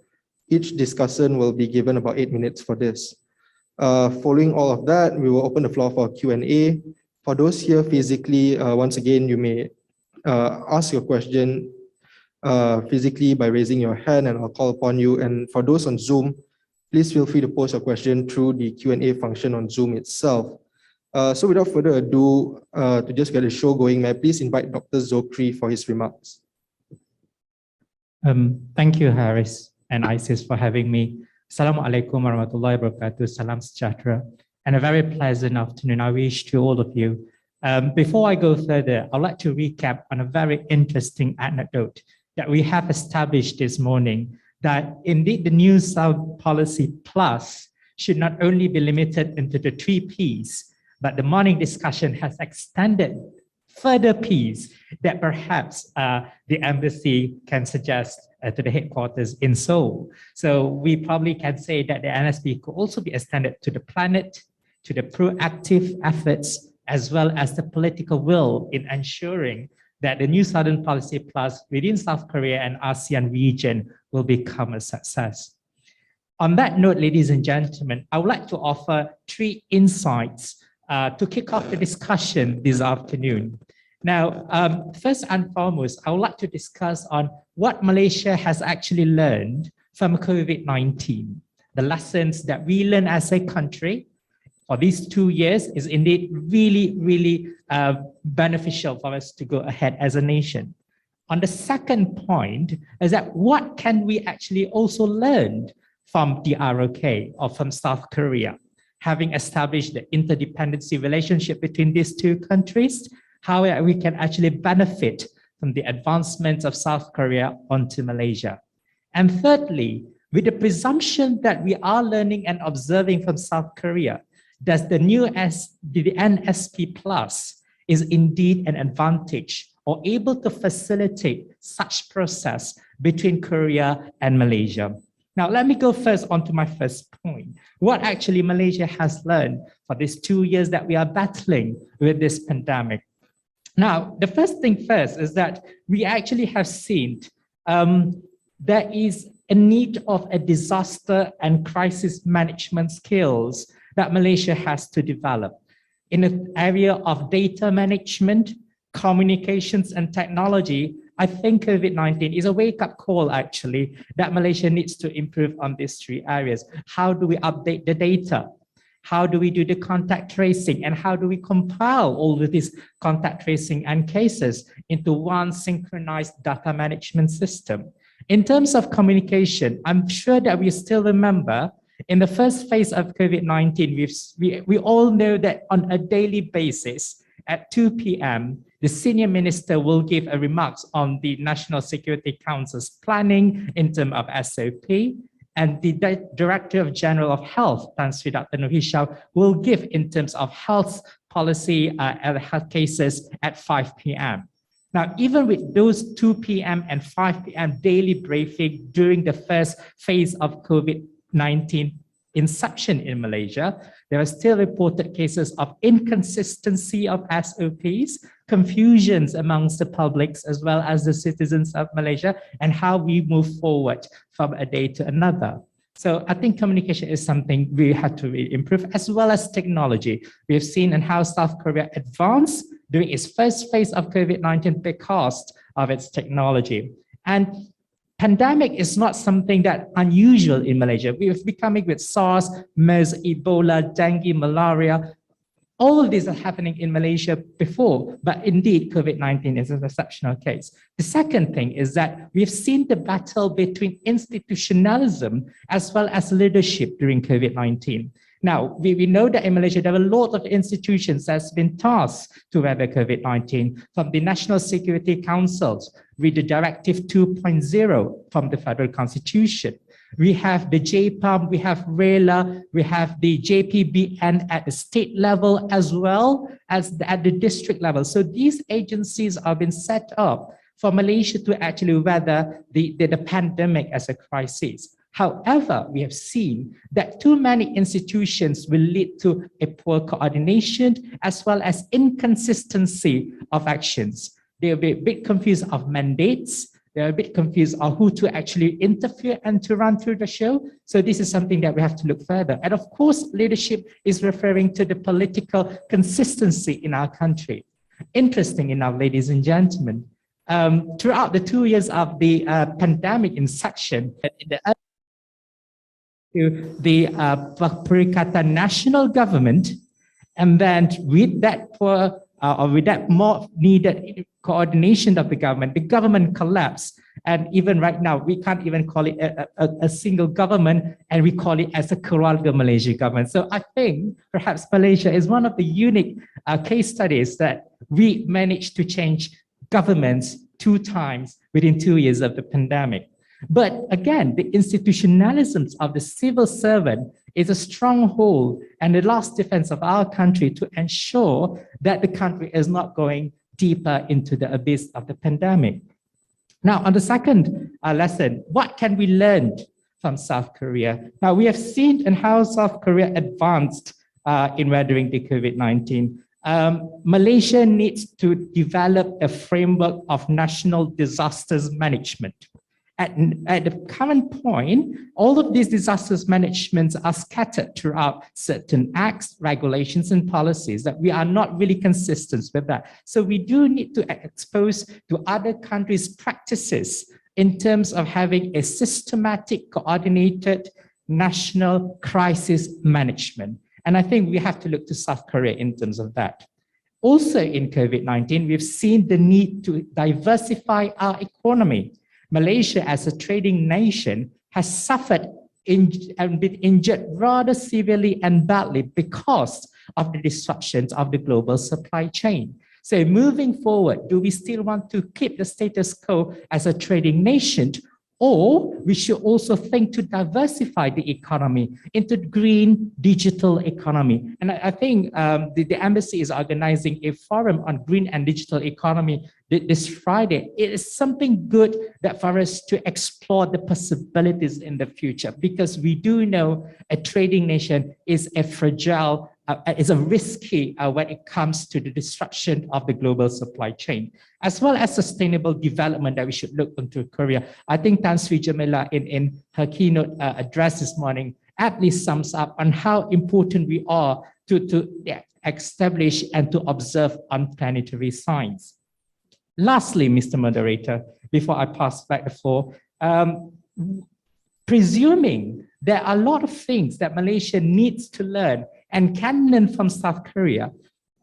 Each discussant will be given about 8 minutes for this. Following all of that, we will open the floor for Q&A. For those here physically, once again, you may ask your question physically by raising your hand, and I'll call upon you. And for those on Zoom, please feel free to post your question through the Q&A function on Zoom itself. So without further ado, to just get the show going, may I please invite Dr. Zokri for his remarks. Thank you, Harris and ISIS, for having me. Assalamualaikum warahmatullahi wabarakatuh. Salam sejahtera. And a very pleasant afternoon I wish to all of you. Before I go further, I'd like to recap on a very interesting anecdote that we have established this morning, that indeed the New South Policy Plus should not only be limited into the 3 Ps, but the morning discussion has extended further Ps that perhaps the embassy can suggest to the headquarters in Seoul. So we probably can say that the NSP could also be extended to the planet, to the proactive efforts, as well as the political will in ensuring that the New Southern Policy Plus within South Korea and ASEAN region will become a success. On that note, ladies and gentlemen, I would like to offer 3 insights to kick off the discussion this afternoon. Now, first and foremost, I would like to discuss on what Malaysia has actually learned from COVID-19. The lessons that we learn as a country for these 2 years is indeed really beneficial for us to go ahead as a nation. On the second point is that what can we actually also learn from the ROK or from South Korea? Having established the interdependency relationship between these 2 countries, how we can actually benefit from the advancements of South Korea onto Malaysia. And thirdly, with the presumption that we are learning and observing from South Korea, does the NSP Plus is indeed an advantage or able to facilitate such process between Korea and Malaysia? Now, let me go first on to my first point. What actually Malaysia has learned for these 2 years that we are battling with this pandemic? Now, the first thing first is that we actually have seen there is a need of a disaster and crisis management skills that Malaysia has to develop. In the area of data management, communications and technology, I think COVID-19 is a wake-up call actually that Malaysia needs to improve on these 3 areas. How do we update the data? How do we do the contact tracing? And how do we compile all of these contact tracing and cases into one synchronized data management system? In terms of communication, I'm sure that we still remember in the first phase of COVID-19, we all know that on a daily basis at 2 p.m., the senior minister will give a remarks on the National Security Council's planning in terms of SOP, and the Director General of Health, Tan Sri Dr. Nur Hisham, will give in terms of health policy and health cases at 5 p.m. Now, even with those 2 p.m. and 5 p.m. daily briefing during the first phase of COVID-19 inception in Malaysia, there are still reported cases of inconsistency of SOPs, confusions amongst the publics as well as the citizens of Malaysia, and how we move forward from a day to another. So I think communication is something we have to really improve, as well as technology. We have seen in how South Korea advanced during its first phase of COVID-19 because of its technology. And pandemic is not something that unusual in Malaysia. We have been coming with SARS, MERS, Ebola, dengue, malaria. All of these are happening in Malaysia before, but indeed COVID-19 is an exceptional case. The second thing is that we've seen the battle between institutionalism as well as leadership during COVID-19. Now, we know that in Malaysia, there are a lot of institutions that's been tasked to weather COVID-19, from the National Security Councils with the Directive 2.0 from the Federal Constitution. We have the JPAM, we have RELA, we have the JPBN at the state level as well as at the district level. So these agencies have been set up for Malaysia to actually weather the pandemic as a crisis. However, we have seen that too many institutions will lead to a poor coordination as well as inconsistency of actions. They'll be a bit confused of mandates. They're a bit confused on who to actually interfere and to run through the show. So this is something that we have to look further. And of course, leadership is referring to the political consistency in our country. Interesting enough, ladies and gentlemen, throughout the 2 years of the pandemic inception, the Perikatan national government, and then with that with that more needed coordination of the government collapsed. And even right now, we can't even call it a single government, and we call it as a Keluarga Malaysia government. So I think perhaps Malaysia is one of the unique case studies that we managed to change governments 2 times within 2 years of the pandemic. But again, the institutionalisms of the civil servant is a stronghold and the last defense of our country to ensure that the country is not going deeper into the abyss of the pandemic. Now, on the second lesson, what can we learn from South Korea? Now, we have seen in how South Korea advanced in weathering the COVID-19. Malaysia needs to develop a framework of national disasters management. At the current point, all of these disasters managements are scattered throughout certain acts, regulations, and policies that we are not really consistent with that. So we do need to expose to other countries' practices in terms of having a systematic, coordinated national crisis management. And I think we have to look to South Korea in terms of that. Also in COVID-19, we've seen the need to diversify our economy. Malaysia, as a trading nation, has suffered and been injured rather severely and badly because of the disruptions of the global supply chain. So moving forward, do we still want to keep the status quo as a trading nation, or we should also think to diversify the economy into green digital economy? And I think the embassy is organizing a forum on green and digital economy this Friday. It is something good that for us to explore the possibilities in the future, because we do know a trading nation is a fragile, is a risky when it comes to the disruption of the global supply chain, as well as sustainable development that we should look into Korea. I think Tan Sri Jamila in her keynote address this morning aptly sums up on how important we are to establish and to observe unplanetary signs. Lastly, Mr. Moderator, before I pass back the floor, presuming there are a lot of things that Malaysia needs to learn and can learn from South Korea,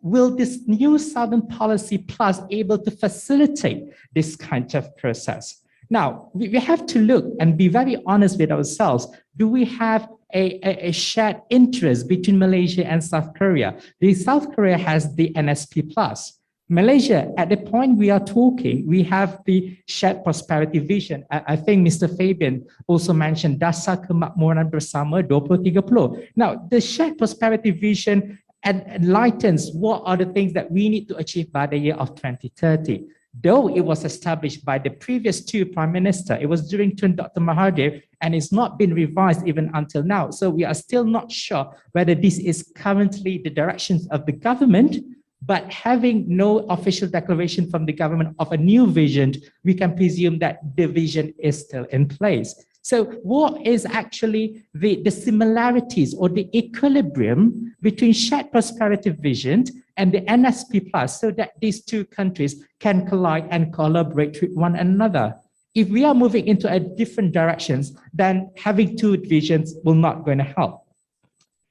will this new Southern Policy Plus able to facilitate this kind of process? Now, we have to look and be very honest with ourselves. Do we have a shared interest between Malaysia and South Korea? The South Korea has the NSP Plus. Malaysia, at the point we are talking, we have the shared prosperity vision. I think Mr. Fabian also mentioned Dasar Kemakmuran Bersama 2030. Now, the shared prosperity vision enlightens what are the things that we need to achieve by the year of 2030. Though it was established by the previous 2 prime ministers, it was during Dr. Mahathir, and it's not been revised even until now. So we are still not sure whether this is currently the directions of the government. But having no official declaration from the government of a new vision, we can presume that the vision is still in place. So what is actually the similarities or the equilibrium between shared prosperity vision and the NSP Plus so that these two countries can collide and collaborate with one another? If we are moving into a different directions, then having two visions will not going to help.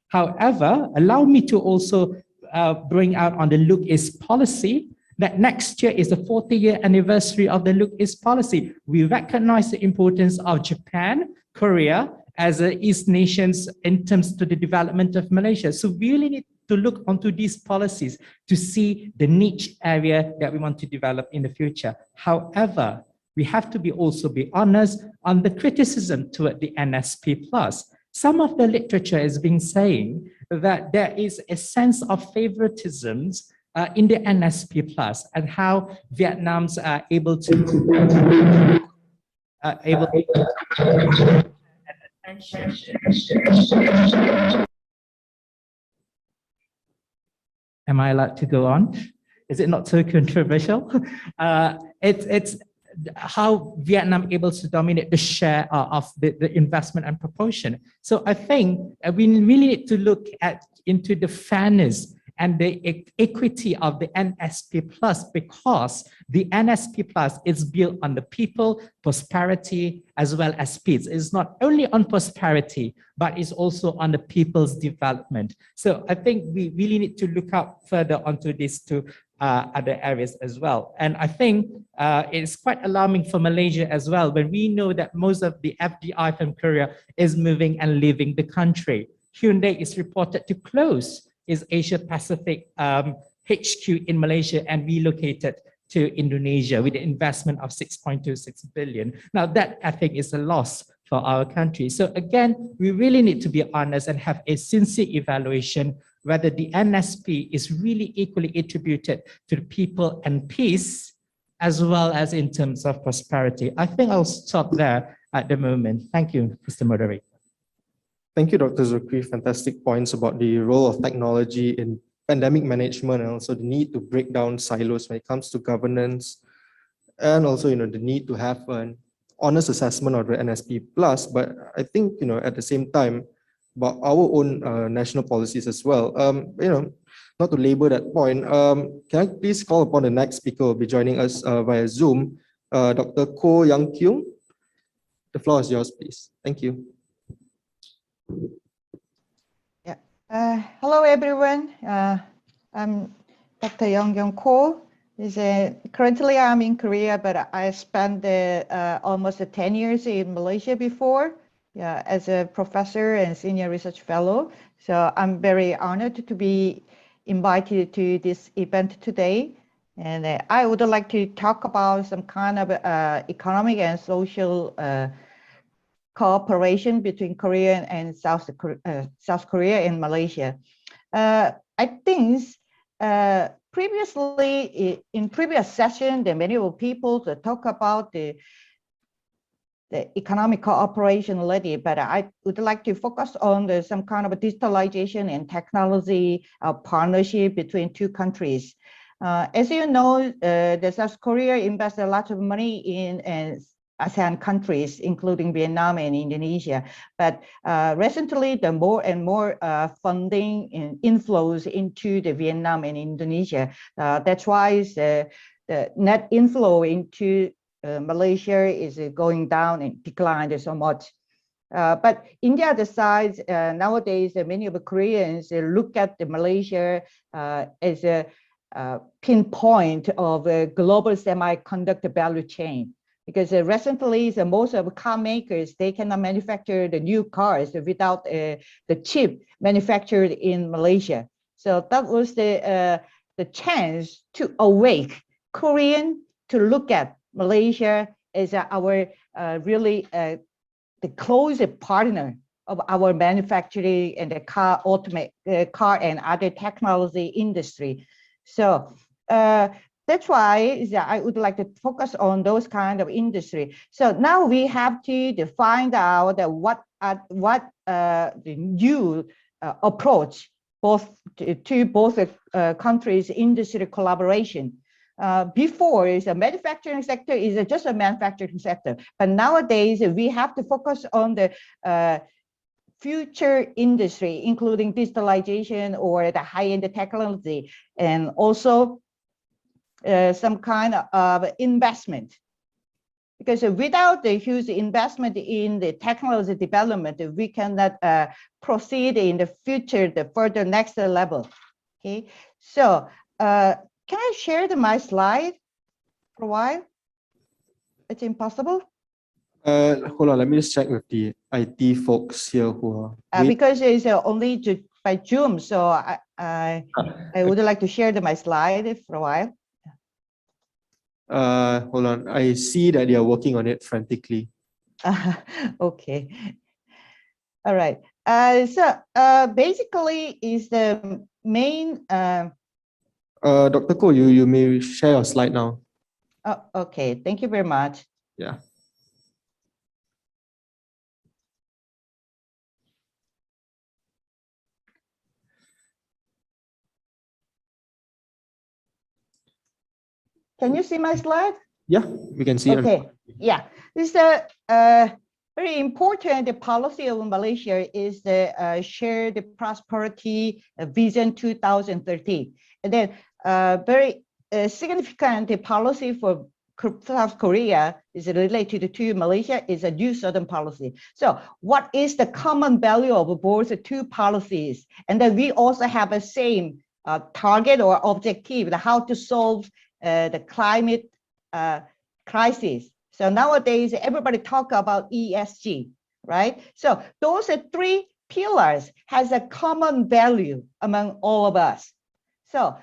However, allow me to also bring out on the Look East policy that next year is the 40-year anniversary of the Look East policy. We recognize the importance of Japan, Korea as East nations in terms to the development of Malaysia. So we really need to look onto these policies to see the niche area that we want to develop in the future. However, we have to also be honest on the criticism toward the NSP Plus. Some of the literature has been saying that there is a sense of favoritisms in the NSP Plus and how Vietnam's are able to Am I allowed to go on? Is it not so controversial? It's how Vietnam able to dominate the share of the investment and proportion. So I think we really need to look into the fairness and the equity of the NSP Plus, because the NSP Plus is built on the people, prosperity, as well as peace. It's not only on prosperity, but it's also on the people's development. So I think we really need to look out further onto these two other areas as well. And I think it's quite alarming for Malaysia as well, when we know that most of the FDI from Korea is moving and leaving the country. Hyundai is reported to close its Asia Pacific HQ in Malaysia and relocated to Indonesia with an investment of 6.26 billion. Now that I think is a loss for our country. So again, we really need to be honest and have a sincere evaluation whether the NSP is really equally attributed to the people and peace, as well as in terms of prosperity. I think I'll stop there at the moment. Thank you, Mr. Moderator. Thank you, Dr. Zulkifli. Fantastic points about the role of technology in pandemic management and also the need to break down silos when it comes to governance, and also, the need to have an honest assessment of the NSP Plus. But I think, at the same time, about our own national policies as well. Not to labor that point, can I please call upon the next speaker who will be joining us via Zoom, Dr. Koh Yang Kyung. The floor is yours, please. Thank you. Yeah. Hello, everyone. I'm Dr. Yang Kyung Koh. Currently, I'm in Korea, but I spent almost 10 years in Malaysia before. Yeah, as a professor and senior research fellow. So I'm very honored to be invited to this event today. And I would like to talk about some kind of economic and social cooperation between Korea and South Korea and Malaysia. I think previously, in previous session, the many people talk about the economic cooperation already, but I would like to focus on some kind of a digitalization and technology partnership between two countries. As you know, the South Korea invests a lot of money in ASEAN countries, including Vietnam and Indonesia. But recently, the more and more funding and inflows into the Vietnam and Indonesia. That's why the net inflow into Malaysia is going down and declined so much. But India decides nowadays many of the Koreans look at Malaysia as a pinpoint of a global semiconductor value chain. Because recently, most of the car makers, they cannot manufacture the new cars without the chip manufactured in Malaysia. So that was the chance to awake Korean to look at Malaysia as our really the closest partner of our manufacturing and the car and other technology industry. So that's why I would like to focus on those kind of industry. So now we have to find out what the new approach to both countries' industry collaboration. before is a manufacturing sector is just a manufacturing sector, but nowadays we have to focus on the future industry, including digitalization or the high-end technology, and also some kind of investment. Because without the huge investment in the technology development, we cannot proceed in the future, the further next level. Okay, so can I share my slide for a while? It's impossible. Hold on, let me just check with the IT folks here who are because it's only by Zoom, so I would like to share my slide for a while. Hold on, I see that they are working on it frantically. Okay. All right. So basically is the main Dr. Koh, you may share your slide now. Oh, okay, thank you very much. Yeah. Can you see my slide? Yeah, we can see. Okay. Yeah, this is very important policy of Malaysia is the shared prosperity vision 2030. And then very significant policy for South Korea is related to Malaysia is a new southern policy. So what is the common value of both the two policies? And then we also have a same target or objective, how to solve the climate crisis. So nowadays, everybody talk about ESG, right? So those are three pillars has a common value among all of us. So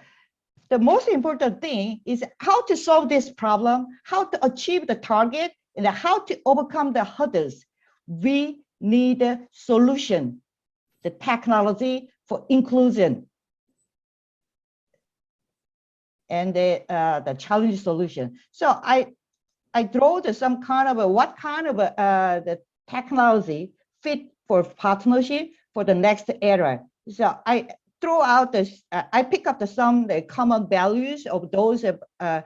the most important thing is how to solve this problem, how to achieve the target, and how to overcome the hurdles. We need a solution, the technology for inclusion, and the challenge solution. So I draw some kind of what kind of the technology fit for partnership for the next era. So I throw out this. I pick up the common values of those the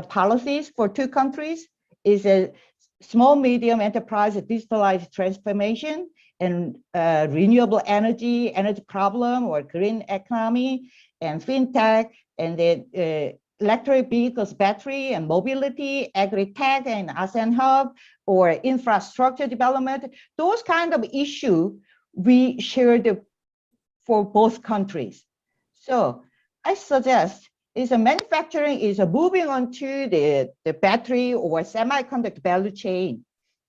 policies for two countries is a small medium enterprise digitalized transformation and renewable energy problem or green economy and fintech and the electric vehicles, battery and mobility, agri-tech and ASEAN hub or infrastructure development. Those kind of issue we shared for both countries. So I suggest is manufacturing is moving on to the battery or semiconductor value chain.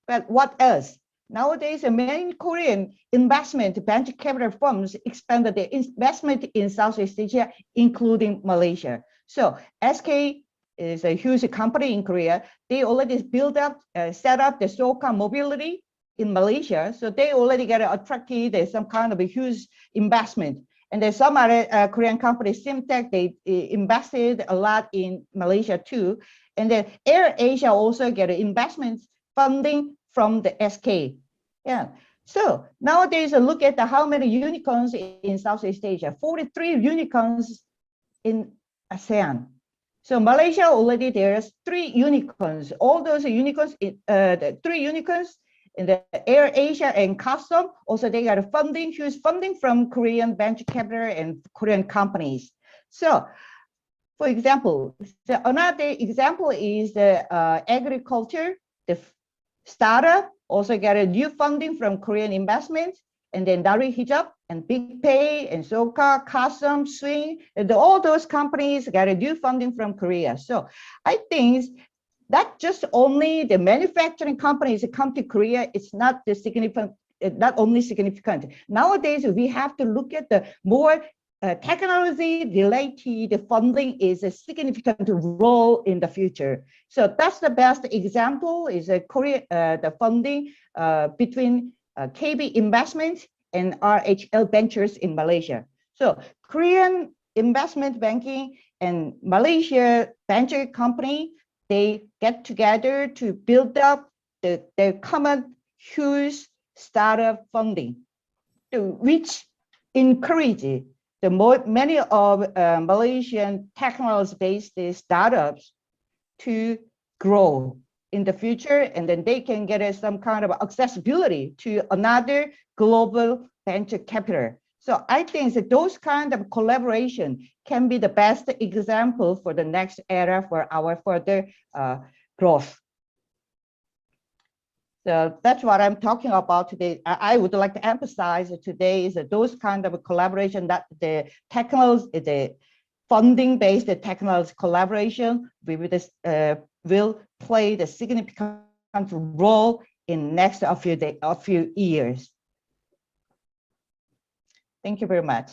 But what else? Nowadays, many Korean investment venture capital firms expanded their investment in Southeast Asia, including Malaysia. So SK is a huge company in Korea. They already built up, set up the so-called mobility in Malaysia. So they already get attracted some kind of a huge investment. And there's some other Korean companies, Simtech, they invested a lot in Malaysia too. And then Air Asia also get investment funding from the SK. Yeah. So nowadays, look at how many unicorns in Southeast Asia, 43 unicorns in ASEAN. So Malaysia already there's 3 unicorns. All those unicorns, the 3 unicorns in the Air Asia and Custom, also they got funding, huge funding from Korean venture capital and Korean companies. So for example, another example is the agriculture, the startup also got a new funding from Korean investments, and then Dari Hijab and Big Pay and Soka, Custom, Swing, and all those companies got a new funding from Korea. So I think that just only the manufacturing companies that come to Korea, it's not the significant, not only significant. Nowadays, we have to look at the more technology related funding is a significant role in the future. So that's the best example is Korea, the funding between KB Investments and RHL Ventures in Malaysia. So Korean investment banking and Malaysia venture company, they get together to build up their common huge startup funding, which encourage many of Malaysian technology-based startups to grow in the future, and then they can get some kind of accessibility to another global venture capital. So I think that those kind of collaboration can be the best example for the next era for our further growth. So that's what I'm talking about today. I would like to emphasize today is that those kind of collaboration, that the funding-based technology collaboration will play the significant role in next a few years. Thank you very much.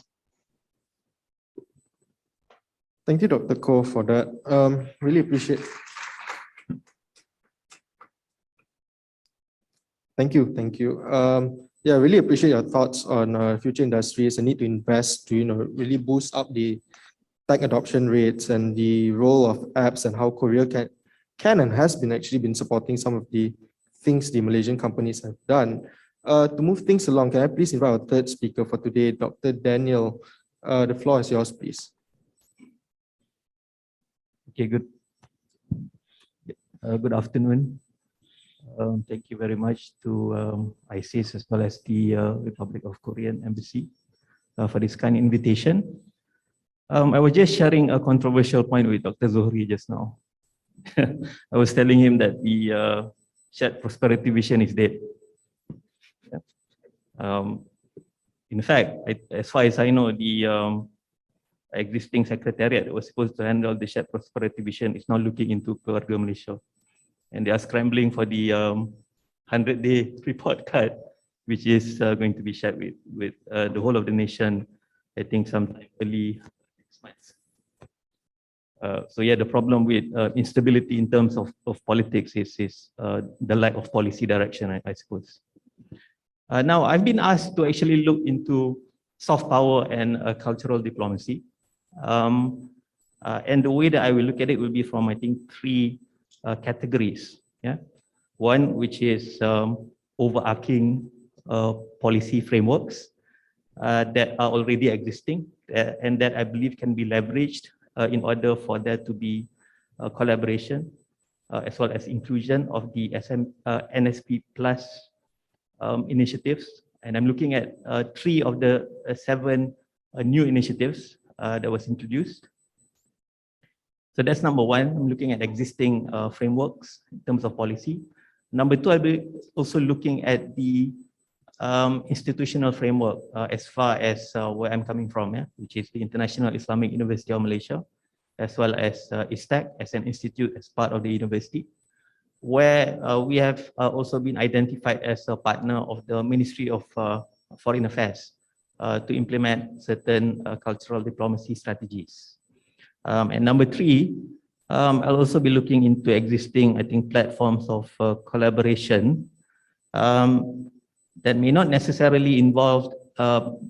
Thank you, Dr. Koh, for that. Really appreciate. Thank you. Yeah, really appreciate your thoughts on future industries and need to invest to really boost up the tech adoption rates and the role of apps and how Korea can and has been supporting some of the things the Malaysian companies have done. To move things along, can I please invite our third speaker for today, Dr. Daniel? The floor is yours, please. Okay, good afternoon. Thank you very much to ISIS as well as the Republic of Korean Embassy for this kind invitation. I was just sharing a controversial point with Dr. Zohri just now. I was telling him that the shared prosperity vision is dead. In fact, as far as I know, the existing secretariat that was supposed to handle the shared prosperity vision is now looking into Keluarga Malaysia. And they are scrambling for the 100-day report card, which is going to be shared with the whole of the nation, I think sometime early next month. So yeah, the problem with instability in terms of politics is the lack of policy direction, I suppose. Now, I've been asked to actually look into soft power and cultural diplomacy. And the way that I will look at it will be from, I think, three categories. Yeah, one which is overarching policy frameworks that are already existing and that I believe can be leveraged in order for there to be collaboration as well as inclusion of the NSP Plus initiatives. And I'm looking at 3 of the 7 new initiatives that was introduced. So that's number one. I'm looking at existing frameworks in terms of policy. Number 2, I'll be also looking at the institutional framework as far as where I'm coming from, which is the International Islamic University of Malaysia, as well as ISTAC as an institute as part of the university, where we have also been identified as a partner of the Ministry of Foreign Affairs to implement certain cultural diplomacy strategies. And number 3, I'll also be looking into existing, I think, platforms of collaboration that may not necessarily involve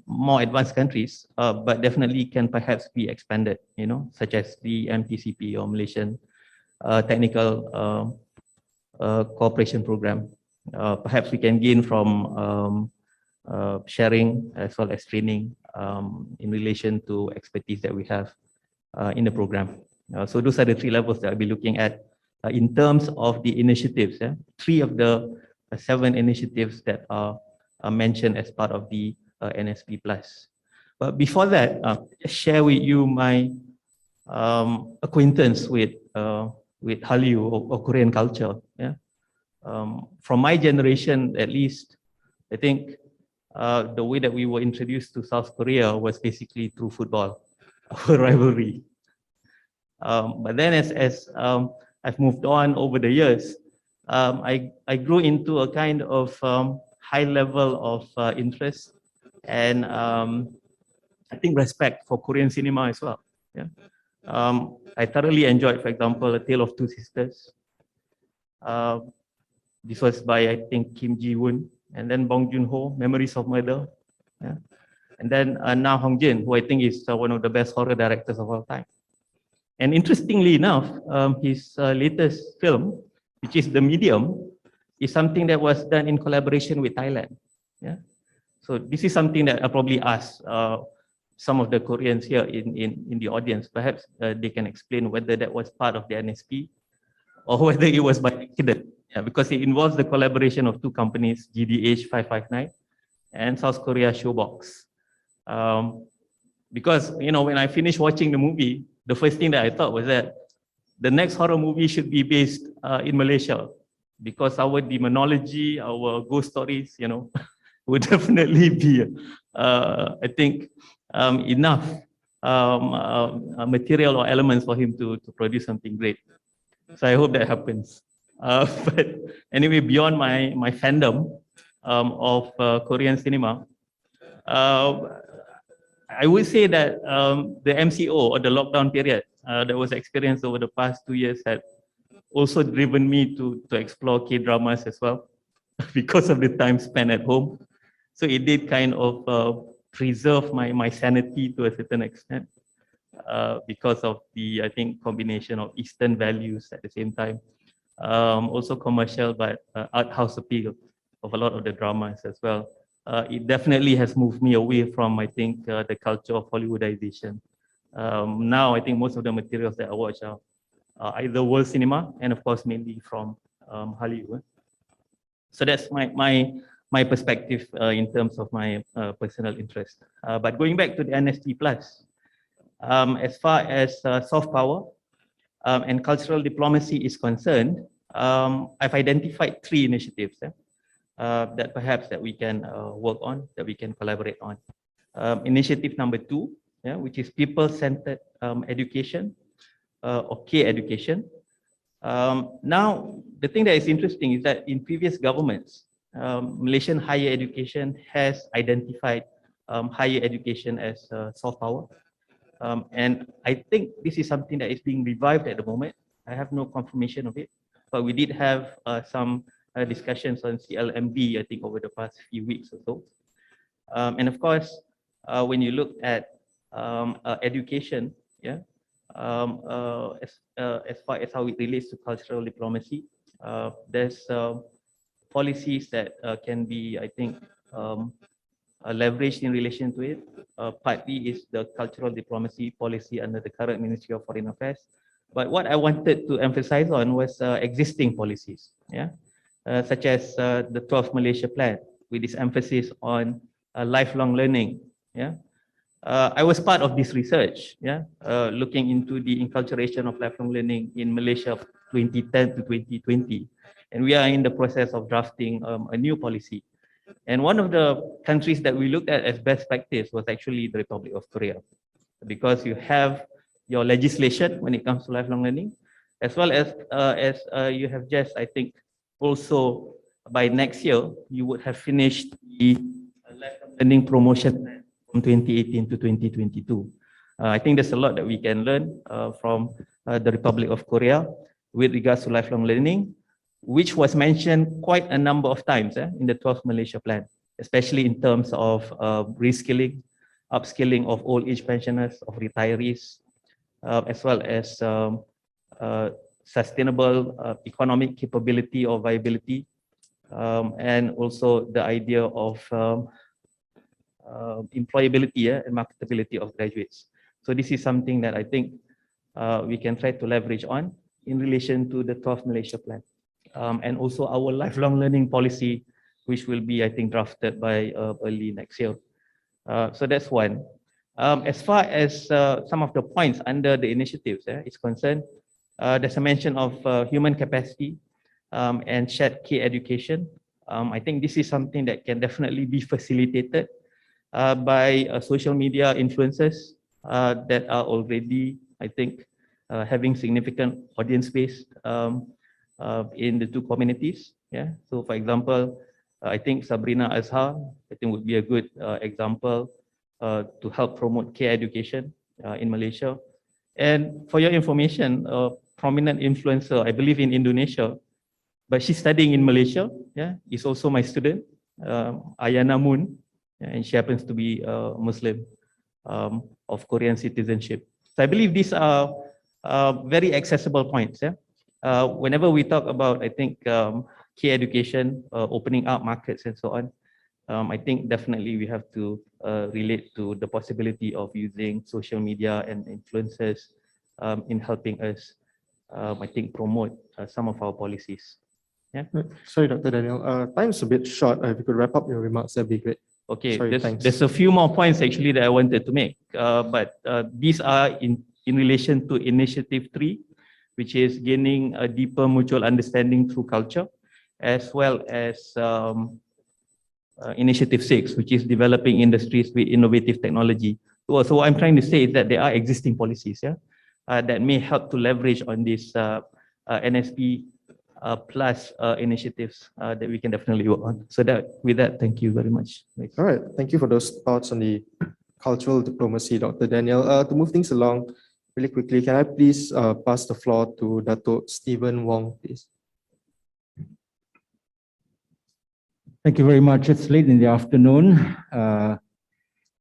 more advanced countries, but definitely can perhaps be expanded, such as the MTCP or Malaysian Technical Cooperation Program. Perhaps we can gain from sharing as well as training in relation to expertise that we have in the program. So those are the 3 levels that I'll be looking at in terms of the initiatives. 3 of the 7 initiatives that are mentioned as part of the NSP Plus. But before that, share with you my acquaintance with Hallyu or Korean culture. From my generation, at least, I think the way that we were introduced to South Korea was basically through football, our rivalry. But then as I've moved on over the years, I grew into a kind of high level of interest and I think respect for Korean cinema as well. I thoroughly enjoyed, for example, A Tale of Two Sisters. This was by, I think, Kim Ji-woon, and then Bong Joon-ho, Memories of Murder. And then Na Hong-jin, who I think is one of the best horror directors of all time. And interestingly enough, his latest film, which is The Medium, is something that was done in collaboration with Thailand. So this is something that I probably ask some of the Koreans here in the audience, perhaps they can explain whether that was part of the NSP or whether it was by accident. Yeah, because it involves the collaboration of two companies, GDH 559 and South Korea Showbox. Because, you know, when I finished watching the movie, the first thing that I thought was that the next horror movie should be based in Malaysia, because our demonology, our ghost stories, you know, would definitely be, I think, enough material or elements for him to produce something great. So I hope that happens. But anyway, beyond my fandom of Korean cinema, I would say that the MCO or the lockdown period that was experienced over the past 2 years had also driven me to explore K-dramas as well, because of the time spent at home. So it did kind of preserve my sanity to a certain extent, because of the, I think, combination of Eastern values at the same time. Also commercial, but art house appeal of a lot of the dramas as well. It definitely has moved me away from, I think, the culture of Hollywoodization. Now, I think most of the materials that I watch are either world cinema and, of course, mainly from Hollywood. So that's my perspective in terms of my personal interest. But going back to the NSP Plus, as far as soft power and cultural diplomacy is concerned, I've identified 3 initiatives that perhaps that we can work on, that we can collaborate on. Initiative number 2, which is people-centered education or K-education. Now, the thing that is interesting is that in previous governments, Malaysian higher education has identified higher education as soft power. And I think this is something that is being revived at the moment. I have no confirmation of it, but we did have some discussions on CLMB, I think, over the past few weeks or so. And of course, when you look at education, as far as how it relates to cultural diplomacy, there's policies that can be, I think, leveraged in relation to it. Partly is the cultural diplomacy policy under the current Ministry of Foreign Affairs. But what I wanted to emphasize on was existing policies, such as the 12th Malaysia Plan, with this emphasis on lifelong learning. I was part of this research, looking into the inculturation of lifelong learning in Malaysia 2010 to 2020. And we are in the process of drafting a new policy. And one of the countries that we looked at as best practice was actually the Republic of Korea, because you have your legislation when it comes to lifelong learning, as well as you have just, I think, also by next year, you would have finished the lifelong learning promotion from 2018 to 2022. I think there's a lot that we can learn from the Republic of Korea with regards to lifelong learning, which was mentioned quite a number of times in the 12th Malaysia Plan, especially in terms of reskilling, upskilling of old age pensioners, of retirees, as well as sustainable economic capability or viability, and also the idea of employability and marketability of graduates. So this is something that I think we can try to leverage on in relation to the 12th Malaysia Plan. And also our lifelong learning policy, which will be, I think, drafted by early next year. So that's one. As far as some of the points under the initiatives is concerned, there's a mention of human capacity and shared K education. I think this is something that can definitely be facilitated by social media influencers that are already, I think, having significant audience base in the two communities. So for example, I think Sabrina Azhar, I think, would be a good example to help promote K education in Malaysia. And for your information, a prominent influencer, I believe in Indonesia, but she's studying in Malaysia, is also my student, Ayana Moon, and she happens to be Muslim of Korean citizenship. So I believe these are very accessible points. Whenever we talk about, I think, K education, opening up markets and so on, I think definitely we have to relate to the possibility of using social media and influencers in helping us, I think, promote some of our policies. Yeah. Sorry, Dr. Daniel. Time's a bit short. If you could wrap up your remarks, that'd be great. Okay, Sorry, there's a few more points actually that I wanted to make, but these are in relation to Initiative 3, which is gaining a deeper mutual understanding through culture, as well as Initiative 6, which is developing industries with innovative technology. So what I'm trying to say is that there are existing policies, that may help to leverage on this NSP plus initiatives that we can definitely work on. So with that, thank you very much. All right, thank you for those thoughts on the cultural diplomacy, Dr. Daniel. To move things along really quickly, can I please pass the floor to Dato' Stephen Wong, please? Thank you very much. It's late in the afternoon, and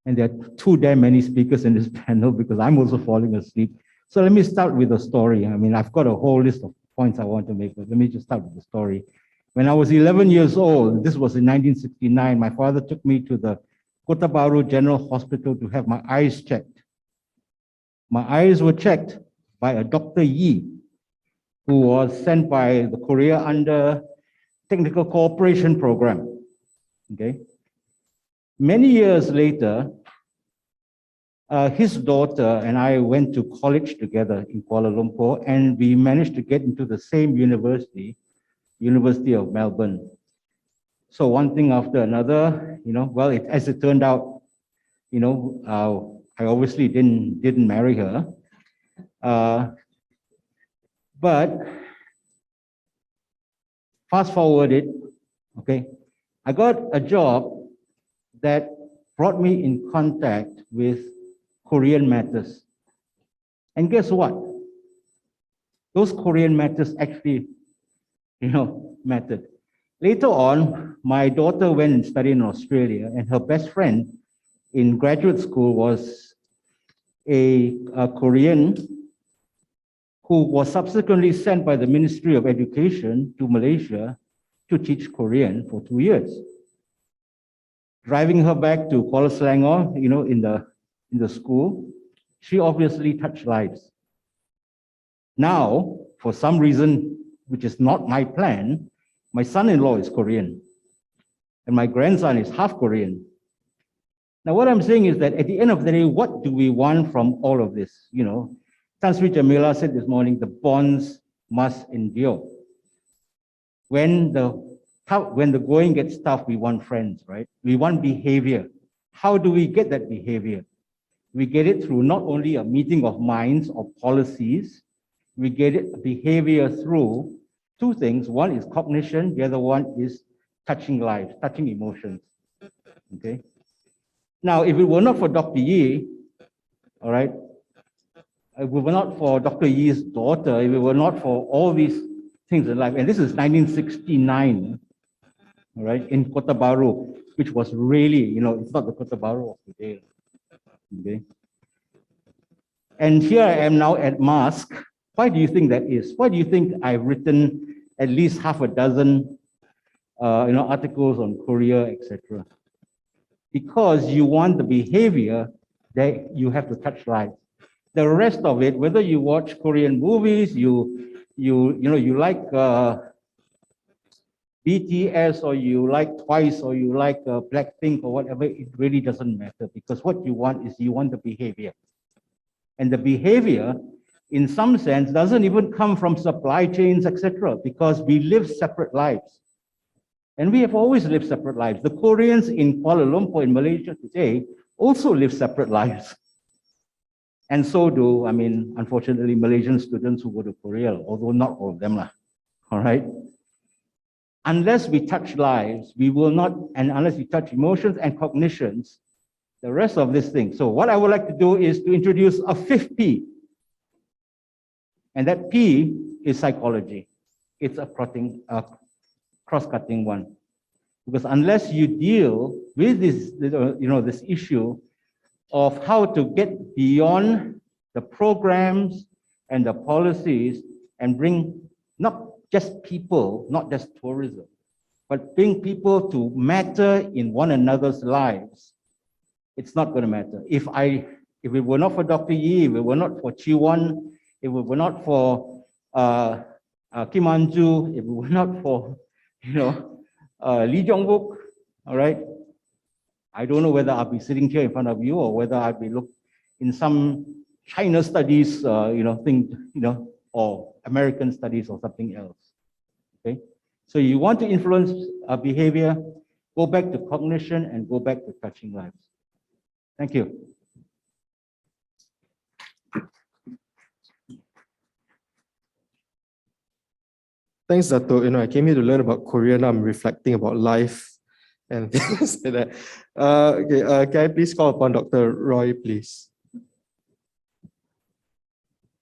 there are too damn many speakers in this panel because I'm also falling asleep. So let me start with a story. I mean, I've got a whole list of points I want to make, but let me just start with the story. When I was 11 years old, this was in 1969, my father took me to the Kota Baru General Hospital to have my eyes checked. My eyes were checked by a Dr. Yi, who was sent by the Korea under Technical Cooperation Program. Okay. Many years later, his daughter and I went to college together in Kuala Lumpur, and we managed to get into the same university, University of Melbourne. So one thing after another, well, as it turned out, I obviously didn't marry her, but fast forward it, okay, I got a job that brought me in contact with Korean matters. And guess what? Those Korean matters actually, mattered. Later on, my daughter went and studied in Australia, and her best friend in graduate school was a Korean who was subsequently sent by the Ministry of Education to Malaysia to teach Korean for 2 years. Driving her back to Kuala Selangor, in the school, she obviously touched lives. Now, for some reason, which is not my plan, my son-in-law is Korean, and my grandson is half Korean. Now, what I'm saying is that at the end of the day, what do we want from all of this? Tan Sri Jamila said this morning, the bonds must endure. When the going gets tough, we want friends, right? We want behavior. How do we get that behavior? We get it through not only a meeting of minds or policies, we get it behavior through two things. One is cognition, the other one is touching lives, touching emotions. Okay. Now, if it were not for Dr. Yi, all right, if it were not for Dr. Yi's daughter, if it were not for all these things in life, and this is 1969, all right, in Kota Baru, which was really, it's not the Kota Baru of today. Okay. And here I am now at MASK. Why do you think that is? Why do you think I've written at least half a dozen articles on Korea, etc.? Because you want the behavior that you have to touch lives. The rest of it, whether you watch Korean movies, you like BTS, or you like Twice, or you like Blackpink, or whatever, it really doesn't matter, because what you want is the behavior. And the behavior, in some sense, doesn't even come from supply chains, etc., because we live separate lives. And we have always lived separate lives. The Koreans in Kuala Lumpur, in Malaysia today, also live separate lives. And so do, unfortunately, Malaysian students who go to Korea, although not all of them, all right? Unless we touch lives, we will not, and unless we touch emotions and cognitions, the rest of this thing. So what I would like to do is to introduce a fifth P. And that P is psychology. It's a cross-cutting one. Because unless you deal with this, this issue of how to get beyond the programs and the policies and bring not just people, not just tourism, but bring people to matter in one another's lives, it's not going to matter. If it were not for Dr. Yee, if it were not for Chi Wan, if it were not for Kim Anju, if it were not for Lee Jong-wook, all right, I don't know whether I'll be sitting here in front of you or whether I'll be in some China studies, thing, or American studies or something else. Okay, so you want to influence behavior, go back to cognition and go back to touching lives. Thank you. Thanks, Dato. I came here to learn about Korea. Now I'm reflecting about life and things like that. Okay, can I please call upon Dr. Roy, please?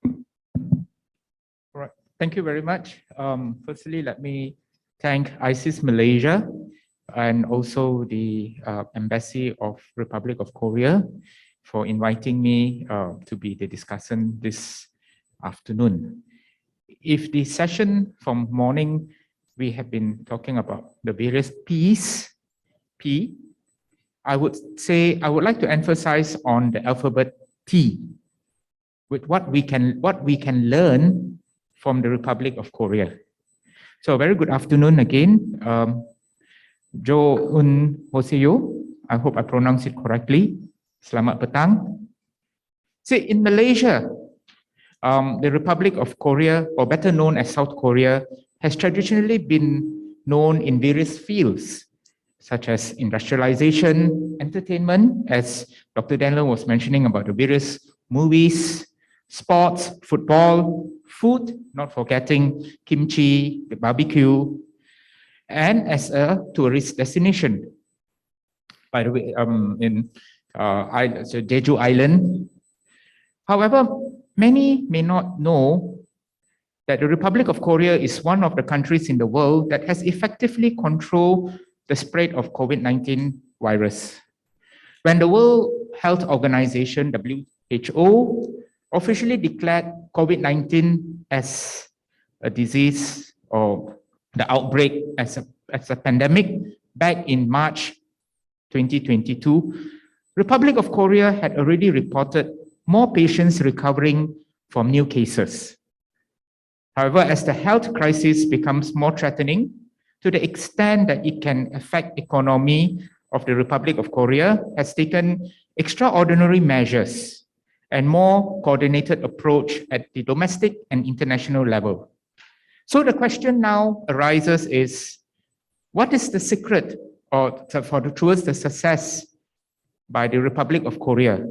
All right. Thank you very much. Firstly, let me thank ISEAS Malaysia and also the Embassy of Republic of Korea for inviting me to be the discussant this afternoon. If the session from morning, we have been talking about the various P's, I would like to emphasize on the alphabet T, with what we can learn from the Republic of Korea. So very good afternoon again. Jo Un Hoseo, I hope I pronounced it correctly. Selamat petang. See, in Malaysia, the Republic of Korea, or better known as South Korea, has traditionally been known in various fields, such as industrialization, entertainment, as Dr. Daniel was mentioning about the various movies, sports, football, food, not forgetting kimchi, the barbecue, and as a tourist destination. By the way, in Jeju Island. However, many may not know that the Republic of Korea is one of the countries in the world that has effectively controlled the spread of COVID-19 virus. When the World Health Organization, WHO, officially declared COVID-19 as a disease or the outbreak as a pandemic back in March 2022, Republic of Korea had already reported more patients recovering from new cases. However, as the health crisis becomes more threatening to the extent that it can affect economy of the Republic of Korea, has taken extraordinary measures and more coordinated approach at the domestic and international level. So the question now arises is, what is the secret towards the success by the Republic of Korea?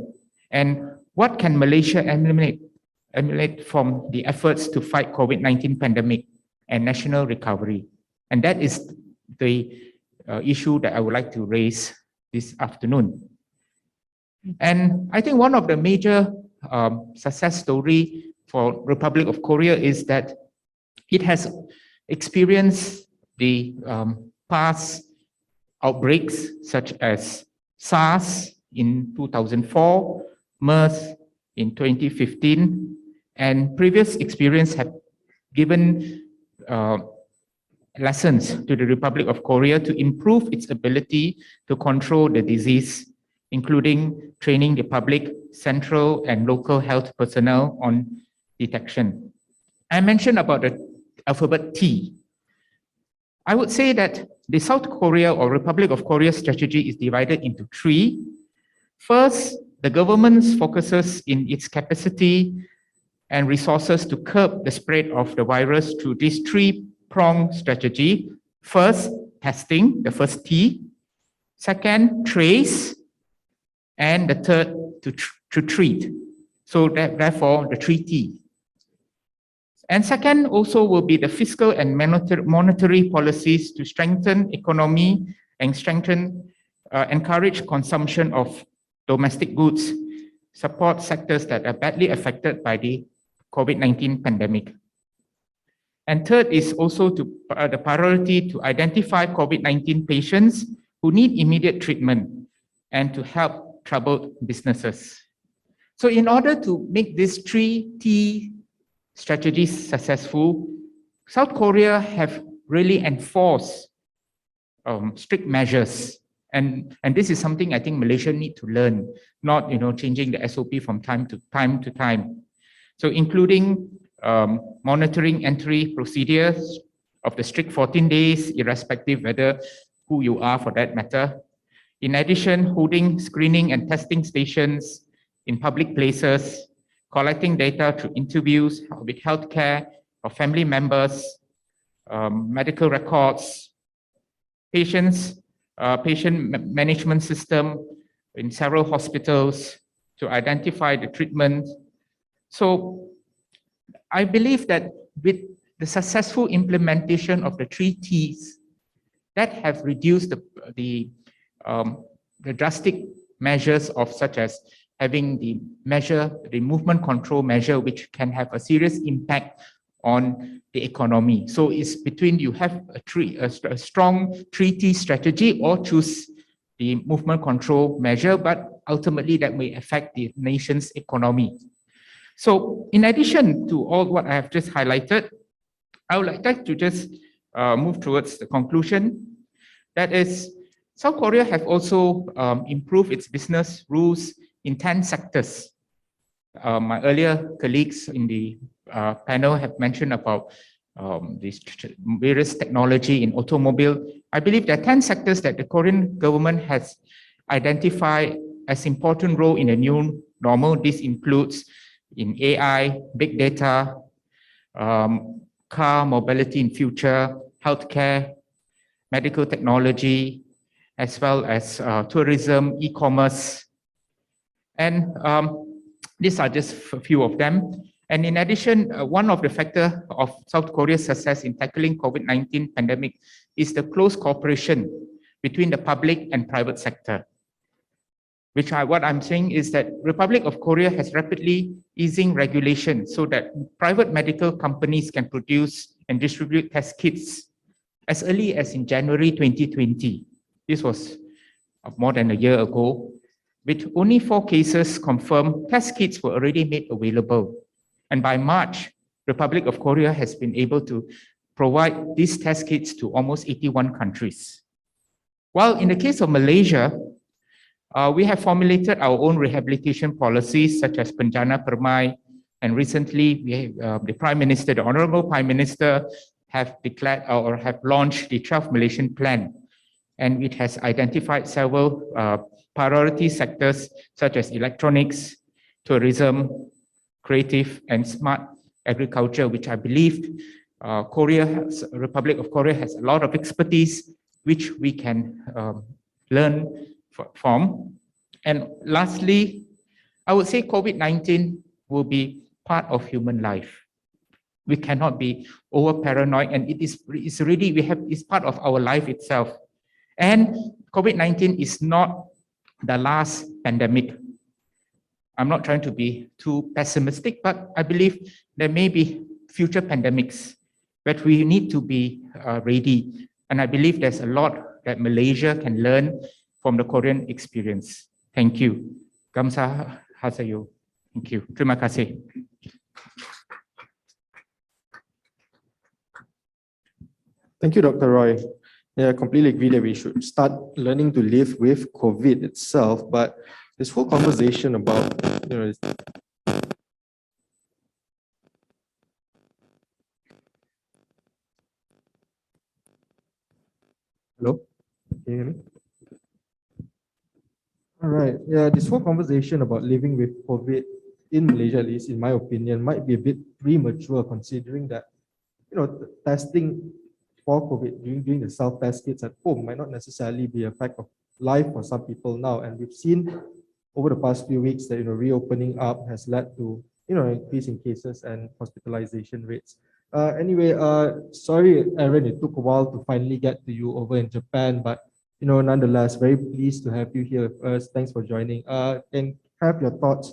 And what can Malaysia emulate from the efforts to fight COVID-19 pandemic and national recovery? And that is the issue that I would like to raise this afternoon. And I think one of the major success story for Republic of Korea is that it has experienced the past outbreaks such as SARS in 2004, MERS in 2015, and previous experience have given lessons to the Republic of Korea to improve its ability to control the disease, including training the public, central and local health personnel on detection. I mentioned about the alphabet T. I would say that the South Korea or Republic of Korea strategy is divided into three. First, the government focuses in its capacity and resources to curb the spread of the virus through this three-pronged strategy. First, testing, the first T. Second, trace. And the third, to treat. So therefore, the three T. And second also will be the fiscal and monetary policies to strengthen economy and encourage consumption of domestic goods, support sectors that are badly affected by the COVID-19 pandemic. And third is also the priority to identify COVID-19 patients who need immediate treatment and to help troubled businesses. So in order to make these three T strategies successful, South Korea have really enforced strict measures. And this is something I think Malaysia need to learn, not changing the SOP from time to time. So including monitoring entry procedures of the strict 14 days, irrespective whether who you are for that matter. In addition, holding screening and testing stations in public places, collecting data through interviews with healthcare or family members, medical records, patient management system in several hospitals to identify the treatment. So I believe that with the successful implementation of the 3 T's that have reduced the drastic measures of such as having the movement control measure, which can have a serious impact on the economy. So it's between you have a strong 3T strategy or choose the movement control measure, but ultimately that may affect the nation's economy. So in addition to all what I have just highlighted, I would like to just move towards the conclusion. That is, South Korea have also improved its business rules in 10 sectors. My earlier colleagues in the panel have mentioned about these various technology in automobile. I believe there are 10 sectors that the Korean government has identified as important role in a new normal. This includes in AI, big data, car mobility in future, healthcare, medical technology, as well as tourism, e-commerce. And these are just a few of them. And in addition, one of the factors of South Korea's success in tackling COVID-19 pandemic is the close cooperation between the public and private sector. What I'm saying is that Republic of Korea has rapidly easing regulation so that private medical companies can produce and distribute test kits as early as in January 2020. This was more than a year ago. With only 4 cases confirmed, test kits were already made available. And by March, Republic of Korea has been able to provide these test kits to almost 81 countries. While in the case of Malaysia, we have formulated our own rehabilitation policies such as Penjana Permai, and recently we have, the Prime Minister, the Honorable Prime Minister, have declared or have launched the 12th Malaysian Plan, and it has identified several priority sectors such as electronics, tourism, creative, and smart agriculture, which I believe Republic of Korea has a lot of expertise which we can learn from. And lastly, I would say COVID-19 will be part of human life. We cannot be over paranoid, and it's part of our life itself. And COVID-19 is not the last pandemic. I'm not trying to be too pessimistic, but I believe there may be future pandemics, but we need to be ready. And I believe there's a lot that Malaysia can learn from the Korean experience. Thank you. Kamsahamnida. Thank you. Terima kasih. Thank you, Dr. Roy. Yeah, I completely agree that we should start learning to live with COVID itself, but this whole conversation about, hello? Can you hear me? All right. Yeah, this whole conversation about living with COVID in Malaysia, at least in my opinion, might be a bit premature considering that, testing for COVID doing the self-test kits at home might not necessarily be a fact of life for some people now. And we've seen over the past few weeks that reopening up has led to increase in cases and hospitalization rates. Anyway, sorry, Aaron, it took a while to finally get to you over in Japan, but nonetheless, very pleased to have you here with us. Thanks for joining. Can have your thoughts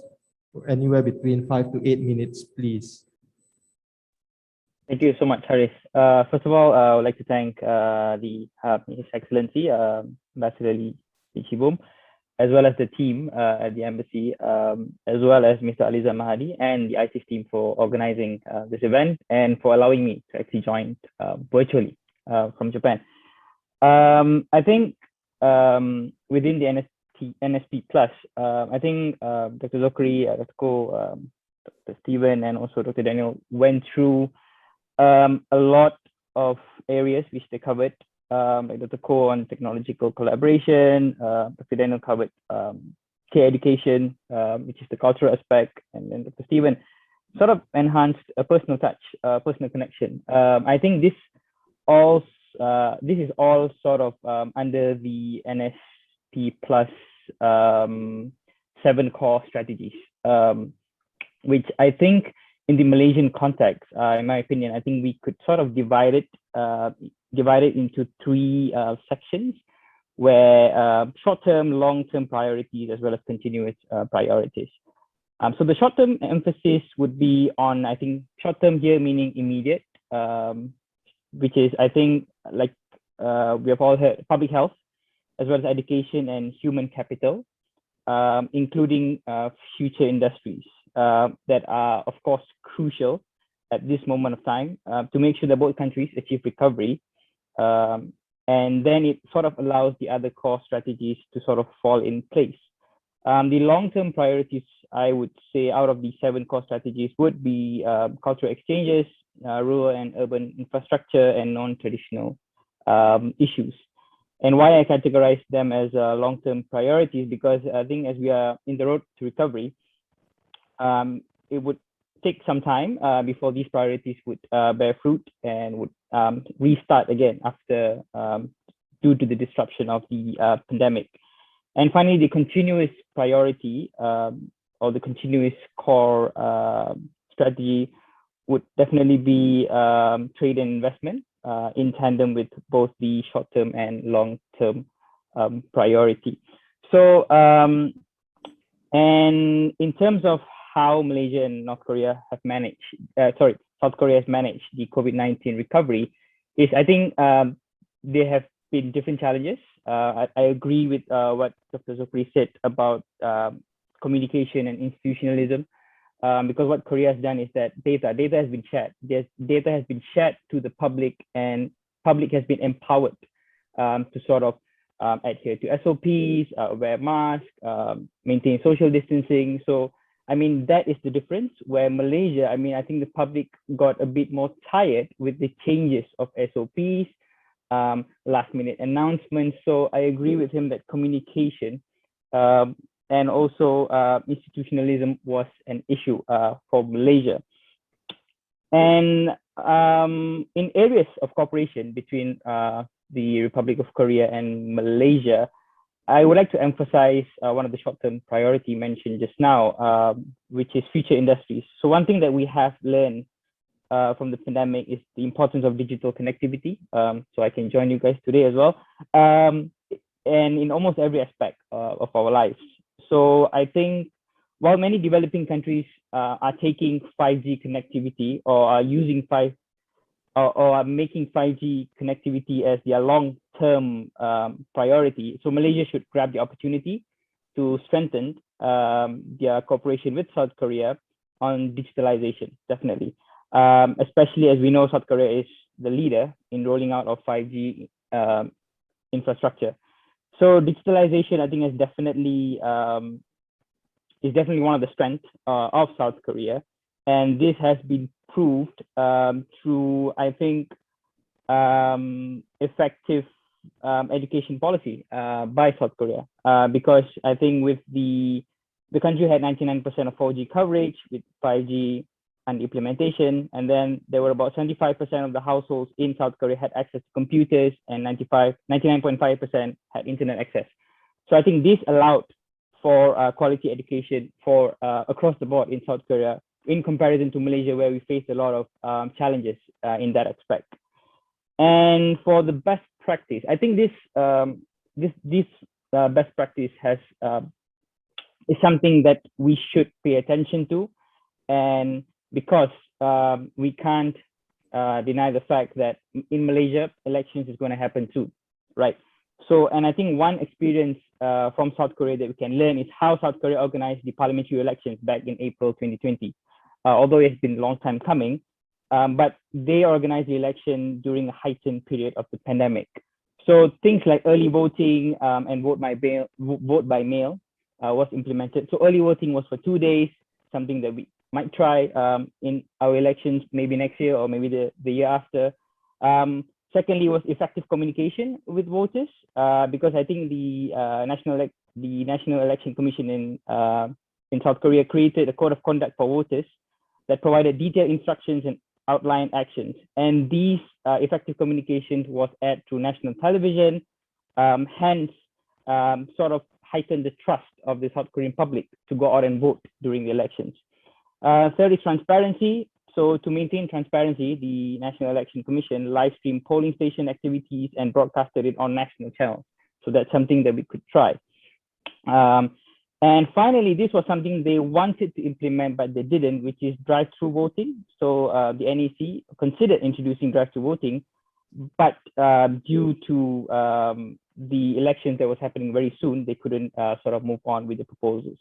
anywhere between 5 to 8 minutes, please. Thank you so much, Haris. First of all, I would like to thank His Excellency, Ambassador Lee Chibum, as well as the team at the embassy, as well as Mr. Alizan Mahadi and the ISIS team for organizing this event and for allowing me to actually join virtually from Japan. I think within the NSP Plus, I think Dr. Zokri, Dr. Ko, Dr. Stephen, and also Dr. Daniel went through a lot of areas which they covered, like Dr. Ko on technological collaboration, Dr. Daniel covered care education, which is the cultural aspect, and then Dr. Stephen sort of enhanced a personal touch, personal connection. I think this is all sort of under the NSP Plus 7 core strategies, which I think in the Malaysian context, in my opinion, I think we could sort of divide it into 3 sections, where short-term, long-term priorities, as well as continuous priorities. So the short-term emphasis would be on, I think, short-term here meaning immediate, which is, I think, like we have all heard, public health, as well as education and human capital, including future industries that are, of course, crucial at this moment of time to make sure that both countries achieve recovery. And then it sort of allows the other core strategies to sort of fall in place. The long-term priorities, I would say, out of the 7 core strategies would be cultural exchanges, rural and urban infrastructure, and non-traditional issues. And why I categorize them as long-term priorities, because I think as we are in the road to recovery, it would take some time before these priorities would bear fruit and would restart again after due to the disruption of the pandemic. And finally, the continuous priority or the continuous core strategy would definitely be trade and investment in tandem with both the short-term and long-term priority. So, and in terms of how Malaysia and North Korea have managed, South Korea has managed the COVID-19 recovery, is I think there have been different challenges. I agree with what Dr. Zokri said about communication and institutionalism, because what Korea has done is that data has been shared. Data has been shared to the public, and public has been empowered to sort of adhere to SOPs, wear masks, maintain social distancing. So, I mean, that is the difference. Where Malaysia, I mean, I think the public got a bit more tired with the changes of SOPs, last minute announcements. So I agree with him that communication and also institutionalism was an issue for Malaysia. And in areas of cooperation between the Republic of Korea and Malaysia, I would like to emphasize one of the short-term priority mentioned just now, which is future industries. So one thing that we have learned from the pandemic is the importance of digital connectivity. So I can join you guys today as well. And in almost every aspect of our lives. So I think while many developing countries are taking 5G connectivity or are using or are making 5G connectivity as their long-term priority, so Malaysia should grab the opportunity to strengthen their cooperation with South Korea on digitalization, definitely. Especially as we know South Korea is the leader in rolling out of 5G infrastructure. So digitalization, I think, is definitely one of the strengths of South Korea, and this has been proved through, I think, effective education policy by South Korea, because I think with the country had 99% of 4G coverage with 5G and implementation, and then there were about 75% of the households in South Korea had access to computers, and 99.5% had internet access. So I think this allowed for quality education for across the board in South Korea, in comparison to Malaysia, where we faced a lot of challenges in that aspect. And for the best practice, I think this best practice is something that we should pay attention to, and because we can't deny the fact that in Malaysia, elections is going to happen soon, right? So, and I think one experience from South Korea that we can learn is how South Korea organized the parliamentary elections back in April 2020. Although it's been a long time coming, but they organized the election during a heightened period of the pandemic. So things like early voting and vote by mail was implemented. So early voting was for 2 days, something that we might try in our elections, maybe next year or maybe the year after. Secondly, was effective communication with voters, because I think the National Election Commission in South Korea created a code of conduct for voters that provided detailed instructions and outlined actions. And these effective communications was aired through national television, hence sort of heightened the trust of the South Korean public to go out and vote during the elections. Third is transparency. So to maintain transparency, the National Election Commission live streamed polling station activities and broadcasted it on national channels. So that's something that we could try. And finally, this was something they wanted to implement, but they didn't, which is drive-through voting. So the NEC considered introducing drive-through voting, but due to the elections that was happening very soon, they couldn't sort of move on with the proposals.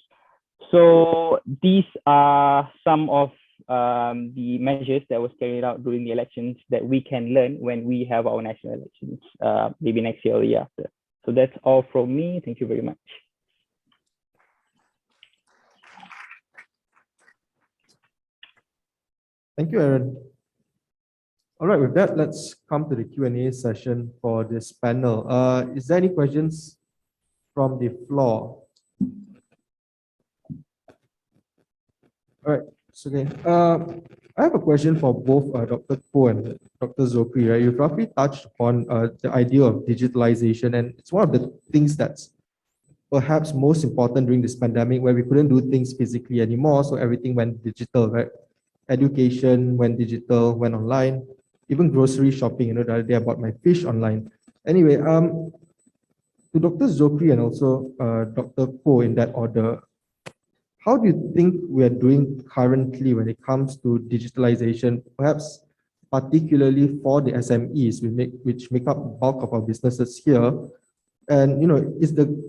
So these are some of the measures that was carried out during the elections that we can learn when we have our national elections, maybe next year or the year after. So that's all from me. Thank you very much. Thank you, Aaron. All right, with that, let's come to the Q&A session for this panel. Is there any questions from the floor? All right, so okay. I have a question for both Dr. Poh and Dr. Zokri. Right? You've roughly touched on the idea of digitalization, and it's one of the things that's perhaps most important during this pandemic, where we couldn't do things physically anymore, so everything went digital, right? Education went digital, went online, even grocery shopping. You know, the other day I bought my fish online. Anyway, to Dr. Zokri and also Dr. Poh in that order, how do you think we are doing currently when it comes to digitalization, perhaps particularly for the SMEs, which make up the bulk of our businesses here? And, you know, is the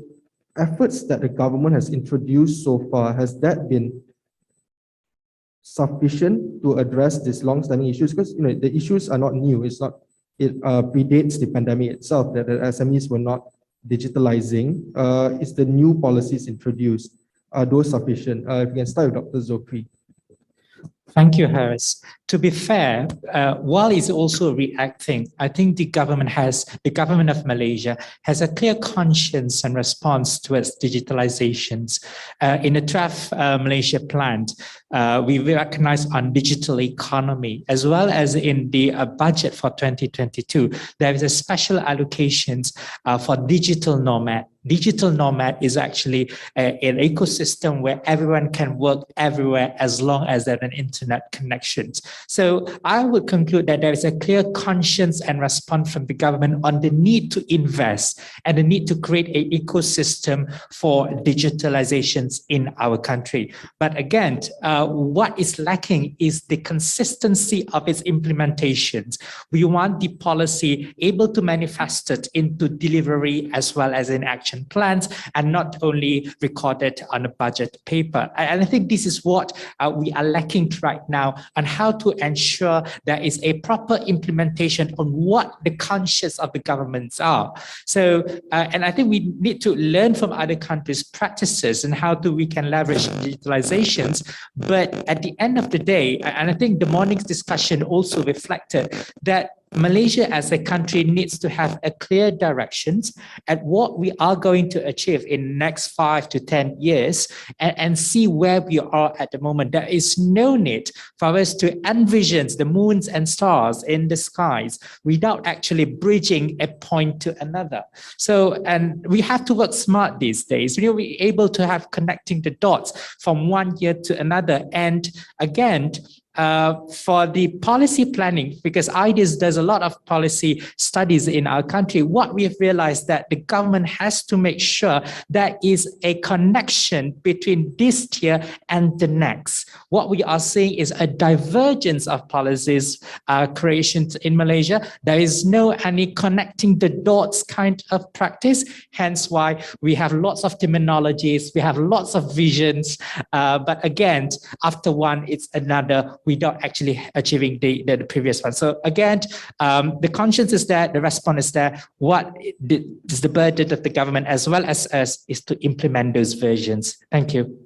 efforts that the government has introduced so far, has that been sufficient to address these long-standing issues? Because, you know, the issues are not new. It predates the pandemic itself that the SMEs were not digitalizing. Is the new policies introduced, are those sufficient? If you can start with Dr. Zokri. Thank you, Harris. To be fair, while it's also reacting, I think the government of Malaysia has a clear conscience and response towards digitalizations. In the draft Malaysia plan, we recognize on digital economy, as well as in the budget for 2022, there is a special allocations for digital nomad. Digital nomad is actually an ecosystem where everyone can work everywhere as long as there are an internet connections. So I would conclude that there is a clear conscience and response from the government on the need to invest and the need to create an ecosystem for digitalizations in our country. But again, what is lacking is the consistency of its implementations. We want the policy able to manifest it into delivery as well as in action plans, and not only recorded on a budget paper. And I think this is what we are lacking right now, on how to ensure there is a proper implementation on what the conscience of the governments are. So, and I think we need to learn from other countries' practices and how we can leverage digitalizations. But at the end of the day, and I think the morning's discussion also reflected that Malaysia as a country needs to have a clear directions at what we are going to achieve in the next 5 to 10 years and see where we are at the moment. There is no need for us to envision the moons and stars in the skies without actually bridging a point to another. So, and we have to work smart these days. You know, we're able to have connecting the dots from one year to another. And again, for the policy planning, because IDES does a lot of policy studies in our country, what we have realized that the government has to make sure there is a connection between this year and the next. What we are seeing is a divergence of policies creations in Malaysia. There is no any connecting the dots kind of practice, hence why we have lots of terminologies, we have lots of visions, but again, after one, it's another. without actually achieving the previous one. So again, the conscience is there, the response is there. What is the burden of the government as well as is to implement those versions. Thank you.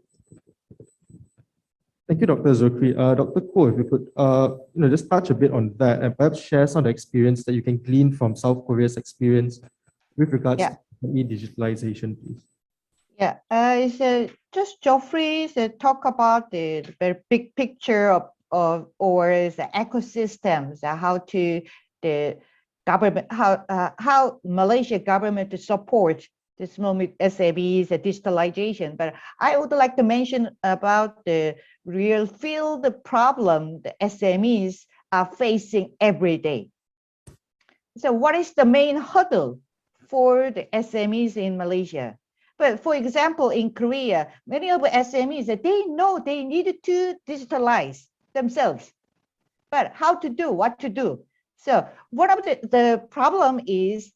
Thank you, Dr. Zulkifli. Dr. Koh, if you could just touch a bit on that and perhaps share some of the experience that you can glean from South Korea's experience with regards to e-digitalization, please. Yeah, just Geoffrey talk about the very big picture of or the ecosystems, how to the government, how Malaysia government to support the small SMEs, digitalization. But I would like to mention about the real field problem the SMEs are facing every day. So what is the main hurdle for the SMEs in Malaysia? But for example, in Korea, many of the SMEs, they know they needed to digitalize themselves, but how to do, what to do. So one of the problem is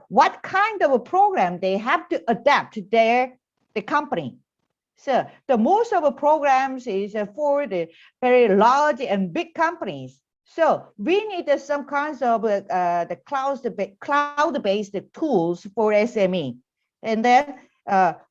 what kind of a program they have to adapt to the company. So the most of the programs is for the very large and big companies. So we need some kinds of the cloud-based tools for SME. And then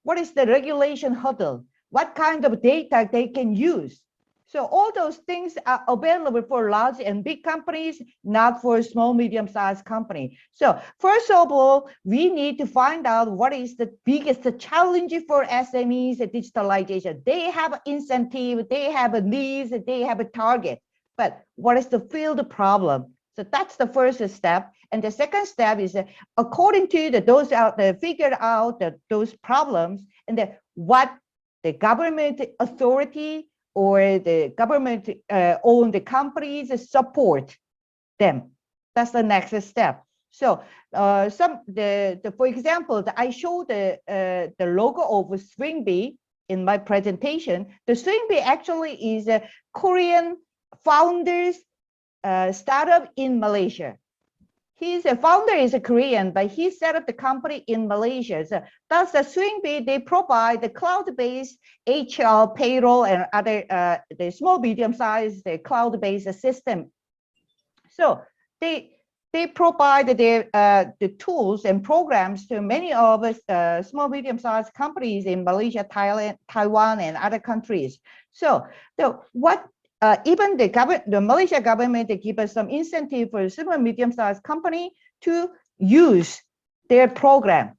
what is the regulation hurdle? What kind of data they can use? So all those things are available for large and big companies, not for small, medium-sized company. So first of all, we need to find out what is the biggest challenge for SMEs digitalization. They have an incentive, they have a needs, they have a target, but what is the field problem? So that's the first step. And the second step is according to those out there, figure out those problems and what the government authority or the government owned companies support them. That's the next step. So for example, I showed the logo of Swingbee in my presentation. The Swingbee actually is a Korean founders startup in Malaysia. His founder is a Korean, but he set up the company in Malaysia. So that's the Swingbee. They provide the cloud-based HR, payroll, and other the small, medium-sized cloud-based system. So they provide the tools and programs to many of us small, medium-sized companies in Malaysia, Thailand, Taiwan, and other countries. So even the Malaysia government, they give us some incentive for small and medium-sized company to use their program.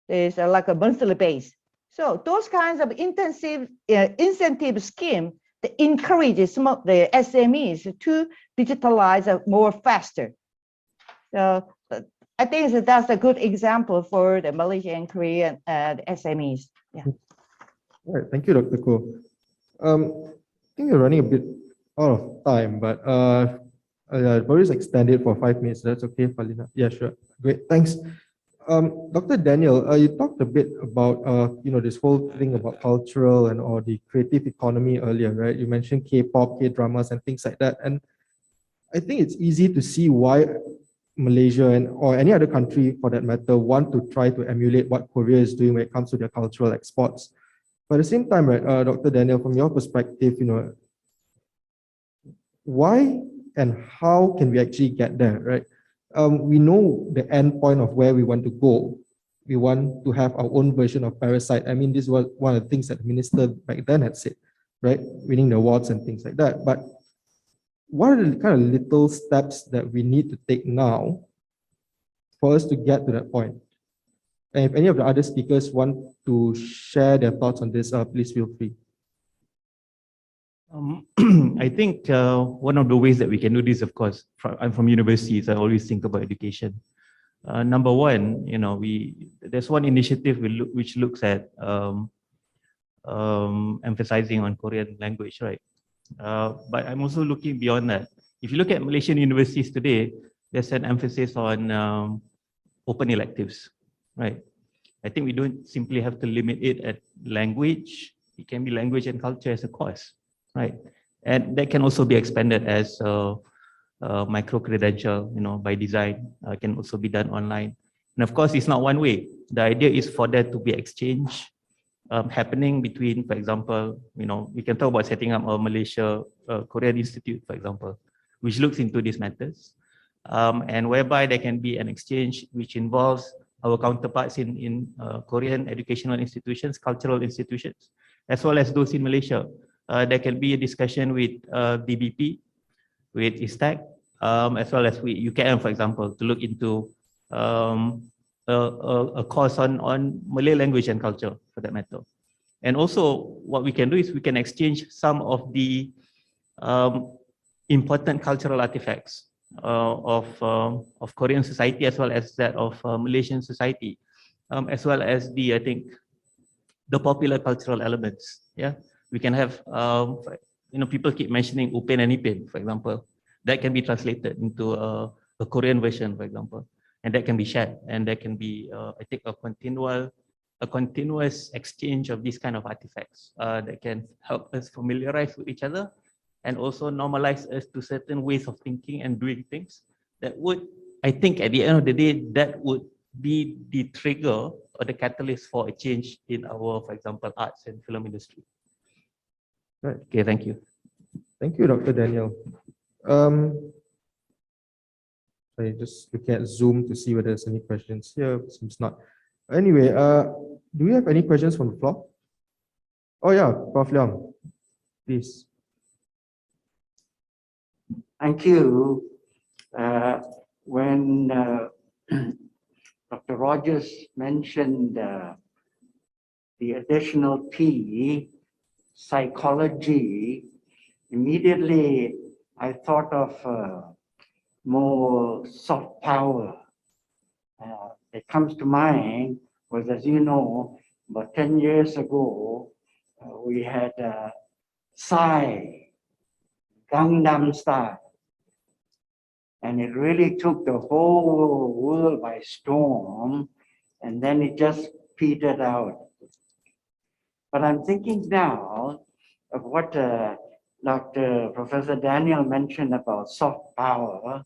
There's like a monthly base. So those kinds of intensive incentive scheme that encourages some of the SMEs to digitalize more faster. So I think that's a good example for the Malaysian and Korean SMEs. Yeah. All right, thank you, Dr. Koh. I think we're running a bit out of time, but I'll probably just extend it for 5 minutes. That's okay, Falina? Yeah, sure. Great, thanks. Dr. Daniel, you talked a bit about this whole thing about cultural and or the creative economy earlier, right? You mentioned K-pop, K-dramas, and things like that. And I think it's easy to see why Malaysia or any other country, for that matter, want to try to emulate what Korea is doing when it comes to their cultural exports. But at the same time, right, Dr. Daniel, from your perspective, why and how can we actually get there, right? We know the end point of where we want to go. We want to have our own version of Parasite. I mean, this was one of the things that the minister back then had said, right? Winning the awards and things like that. But what are the kind of little steps that we need to take now for us to get to that point? And if any of the other speakers want to share their thoughts on this, please feel free. I think one of the ways that we can do this, of course, I'm from universities, I always think about education. Number one, there's one initiative which looks at emphasizing on Korean language, right? But I'm also looking beyond that. If you look at Malaysian universities today, there's an emphasis on open electives, right? I think we don't simply have to limit it at language. It can be language and culture as a course, right? And that can also be expanded as a micro-credential, by design. Can also be done online. And of course, it's not one way. The idea is for there to be exchange happening between, for example, we can talk about setting up a Malaysia Korean Institute, for example, which looks into these matters, and whereby there can be an exchange which involves our counterparts in Korean educational institutions, cultural institutions, as well as those in Malaysia. There can be a discussion with DBP, with ISTAC, as well as with UKM, for example, to look into a course on Malay language and culture, for that matter. And also, what we can do is we can exchange some of the important cultural artifacts of Korean society, as well as that of Malaysian society, as well as I think, the popular cultural elements. Yeah, we can have, people keep mentioning Upen and Ipin, for example. That can be translated into a Korean version, for example, and that can be shared, and there can be, I think, a continuous exchange of these kind of artifacts that can help us familiarize with each other, and also normalize us to certain ways of thinking and doing things that would, I think, at the end of the day, that would be the trigger or the catalyst for a change in our, for example, arts and film industry. Right. Okay, thank you. Thank you, Dr. Daniel. Sorry, just looking at Zoom to see whether there's any questions here. Seems not. Anyway, do we have any questions from the floor? Oh yeah, Prof. Leong, please. Thank you. When Dr. Rogers mentioned the additional P, psychology, immediately I thought of more soft power. It comes to mind was, as you know, about 10 years ago, we had Psy, Gangnam Style. And it really took the whole world by storm, and then it just petered out. But I'm thinking now of what Professor Daniel mentioned about soft power,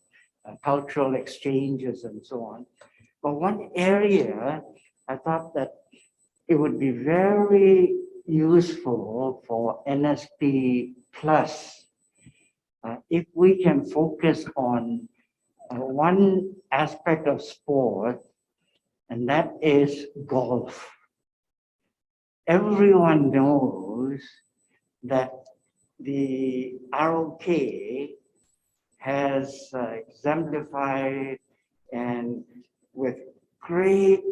cultural exchanges and so on. But one area I thought that it would be very useful for NSP Plus if we can focus on one aspect of sport, and that is golf. Everyone knows that the ROK has exemplified and with great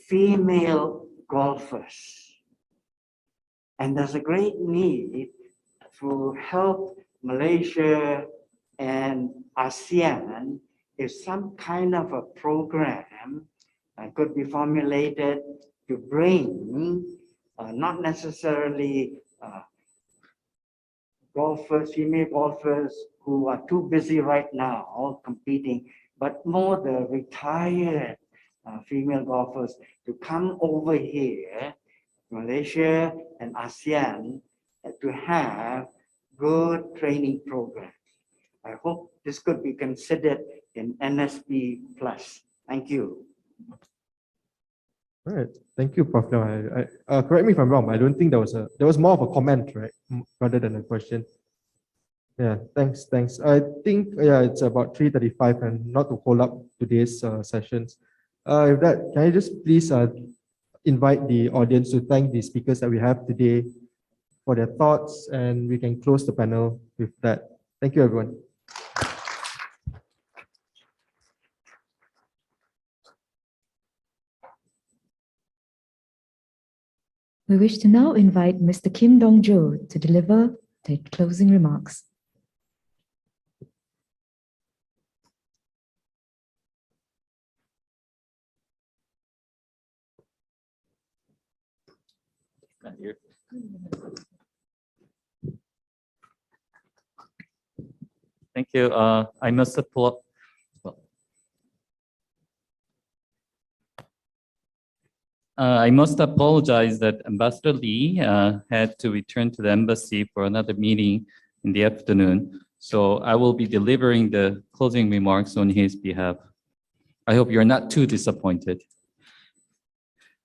female golfers. And there's a great need to help Malaysia and ASEAN if some kind of a program could be formulated to bring not necessarily golfers, female golfers who are too busy right now competing, but more the retired female golfers to come over here, Malaysia and ASEAN, to have good training programs. I hope this could be considered in NSP Plus. Thank you. All right, thank you, Prof. Leong. Correct me if I'm wrong, but I don't think there was more of a comment, right, rather than a question. Yeah, thanks. I think it's about 3:35, and not to hold up today's sessions. With that, can I just please invite the audience to thank the speakers that we have today for their thoughts, and we can close the panel with that. Thank you, everyone. We wish to now invite Mr. Kim Dong-jo to deliver the closing remarks. Thank you. I must apologize that Ambassador Lee had to return to the embassy for another meeting in the afternoon. So I will be delivering the closing remarks on his behalf. I hope you're not too disappointed.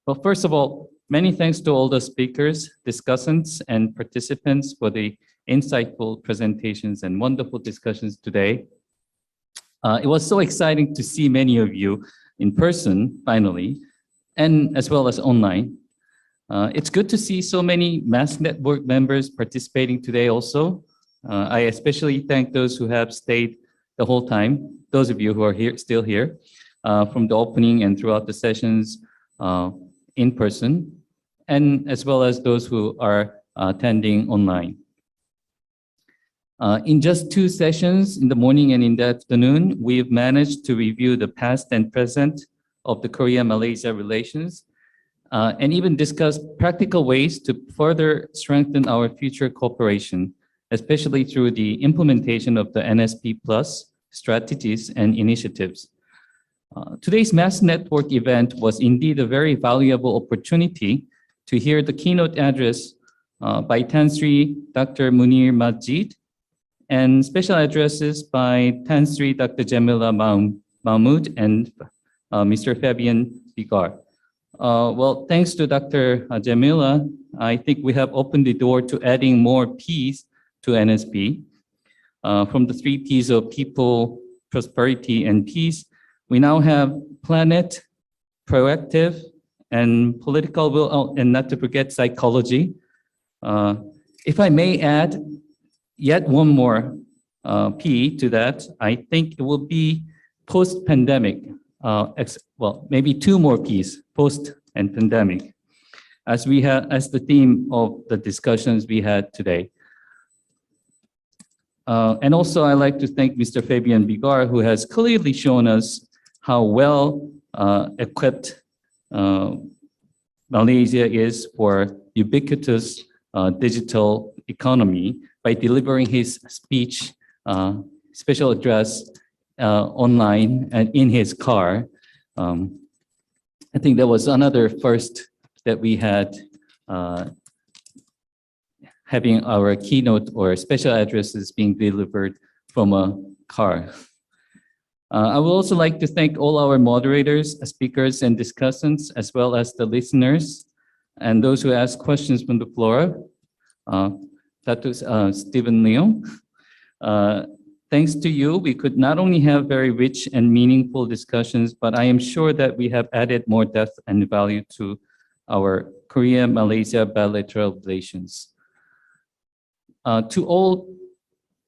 Well, first of all, Many thanks to all the speakers, discussants, and participants for the insightful presentations and wonderful discussions today. It was so exciting to see many of you in person, finally, and as well as online. It's good to see so many Mass Network members participating today also. I especially thank those who have stayed the whole time, those of you who are here, still here, from the opening and throughout the sessions in person, and as well as those who are attending online. In just 2 sessions, in the morning and in the afternoon, we've managed to review the past and present of the Korea-Malaysia relations, and even discuss practical ways to further strengthen our future cooperation, especially through the implementation of the NSP Plus strategies and initiatives. Today's Mass Network event was indeed a very valuable opportunity to hear the keynote address by Tan Sri Dr. Munir Majid, and special addresses by Tan Sri Dr. Jamila Mahmood and Mr. Fabian Bigar. Well, thanks to Dr. Jamila, I think we have opened the door to adding more P's to NSP. From the 3 P's of people, prosperity, and peace, we now have planet, proactive, and political will, and not to forget psychology. If I may add yet one more P to that, I think it will be post-pandemic. Well, maybe 2 more P's, post and pandemic, as the theme of the discussions we had today. And also, I'd like to thank Mr. Fabian Bigar, who has clearly shown us how well equipped Malaysia is for ubiquitous digital economy by delivering his speech, special address online and in his car. I think that was another first that we had, having our keynote or special addresses being delivered from a car. I would also like to thank all our moderators, speakers, and discussants, as well as the listeners and those who asked questions from the floor. Dr. Stephen Leong. Thanks to you, we could not only have very rich and meaningful discussions, but I am sure that we have added more depth and value to our Korea-Malaysia bilateral relations. To all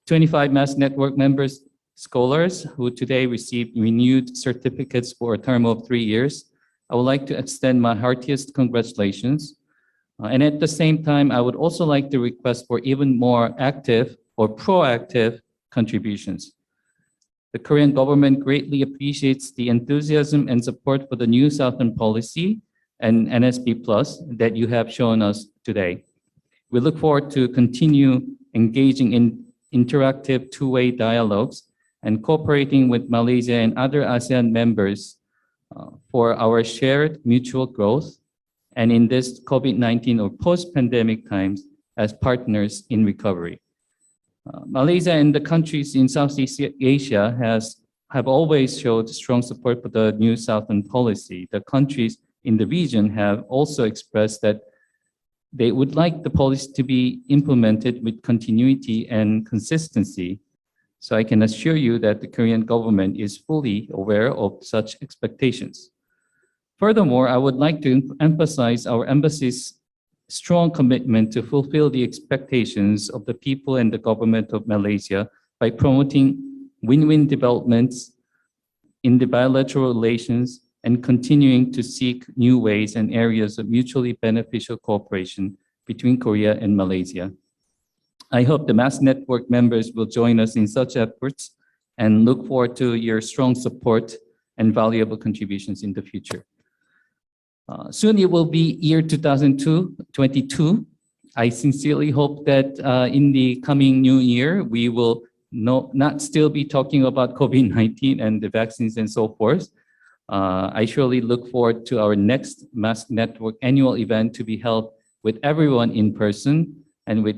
25 Mass Network members, scholars who today received renewed certificates for a term of 3 years, I would like to extend my heartiest congratulations. And at the same time, I would also like to request for even more active or proactive contributions. The Korean government greatly appreciates the enthusiasm and support for the new Southern policy and NSP Plus that you have shown us today. We look forward to continue engaging in interactive two-way dialogues and cooperating with Malaysia and other ASEAN members for our shared mutual growth, and in this COVID-19 or post-pandemic times as partners in recovery. Malaysia and the countries in Southeast Asia have always showed strong support for the new Southern policy. The countries in the region have also expressed that they would like the policy to be implemented with continuity and consistency. So I can assure you that the Korean government is fully aware of such expectations. Furthermore, I would like to emphasize our embassy's strong commitment to fulfill the expectations of the people and the government of Malaysia by promoting win-win developments in the bilateral relations and continuing to seek new ways and areas of mutually beneficial cooperation between Korea and Malaysia. I hope the Mass Network members will join us in such efforts and look forward to your strong support and valuable contributions in the future. Soon it will be year 2022. I sincerely hope that in the coming new year, we will not still be talking about COVID-19 and the vaccines and so forth. I surely look forward to our next Mass Network annual event to be held with everyone in person and with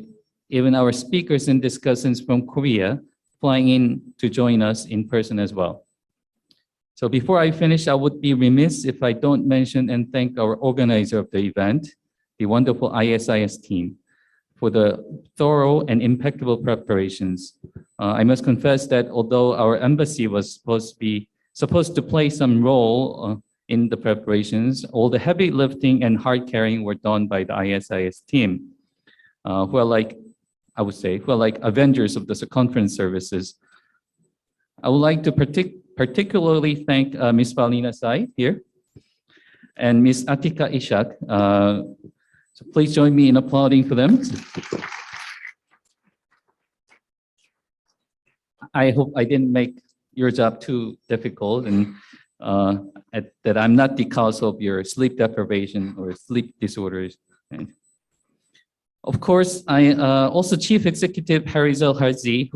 even our speakers and discussants from Korea flying in to join us in person as well. So before I finish, I would be remiss if I don't mention and thank our organizer of the event, the wonderful ISIS team, for the thorough and impeccable preparations. I must confess that although our embassy was supposed to play some role in the preparations, all the heavy lifting and hard carrying were done by the ISIS team, who are like, I would say, who are like avengers of the circumference services. I would like to particularly thank Ms. Paulina Sai here and Ms. Atika Ishak. So please join me in applauding for them. I hope I didn't make your job too difficult and that I'm not the cause of your sleep deprivation or sleep disorders. And of course, also Chief Executive Harizal Harzi,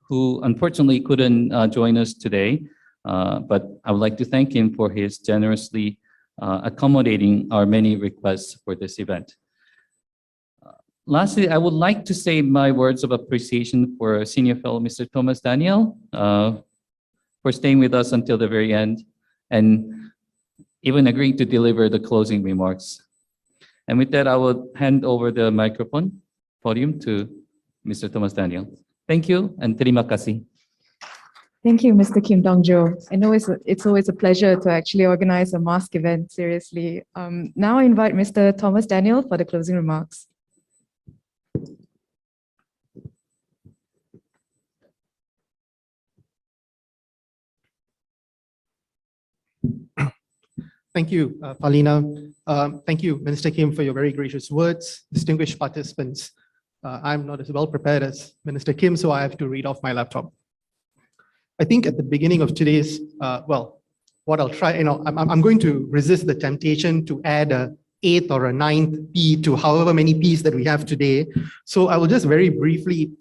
who unfortunately couldn't join us today, but I would like to thank him for his generously accommodating our many requests for this event. Lastly, I would like to say my words of appreciation for Senior Fellow Mr. Thomas Daniel for staying with us until the very end and even agreeing to deliver the closing remarks. And with that, I will hand over the podium to Mr. Thomas Daniel. Thank you and terima kasih. Thank you, Mr. Kim Dong-jo. I know it's always a pleasure to actually organize a mask event, seriously. Now I invite Mr. Thomas Daniel for the closing remarks. Thank you, Paulina. Thank you, Minister Kim, for your very gracious words. Distinguished participants, I'm not as well prepared as Minister Kim, so I have to read off my laptop. I think at the beginning of today's, what I'll try, I'm going to resist the temptation to add a 8th or a 9th P to however many Ps that we have today. So I will just very briefly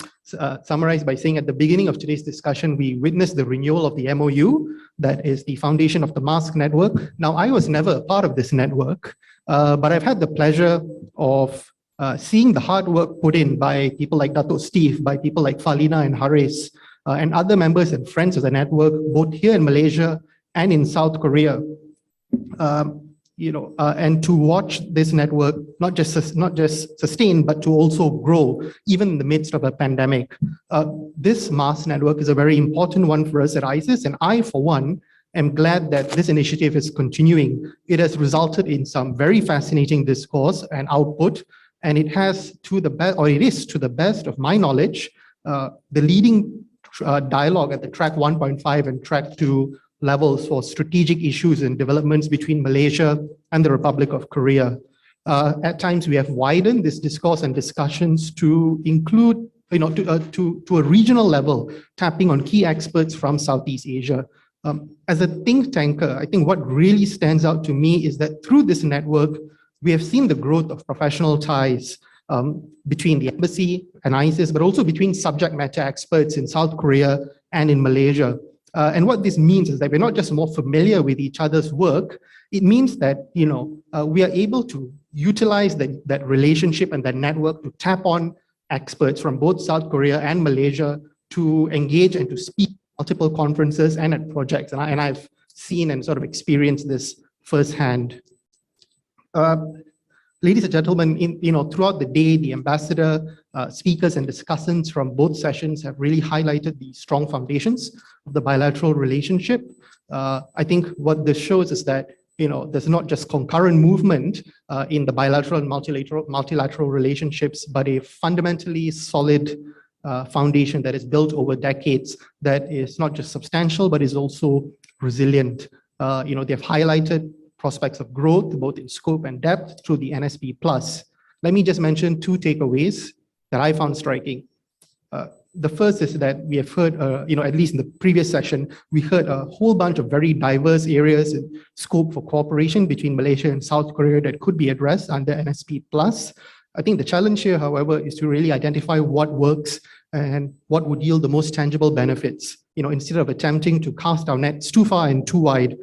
summarize by saying at the beginning of today's discussion, we witnessed the renewal of the MOU, that is the foundation of the MASK network. Now, I was never a part of this network, but I've had the pleasure of seeing the hard work put in by people like Dato' Steve, by people like Falina and Haris, and other members and friends of the network, both here in Malaysia and in South Korea. And to watch this network not just sustain, but to also grow, even in the midst of a pandemic. This MASK network is a very important one for us at ISIS, and I, for one, am glad that this initiative is continuing. It has resulted in some very fascinating discourse and output, and it has, it is to the best of my knowledge, the leading dialogue at the track 1.5 and track 2 levels for strategic issues and developments between Malaysia and the Republic of Korea. At times, we have widened this discourse and discussions to include, to a regional level, tapping on key experts from Southeast Asia. As a think tanker, I think what really stands out to me is that through this network, we have seen the growth of professional ties between the embassy and ISIS, but also between subject matter experts in South Korea and in Malaysia. And what this means is that we're not just more familiar with each other's work, it means that we are able to utilize that relationship and that network to tap on experts from both South Korea and Malaysia to engage and to speak multiple conferences and at projects. And I've seen and sort of experienced this firsthand. Ladies and gentlemen, throughout the day, the ambassador, speakers and discussants from both sessions have really highlighted the strong foundations of the bilateral relationship. I think what this shows is that there's not just concurrent movement in the bilateral and multilateral relationships, but a fundamentally solid foundation that is built over decades that is not just substantial, but is also resilient. They've highlighted prospects of growth, both in scope and depth through the NSP+. Let me just mention 2 takeaways that I found striking. The first is that we have heard, at least in the previous session, we heard a whole bunch of very diverse areas in scope for cooperation between Malaysia and South Korea that could be addressed under NSP+. I think the challenge here, however, is to really identify what works and what would yield the most tangible benefits. Instead of attempting to cast our nets too far and too wide,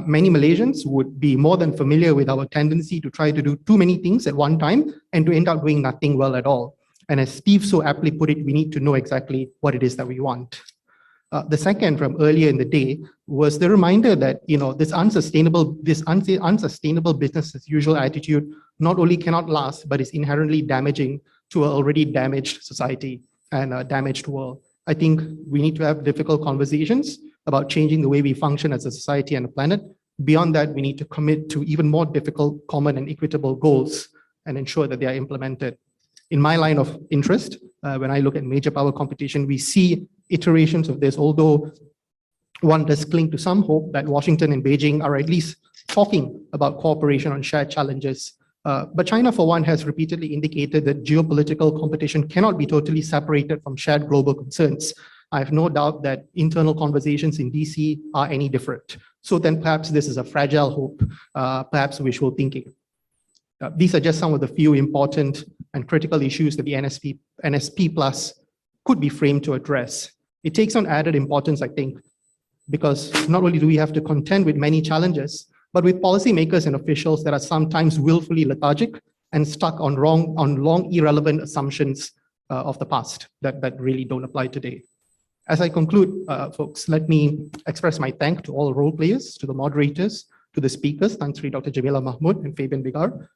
many Malaysians would be more than familiar with our tendency to try to do too many things at one time and to end up doing nothing well at all. And as Steve so aptly put it, we need to know exactly what it is that we want. The second, from earlier in the day, was the reminder that this unsustainable business as usual attitude not only cannot last, but is inherently damaging to an already damaged society and a damaged world. I think we need to have difficult conversations about changing the way we function as a society and a planet. Beyond that, we need to commit to even more difficult, common, and equitable goals and ensure that they are implemented. In my line of interest, when I look at major power competition, we see iterations of this, although one does cling to some hope that Washington and Beijing are at least talking about cooperation on shared challenges. But China, for one, has repeatedly indicated that geopolitical competition cannot be totally separated from shared global concerns. I have no doubt that internal conversations in DC are any different. So then perhaps this is a fragile hope, perhaps wishful thinking. These are just some of the few important and critical issues that the NSP Plus could be framed to address. It takes on added importance, I think, because not only do we have to contend with many challenges, but with policymakers and officials that are sometimes willfully lethargic and stuck on long irrelevant assumptions of the past that really don't apply today. As I conclude, folks, let me express my thanks to all role players, to the moderators, to the speakers, Tan Sri Dr. Jamila Mahmud and Fabian Bigar,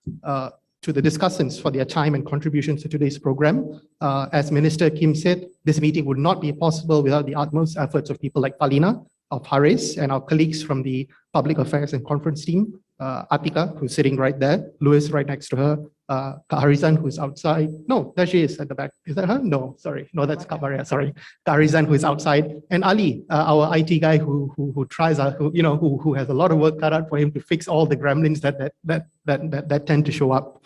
to the discussants for their time and contributions to today's program. As Minister Kim said, this meeting would not be possible without the utmost efforts of people like Palina, of Haris, and our colleagues from the Public Affairs and Conference team, Atika, who's sitting right there, Louis right next to her, Kak Harizan, who's outside. No, there she is at the back. Is that her? No, sorry. No, that's Kak Maria, sorry. Kak Harizan, who is outside, and Ali, our IT guy who tries, who has a lot of work cut out for him to fix all the gremlins that tend to show up.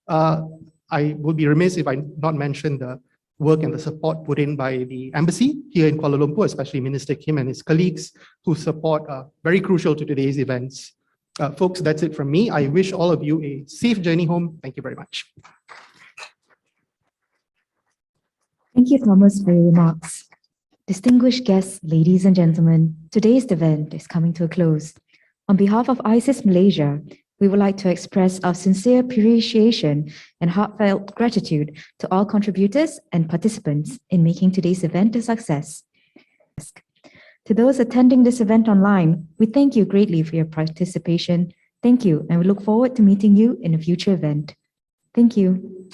I would be remiss if I not mention the work and the support put in by the embassy here in Kuala Lumpur, especially Minister Kim and his colleagues, whose support are very crucial to today's events. Folks, that's it from me. I wish all of you a safe journey home. Thank you very much. Thank you, Thomas, for your remarks. Distinguished guests, ladies and gentlemen, today's event is coming to a close. On behalf of ISIS Malaysia, we would like to express our sincere appreciation and heartfelt gratitude to all contributors and participants in making today's event a success. To those attending this event online, we thank you greatly for your participation. Thank you, and we look forward to meeting you in a future event. Thank you.